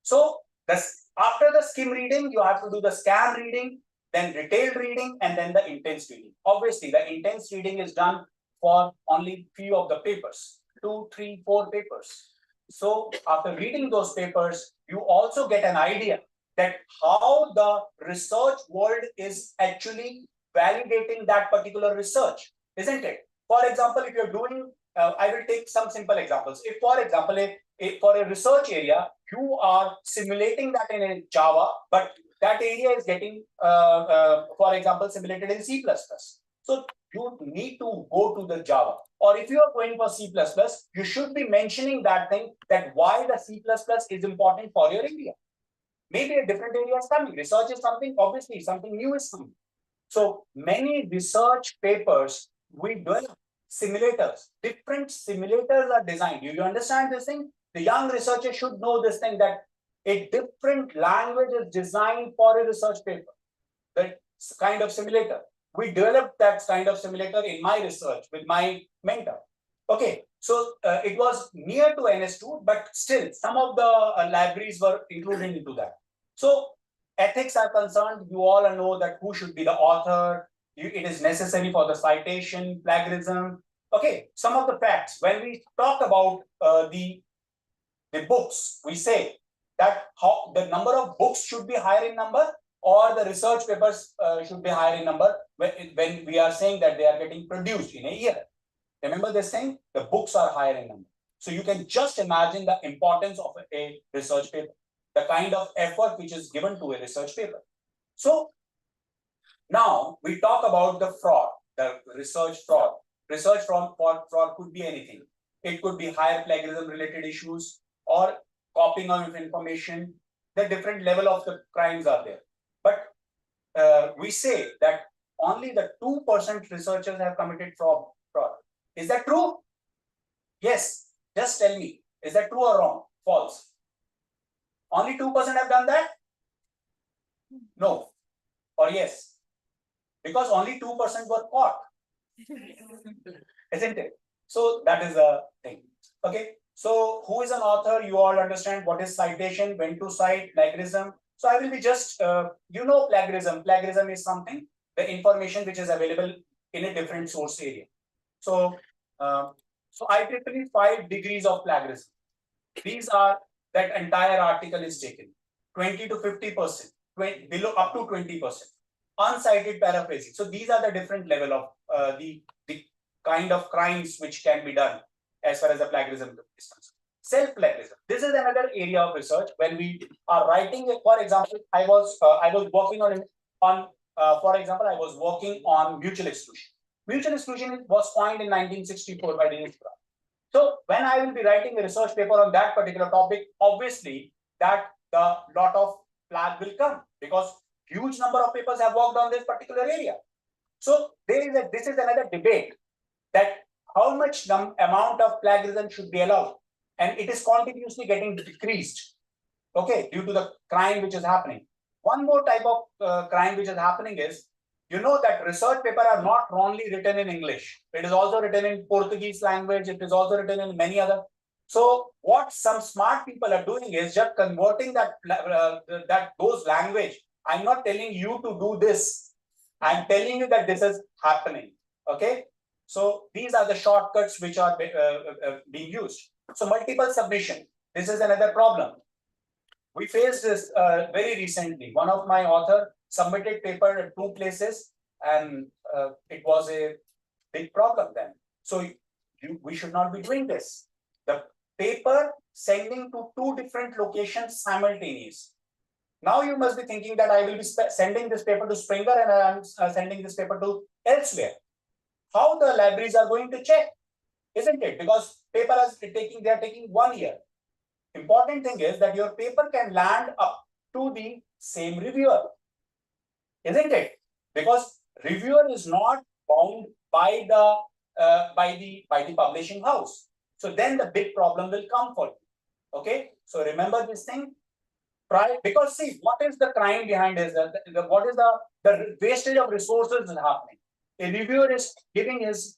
C: So after the skim reading, you have to do the scan reading, then detailed reading, and then the intense reading. Obviously, the intense reading is done for only few of the papers, 2, 3, 4 papers. So after reading those papers, you also get an idea that how the research world is actually validating that particular research, isn't it? For example, if you're doing, I will take some simple examples. If, for example, for a research area, you are simulating that in a Java, but that area is getting, for example, simulated in C++. So you need to go to the Java. Or if you are going for C++, you should be mentioning that thing, that why the C++ is important for your area. Maybe a different area is coming. Research is something, obviously, something new is coming. So many research papers, we develop simulators. Different simulators are designed. Do you understand this thing? The young researcher should know this thing, that a different language is designed for a research paper. That kind of simulator. We developed that kind of simulator in my research with my mentor. Okay, so it was near to NS2, but still some of the libraries were included into that. So ethics are concerned, you all know that who should be the author. It is necessary for the citation, plagiarism. Okay, some of the facts. When we talk about the books, we say that how the number of books should be higher in number, or the research papers should be higher in number when we are saying that they are getting produced in a year. Remember this thing, the books are higher in number. So you can just imagine the importance of a research paper, the kind of effort which is given to a research paper. So now we talk about the fraud, the research fraud. Research fraud could be anything. It could be higher plagiarism related issues or copying of information. The different level of the crimes are there. But we say that only the 2% researchers have committed fraud. Is that true? Yes. Just tell me, is that true or wrong? False. Only 2% have done that? No. Or yes? Because only 2% were caught. Isn't it? So that is a thing. Okay. So who is an author? You all understand what is citation, when to cite, plagiarism. So I will be just, plagiarism. Plagiarism is something, the information which is available in a different source area. So, IEEE 5 degrees of plagiarism. These are, that entire article is taken, 20 to 50%, below up to 20%. Uncited paraphrasing. So these are the different level of the kind of crimes which can be done as far as the plagiarism is concerned. Self-plagiarism. This is another area of research. When we are writing, for example, I was working for example, I was working on mutual exclusion. Mutual exclusion was coined in 1964 by Dennis Brown. So when I will be writing a research paper on that particular topic, obviously that the lot of flag will come because huge number of papers have worked on this particular area. So this is another debate that how much amount of plagiarism should be allowed, and it is continuously getting decreased. Okay, due to the crime which is happening. One more type of crime which is happening is, that research paper are not only written in English. It is also written in Portuguese language. It is also written in many other. So what some smart people are doing is just converting those language. I'm not telling you to do this. I'm telling you that this is happening. Okay. So these are the shortcuts which are being used. So multiple submission. This is another problem. We faced this very recently. One of my author submitted paper at 2 places, and it was a big problem then. So we should not be doing this. The paper sending to 2 different locations simultaneous. Now you must be thinking that I will be sending this paper to Springer and I am sending this paper to elsewhere. How the libraries are going to check, isn't it? Because paper is taking 1 year. Important thing is that your paper can land up to the same reviewer, isn't it? Because reviewer is not bound by the publishing house. So then the big problem will come for you. Okay, so remember this thing. Because see, what is the crime behind this? What is the wastage of resources is happening? A reviewer is giving his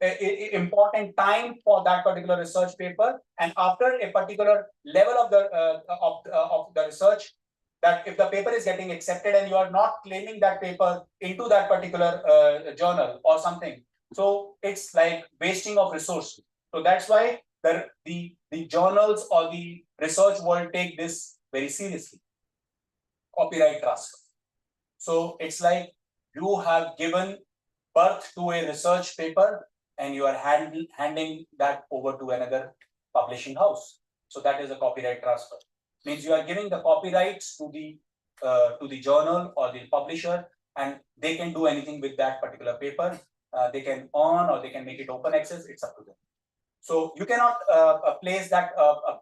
C: important time for that particular research paper, and after a particular level of the research, that if the paper is getting accepted and you are not claiming that paper into that particular journal or something, so it's like wasting of resources. So that's why the journals or the research world take this very seriously. Copyright transfer. So it's like you have given birth to a research paper and you are handing that over to another publishing house. So that is a copyright transfer. Means you are giving the copyrights to the journal or the publisher, and they can do anything with that particular paper. They can earn or they can make it open access. It's up to them. So you cannot place that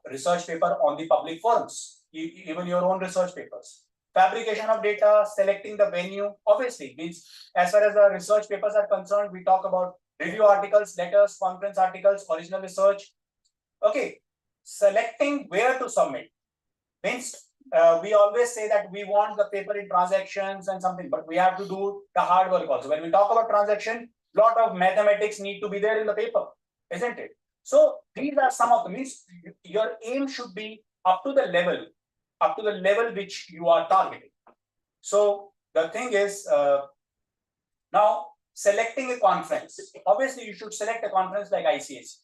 C: research paper on the public forums, even your own research papers. Fabrication of data, selecting the venue, obviously means as far as the research papers are concerned, we talk about review articles, letters, conference articles, original research. Okay, selecting where to submit means we always say that we want the paper in transactions and something, but we have to do the hard work also. When we talk about transaction, lot of mathematics need to be there in the paper, isn't it? So these are some of the means. Your aim should be up to the level which you are targeting. So the thing is, now selecting a conference. Obviously, you should select a conference like ICICC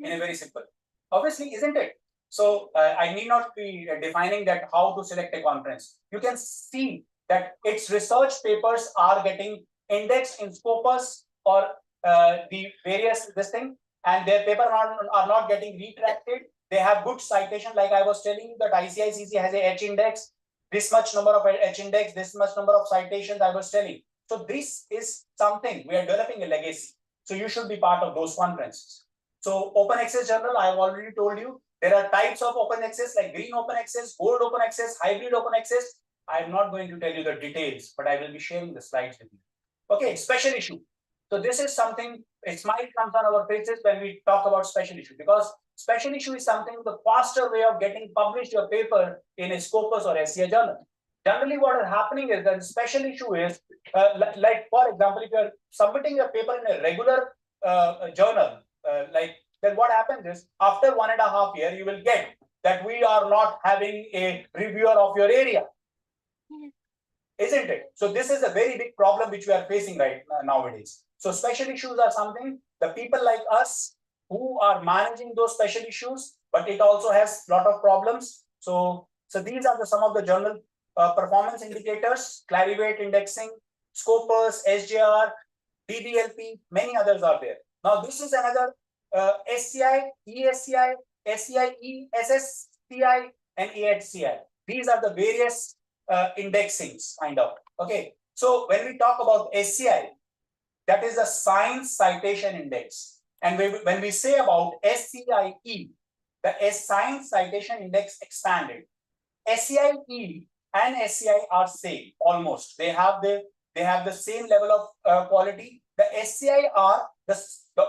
C: in a very simple. Obviously, isn't it? So I need not be defining that how to select a conference. You can see that its research papers are getting indexed in Scopus or the various this thing, and their paper are not getting retracted. They have good citation, like I was telling you that ICICC has a H index, this much number of H index, this much number of citations I was telling. So this is something we are developing a legacy. So you should be part of those conferences. So open access journal, I have already told you, there are types of open access like green open access, gold open access, hybrid open access. I am not going to tell you the details, but I will be sharing the slides with you. Okay, special issue. So this is something, it might come on our faces when we talk about special issue, because special issue is something, the faster way of getting published your paper in a Scopus or SCI journal. Generally, what is happening is that special issue is, like for example, if you are submitting your paper in a regular journal, then what happens is after 1.5 years, you will get that we are not having a reviewer of your area. Isn't it? So this is a very big problem which we are facing right nowadays. So special issues are something, the people like us who are managing those special issues, but it also has a lot of problems. So these are some of the journal performance indicators, Clarivate indexing, Scopus, SJR, DBLP, many others are there. Now this is another SCI, ESCI, SCI, SSCI, and EHCI. These are the various indexings kind of. Okay. So when we talk about SCI, that is a Science Citation Index. And when we say about SCIE, the Science Citation Index expanded. SCIE and SCI are same almost. They have the same level of quality. The SCI are the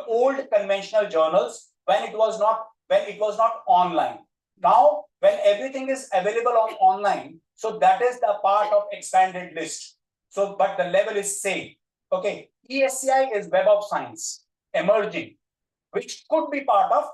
C: old conventional journals when it was not online. Now, when everything is available on online, so that is the part of expanded list. So, but the level is same. Okay. ESCI is Web of Science, emerging, which could be part of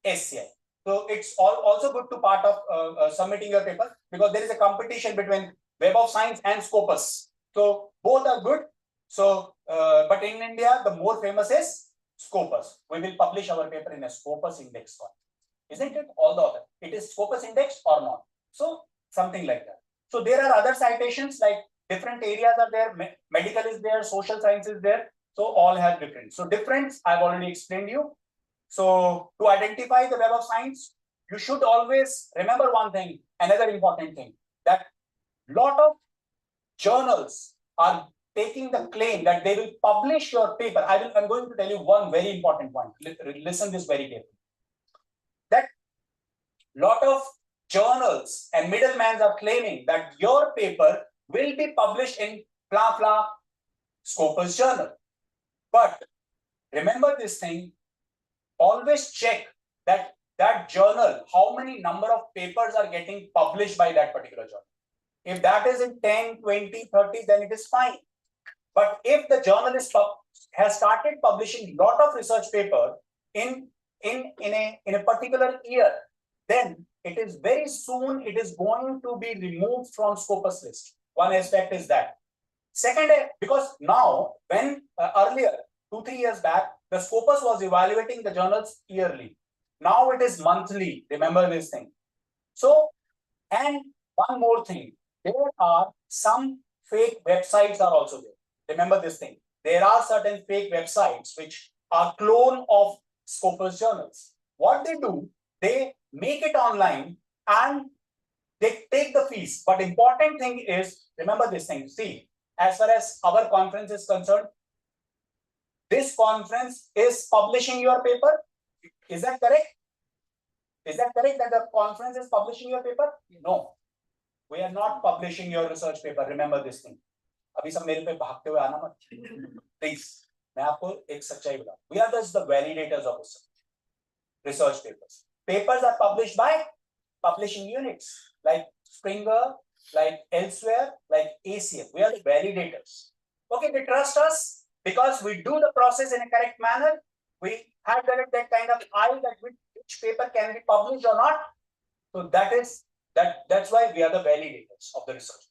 C: SCI. So it's also good to part of submitting your paper, because there is a competition between Web of Science and Scopus. So both are good. So, but in India, the more famous is Scopus. We will publish our paper in a Scopus index form. Isn't it? All the other, it is Scopus index or not. So something like that. So there are other citations, like different areas are there. Medical is there, social science is there. So all have different. So difference I've already explained you. So to identify the Web of Science, you should always remember one thing, another important thing, that lot of journals are taking the claim that they will publish your paper. I'm going to tell you one very important point. Listen this very carefully. That lot of journals and middlemen are claiming that your paper will be published in blah blah Scopus journal. But remember this thing, always check that journal, how many number of papers are getting published by that particular journal. If that is in 10, 20, 30, then it is fine. But if the journalist has started publishing a lot of research paper in a particular year, then it is very soon it is going to be removed from Scopus list. One aspect is that. Second, because now when earlier 2-3 years back, the Scopus was evaluating the journals yearly. Now it is monthly. Remember this thing. So, and one more thing, there are some fake websites are also there. Remember this thing. There are certain fake websites which are clone of Scopus journals. What they do, they make it online and they take the fees. But important thing is, remember this thing. See, as far as our conference is concerned, this conference is publishing your paper. Is that correct? Is that correct that the conference is publishing your paper? No. We are not publishing your research paper. Remember this thing. अभी सब मेरे पे भागते हुए आना मत. Please, मैं आपको एक सच्चाई बताऊं. We are just the validators of research papers. Papers are published by publishing units like Springer, like elsewhere, like ACF. We are the validators. Okay, they trust us because we do the process in a correct manner. We have developed that kind of eye that which paper can be published or not. So that's why we are the validators of the research.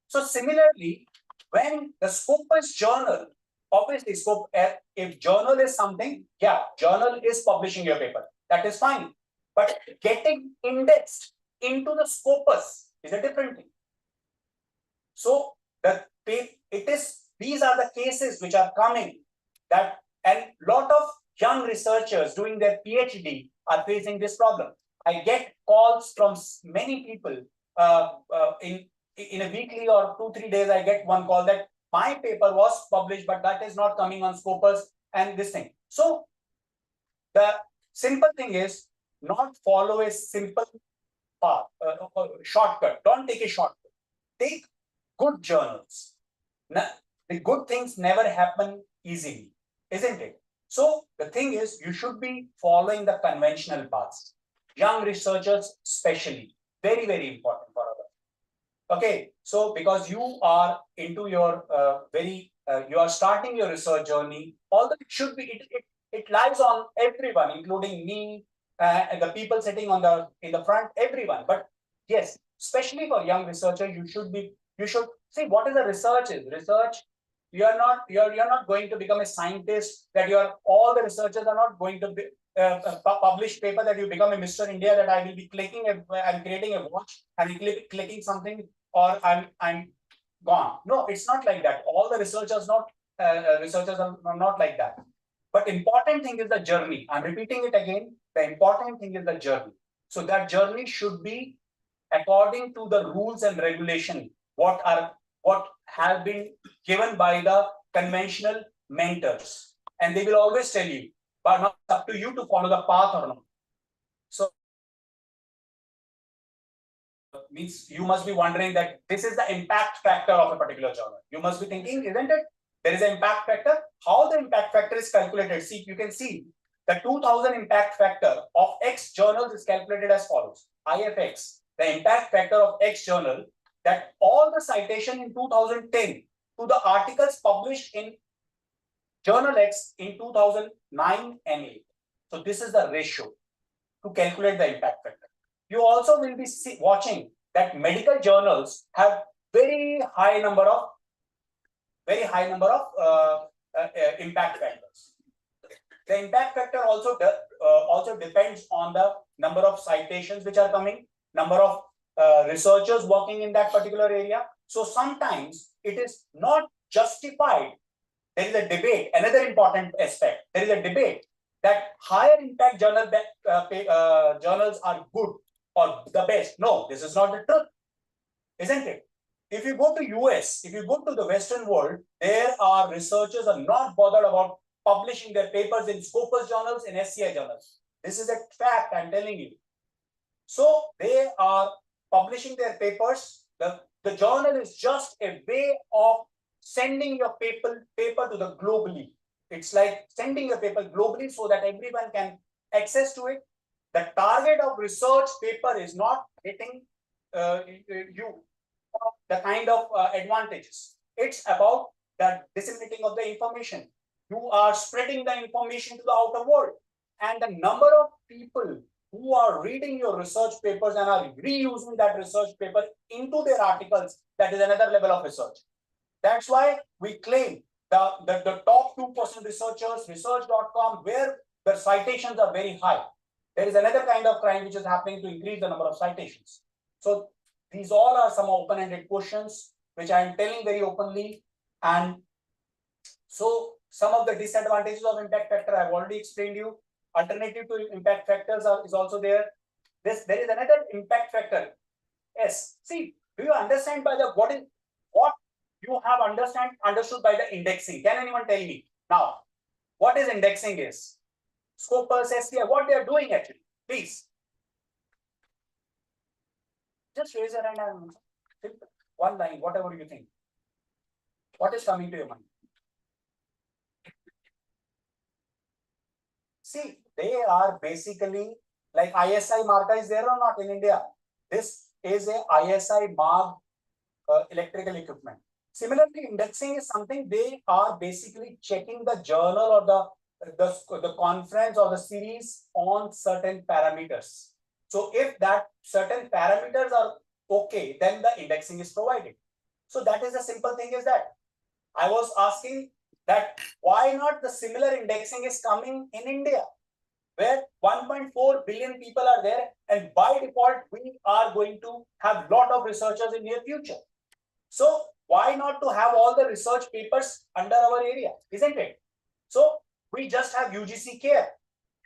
C: So similarly, when the Scopus journal, obviously if journal is something, yeah, journal is publishing your paper. That is fine. But getting indexed into the Scopus is a different thing. So these are the cases which are coming, that and lot of young researchers doing their PhD are facing this problem. I get calls from many people in a weekly or 2-3 days. I get one call that my paper was published, but that is not coming on Scopus and this thing. So the simple thing is not follow a simple path, shortcut. Don't take a shortcut. Take good journals. Now, the good things never happen easily, isn't it? So the thing is, you should be following the conventional paths. Young researchers, especially, very, very important for us. Okay, so because you are into your you are starting your research journey, although it should be, it lies on everyone, including me, and the people sitting on in the front, everyone. But yes, especially for young researcher, you should see what is the research is. Research, you're not going to become a scientist, that all the researchers are not going to be publish paper that you become a Mr. India, that I will be I'm creating a watch and clicking something or I'm gone. No, it's not like that. All the researchers are not like that. But important thing is the journey. I'm repeating it again. The important thing is the journey. So that journey should be according to the rules and regulation, what have been given by the conventional mentors. And they will always tell you, but now it's up to you to follow the path or not. So means you must be wondering that this is the impact factor of a particular journal. You must be thinking, isn't it? There is an impact factor. How the impact factor is calculated? See, you can see the 2000 impact factor of X journals is calculated as follows. IFX, the impact factor of X journal, that all the citation in 2010 to the articles published in Journal X in 2009 and 8. So this is the ratio to calculate the impact factor. You also will be watching that medical journals have very high number of impact factors. The impact factor also depends on the number of citations which are coming, number of researchers working in that particular area. So sometimes it is not justified. There is a debate. Another important aspect. There is a debate that higher impact journals are good or the best. No, this is not the truth, isn't it? If you go to US, if you go to the Western world, there are researchers are not bothered about publishing their papers in Scopus journals, in SCI journals. This is a fact, I'm telling you. So they are publishing their papers. The journal is just a way of sending your paper to the globally. It's like sending your paper globally so that everyone can access to it. The target of research paper is not getting you the kind of advantages. It's about the disseminating of the information. You are spreading the information to the outer world. And the number of people who are reading your research papers and are reusing that research paper into their articles, that is another level of research. That's why we claim the top 2% researchers, research.com, where the citations are very high. There is another kind of crime which is happening to increase the number of citations. So these all are some open-ended questions which I am telling very openly. And so some of the disadvantages of impact factor I have already explained you. Alternative to impact factors is also there. There is another impact factor. Yes. See, do you understand by what you have understood by the indexing? Can anyone tell me now what is indexing is? Scopus, SCI, what they are doing actually? Please. Just raise your hand and simple. One line, whatever you think. What is coming to your mind? See, they are basically like ISI marker is there or not in India. This is a ISI marked electrical equipment. Similarly, indexing is something they are basically checking the journal or the conference or the series on certain parameters. So if that certain parameters are okay, then the indexing is provided. So that is a simple thing is that I was asking that why not the similar indexing is coming in India, where 1.4 billion people are there, and by default we are going to have lot of researchers in near future. So why not to have all the research papers under our area, isn't it? So We just have UGC Care.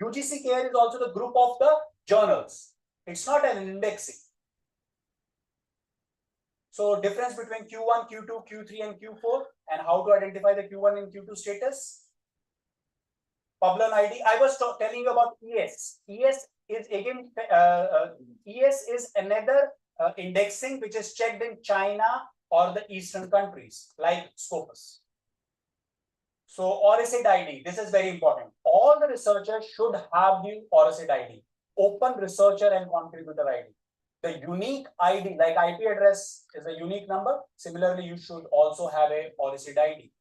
C: UGC Care is also the group of the journals. It's not an indexing. So difference between Q1, Q2, Q3 and Q4 and how to identify the Q1 and Q2 status. Publon ID. I was telling you about ES. ES is again, ES is another indexing which is checked in China or the Eastern countries like Scopus. So ORCID ID, this is very important. All the researchers should have the ORCID ID, Open Researcher and Contributor ID. The unique ID, like IP address is a unique number. Similarly, you should also have a ORCID ID.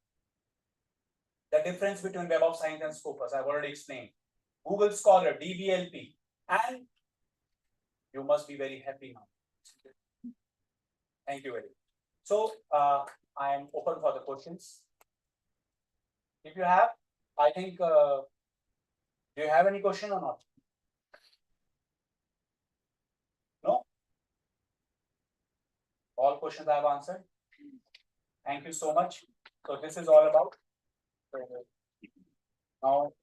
C: The difference between Web of Science and Scopus, I've already explained. Google Scholar, DVLP, and you must be very happy now. Thank you very much. So I am open for the questions. If you have, I think, do you have any question or not? No? All questions I have answered. Thank you so much. So this is all about. Now,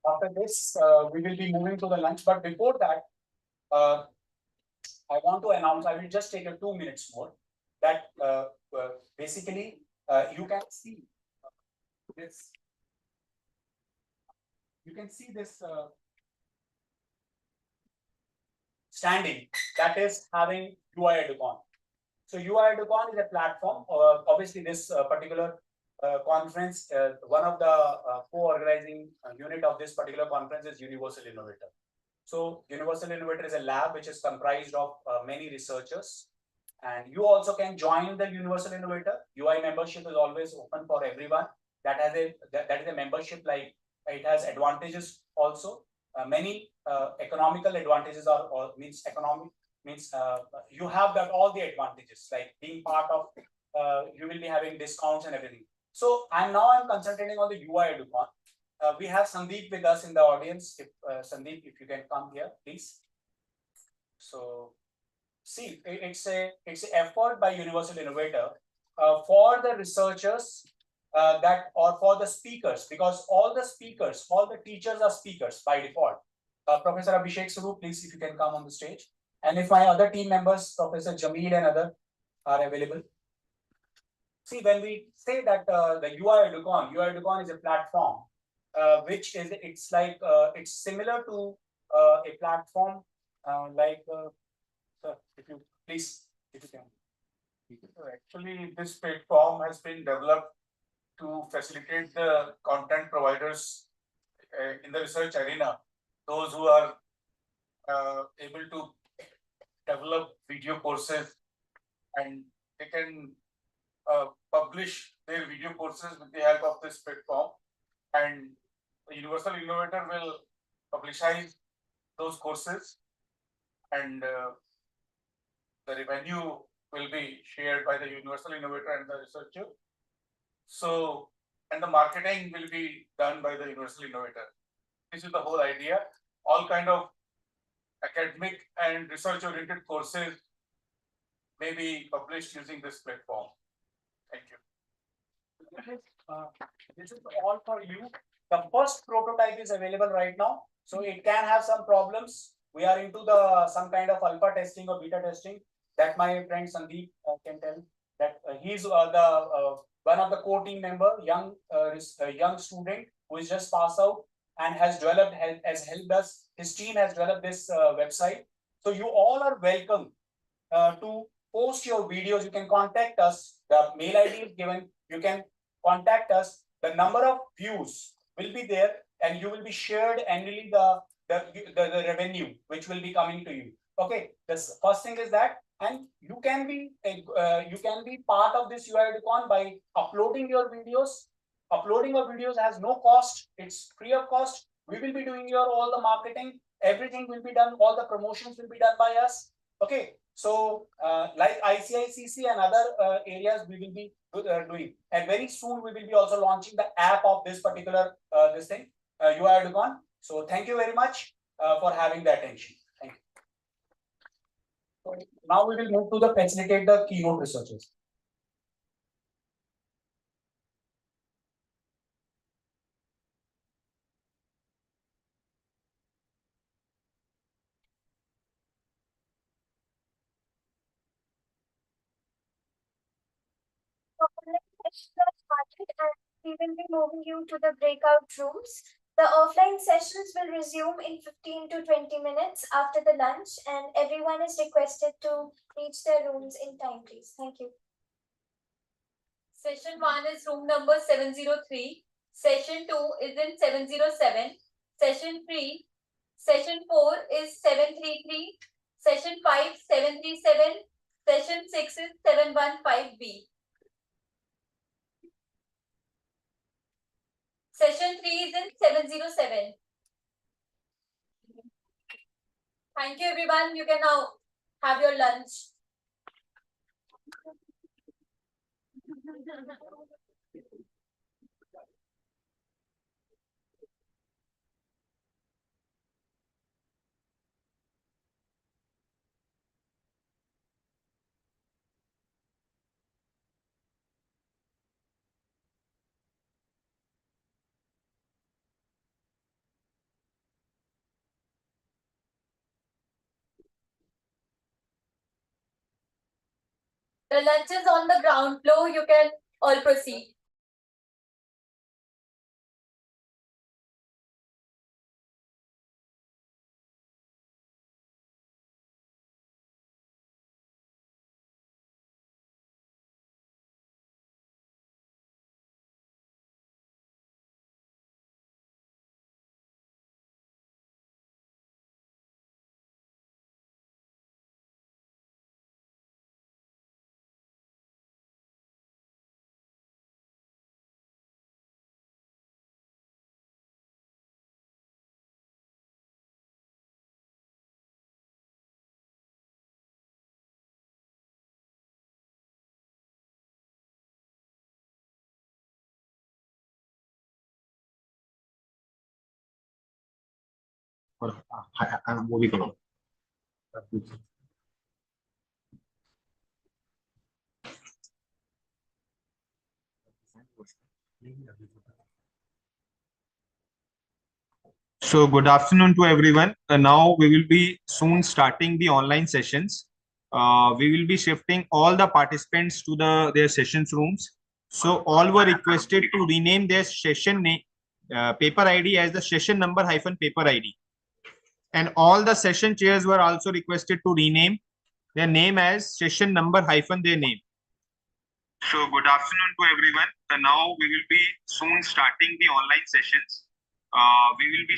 C: after this, we will be moving to the lunch. But before that, I want to announce, I will just take a 2 minutes more, that basically you can see this. You can see this standing that is having UI Educon. So UI Educon is a platform. Obviously, this particular conference, one of the co-organizing unit of this particular conference is Universal Innovator. So Universal Innovator is a lab which is comprised of many researchers, and you also can join the Universal Innovator. UI membership is always open for everyone. That is a membership, like it has advantages also. Many economical advantages are, or means economic means you have that all the advantages, like being part of, you will be having discounts and everything. So I'm concentrating on the UI Educon. We have Sandeep with us in the audience. If Sandeep, if you can come here, please. So see, it's an effort by Universal Innovator for the researchers or for the speakers, because all the speakers, all the teachers are speakers by default. Professor Abhishek Suru, please, if you can come on the stage. And if my other team members, Professor Jameel and other, are available. See, when we say that the UI Educon is a platform, which is, it's like, it's similar to a platform like, sir, if you please, if you can.
G: Actually, this platform has been developed to facilitate the content providers in the research arena, those who are able to develop video courses, and they can publish their video courses with the help of this platform, and the Universal Innovator will publicize those courses, and the revenue will be shared by the Universal Innovator and the researcher. So, and the marketing will be done by the Universal Innovator. This is the whole idea. All kind of academic and research oriented courses may be published using this platform. Thank you.
C: This is all for you. The first prototype is available right now, so it can have some problems. We are into the some kind of alpha testing or beta testing. That my friend Sandeep can tell. That he's one of the core team member, young student who is just passed out and has helped us. His team has developed this website. So you all are welcome to post your videos. You can contact us. The mail ID is given. You can contact us. The number of views will be there, and you will be shared annually the revenue which will be coming to you. Okay. The first thing is that, and you can be part of this UI Educon by uploading your videos. Uploading your videos has no cost. It's free of cost. We will be doing all the marketing. Everything will be done. All the promotions will be done by us. Okay. So like ICICC and other areas we will be doing. And very soon we will be also launching the app of this particular UI Educon. So thank you very much for having the attention. Thank you. So now we will move to the facilitate the keynote researchers.
D: we will be moving you to the breakout rooms. The offline sessions will resume in 15 to 20 minutes after the lunch, and everyone is requested to reach their rooms in time, please. Thank you.
B: Session 1 is room number 703. Session 2 is in 707. Session 3. Session 4 is 733. Session 5, 737. Session 6 is 715B. Session 3 is in 707. Thank you, everyone. You can now have your lunch. The lunch is on the ground floor. You can all proceed.
H: Movie करो So good afternoon to everyone. Now we will be soon starting the online sessions. We will be shifting all the participants to their sessions rooms. So all were requested to rename their session name paper ID as the session number hyphen paper ID. And all the session chairs were also requested to rename their name as session number hyphen their name. So good afternoon to everyone. Now we will be soon starting the online sessions. We will be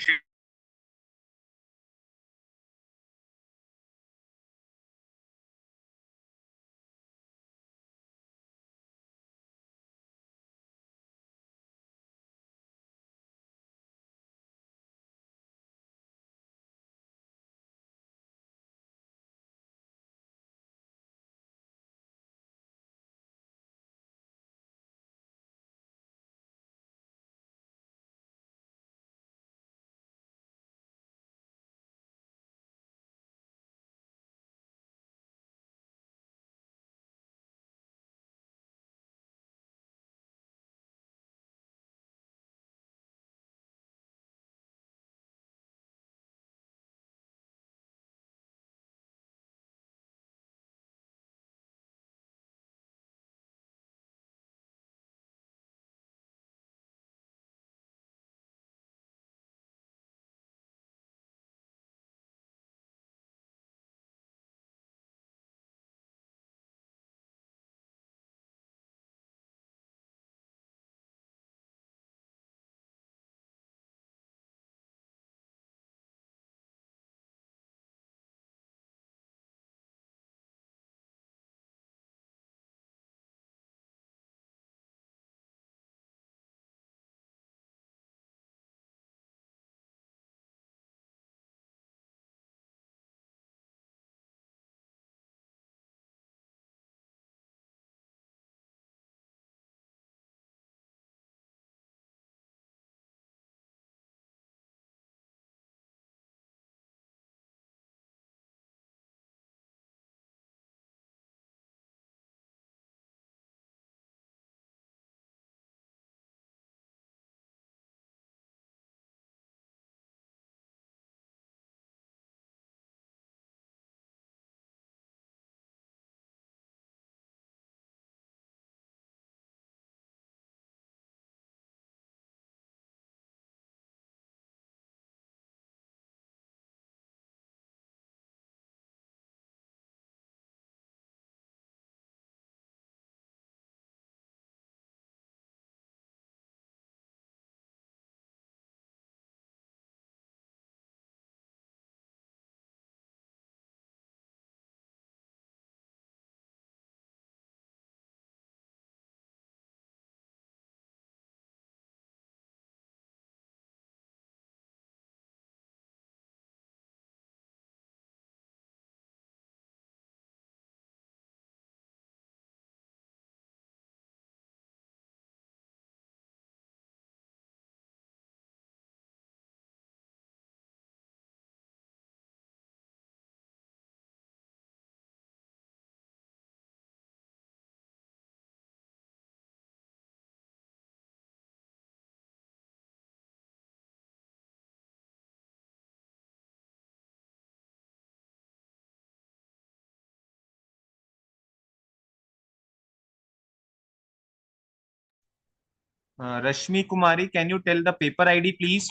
H: Rashmi Kumari, can you tell the paper ID, please?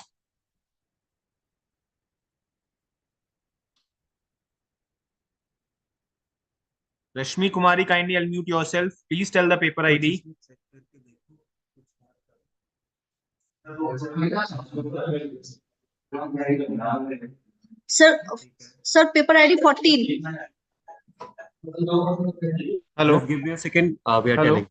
H: Rashmi Kumari, kindly unmute yourself. Please tell the paper ID.
I: Sir, sir, paper ID 14.
H: Hello.
J: Just give me a second. We are
H: Hello.
J: telling.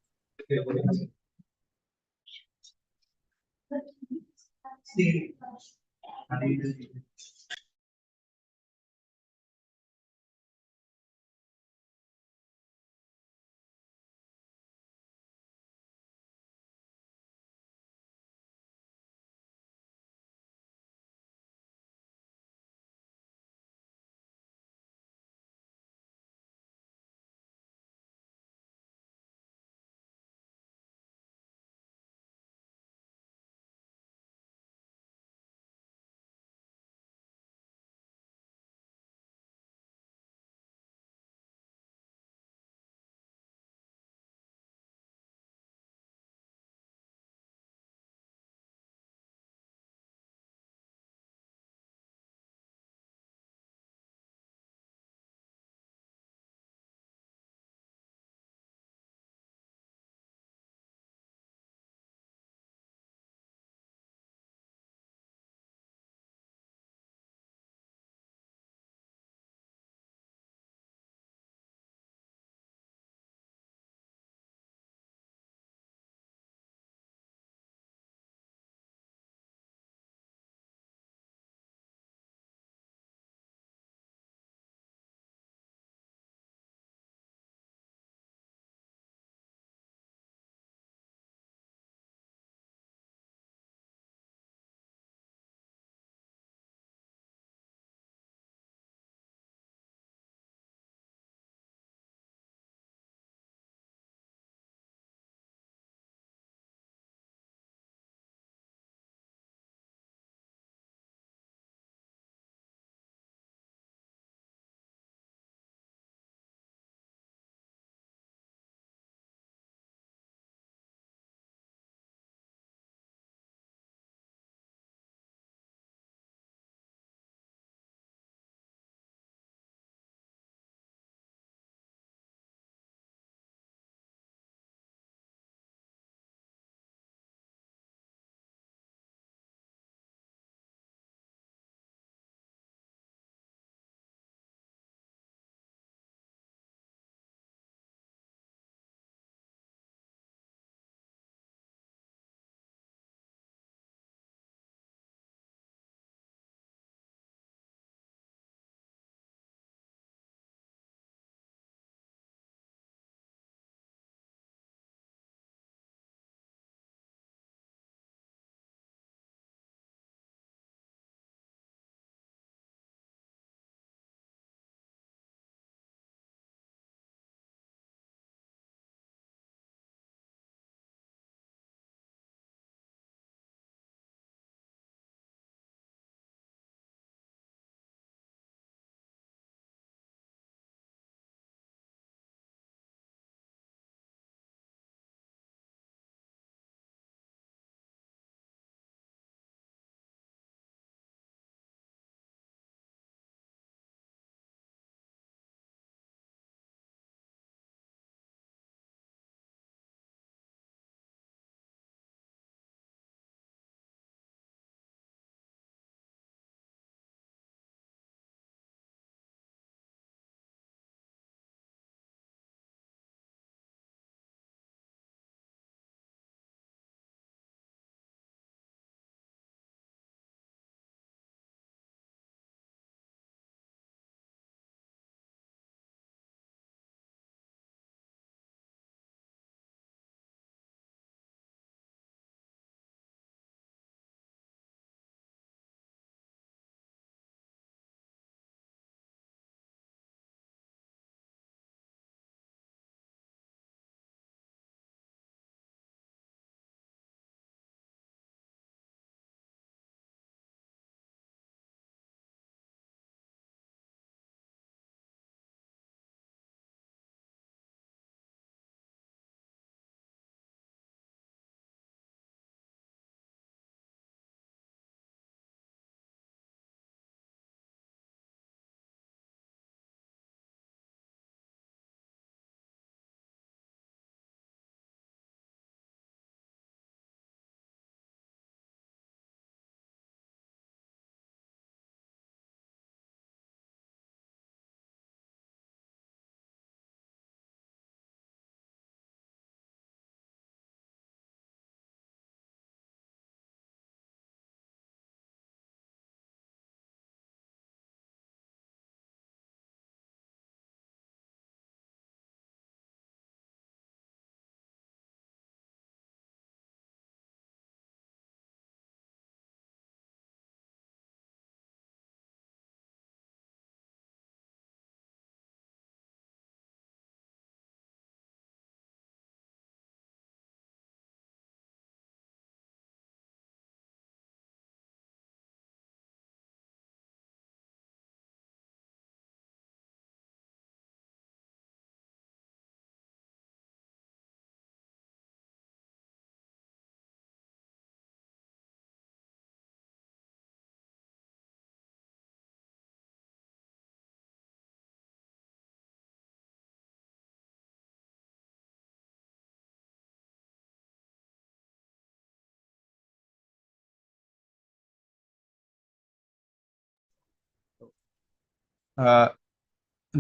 H: Uh,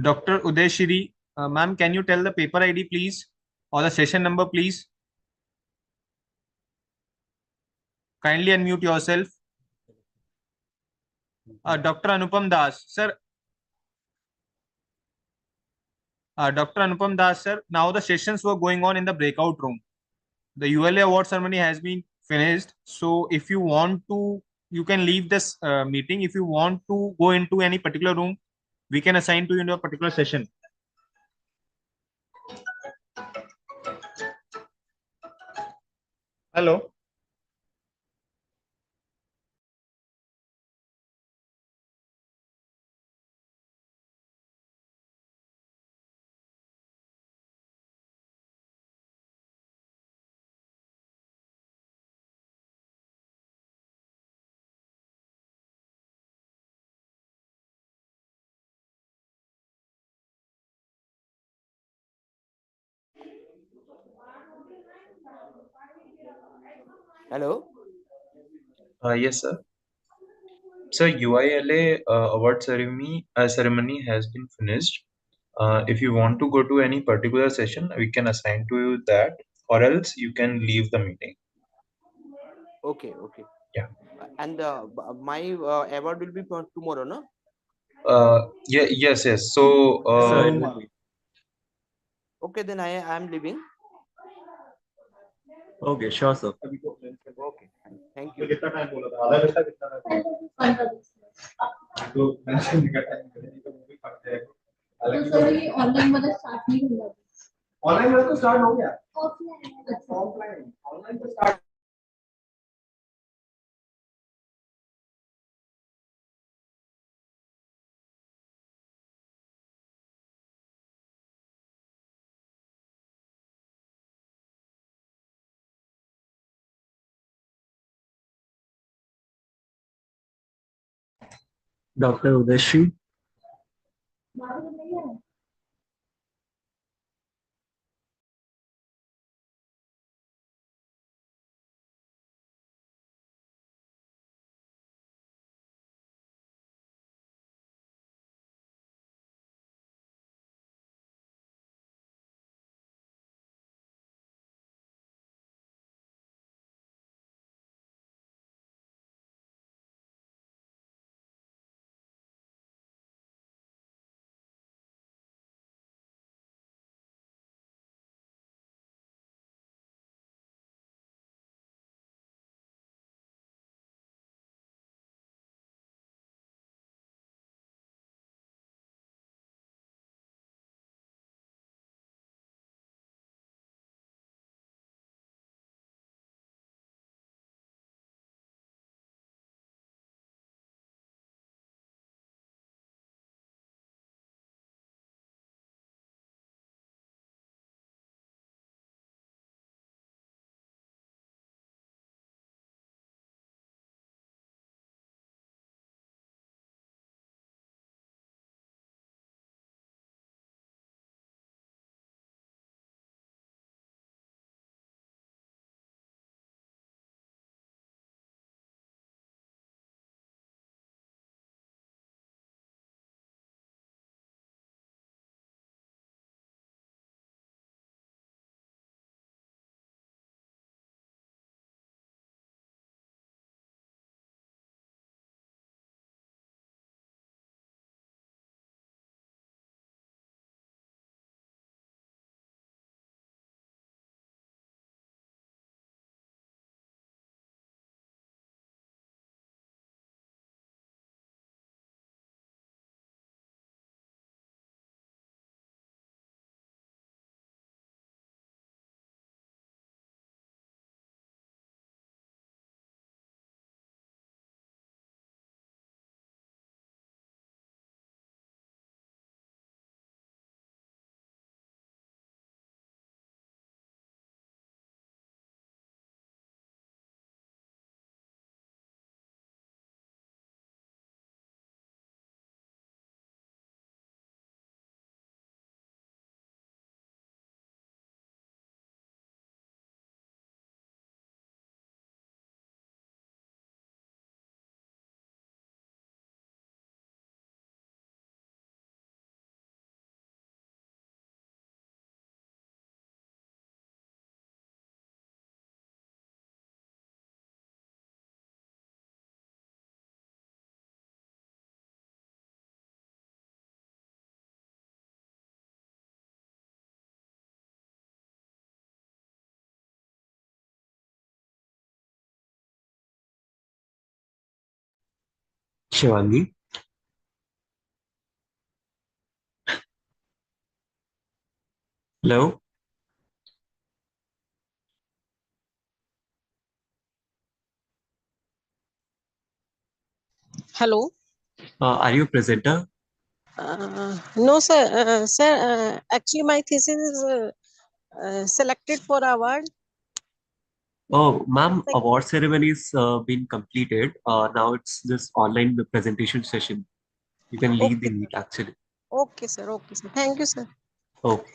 H: Dr. Udeshiri, ma'am, can you tell the paper ID, please, or the session number, please? Kindly unmute yourself. Dr. Anupam Das, sir. Dr. Anupam Das, sir. Now the sessions were going on in the breakout room. The ULA award ceremony has been finished. So if you want to, you can leave this meeting. If you want to go into any particular room, we can assign to you in a particular session. Hello.
K: Hello.
J: Yes, sir. So UILA award ceremony has been finished. If you want to go to any particular session, we can assign to you that, or else you can leave the meeting.
K: Okay. Okay.
J: Yeah.
K: And my award will be for tomorrow, no?
J: Yeah. Yes. Yes. So.
H: Sir,
J: Uh,
H: it will be.
K: Okay, then I am leaving.
J: okay. Sure, sir.
K: Okay. Thank you.
I: Online मध्ये start नाही होणार
F: online में तो start हो गया offline online तो start
J: Dr. Udashi.
L: Shivangi. Hello.
M: Hello.
L: Are you a presenter?
M: No, sir. Actually, my thesis is selected for award.
L: Oh, ma'am, award ceremony is been completed. Now it's this online presentation session. You can leave the
M: Okay,
L: meet actually.
M: okay, sir. Okay, sir. Thank you, sir.
L: Okay.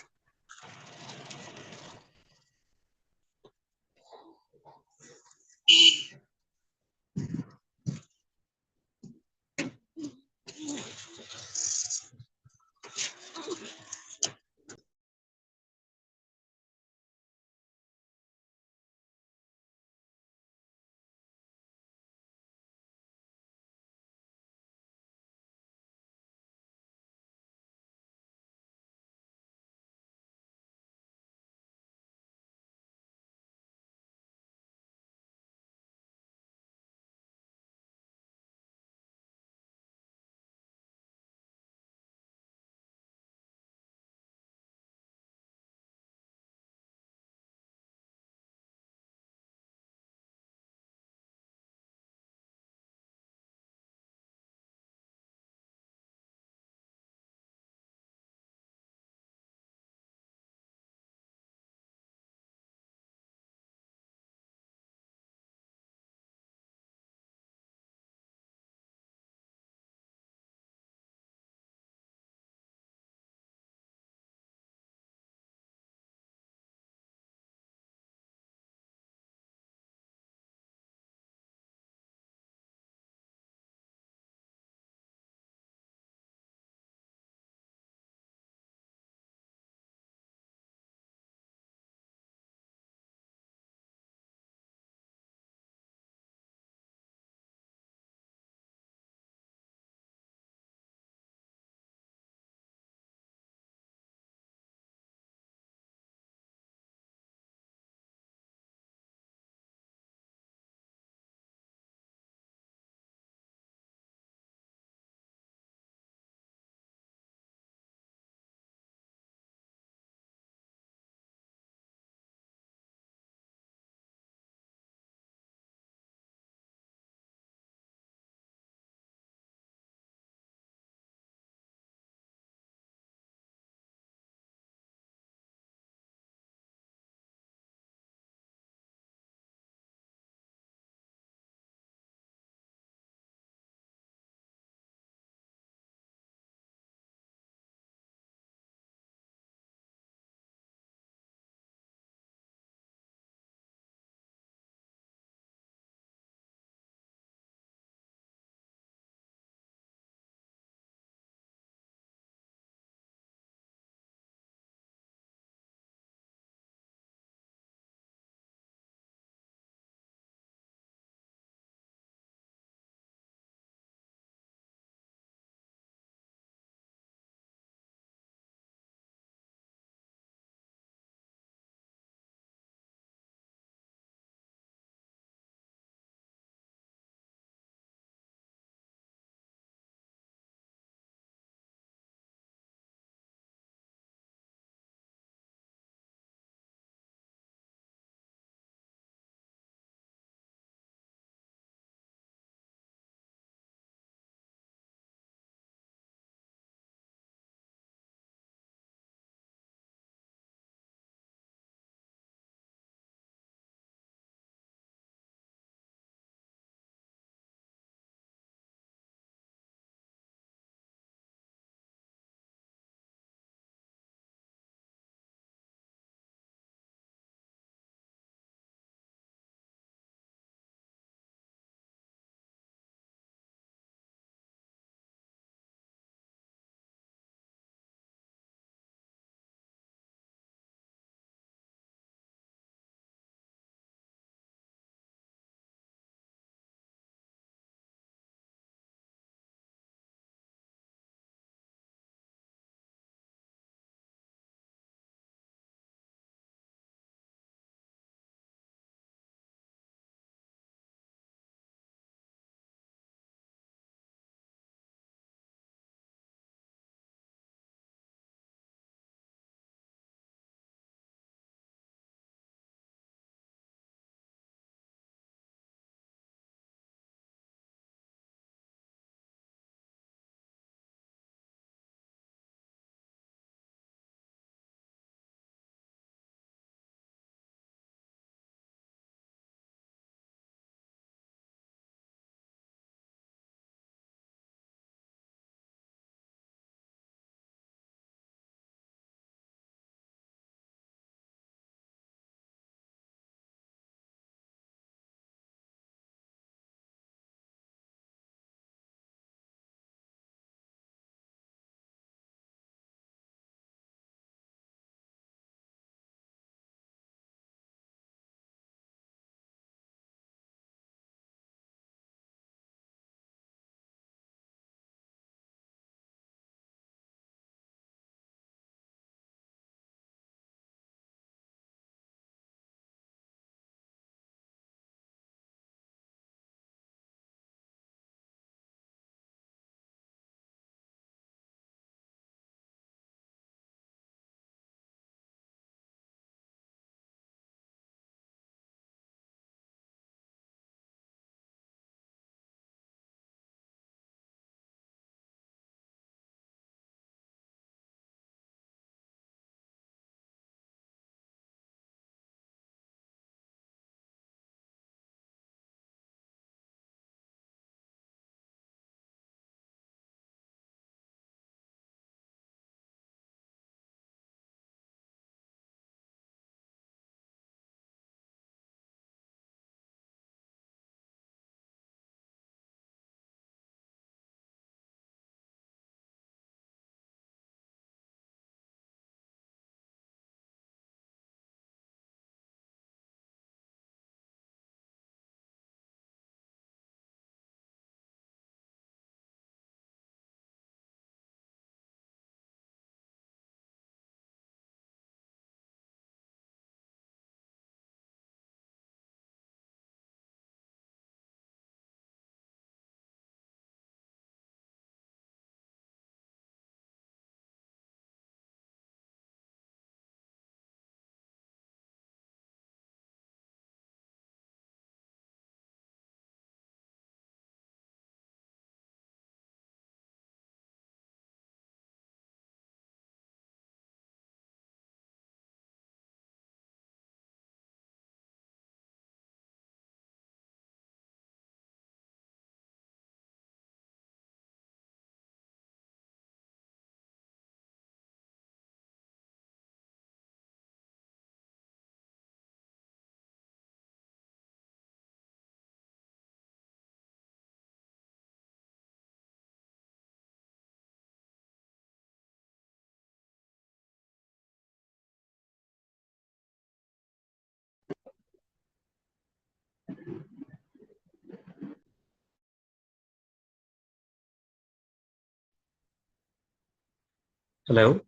L: Hello,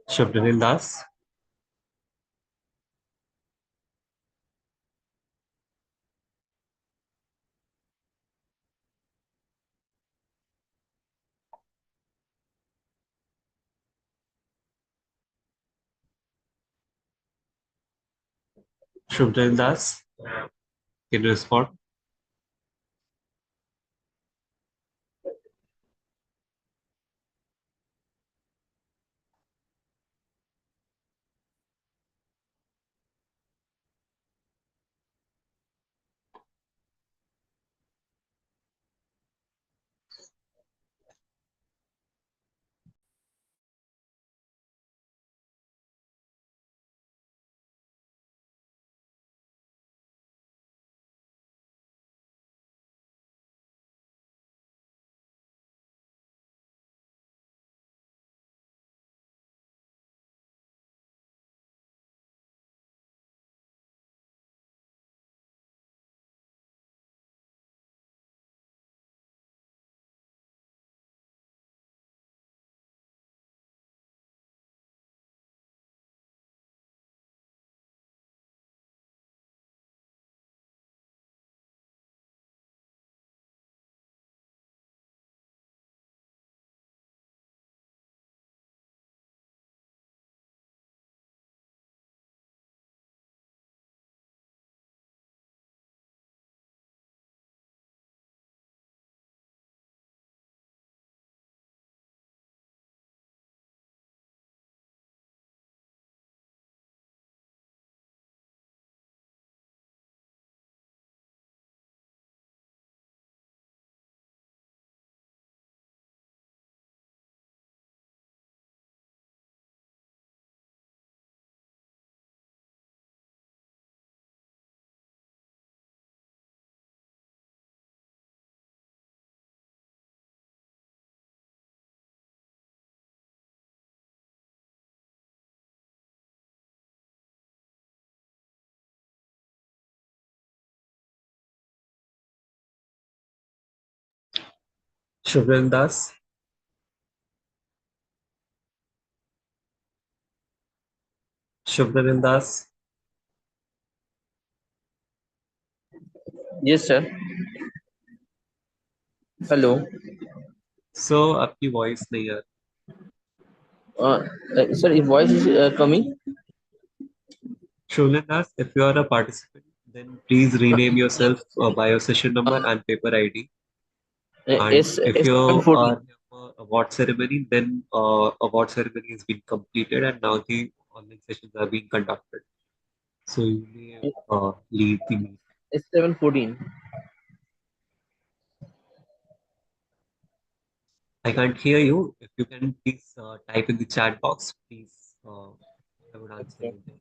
L: Shubhranil Das. Shubhranil Das, can you respond? Shubhranil Das. Shubhranil Das.
K: Yes, sir. Hello.
L: So आपकी voice नहीं आ रही.
K: Sir, if voice is coming.
L: Shubhranil Das, if you are a participant, then please rename yourself by your session number and paper ID. And if you are here for award ceremony, then award ceremony has been completed and now the online sessions are being conducted. So you may leave the meeting.
K: It's 7:14.
L: I can't hear you. If you can please type in the chat box, please. I would answer you there.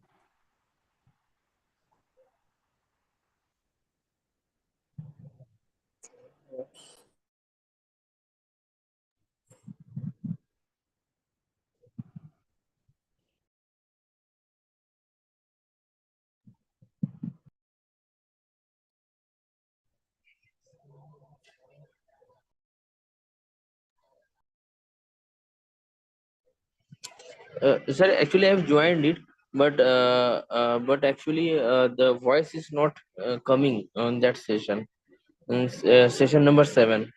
K: Sir, actually, I have joined it, but actually, the voice is not coming on that session. Session number 7.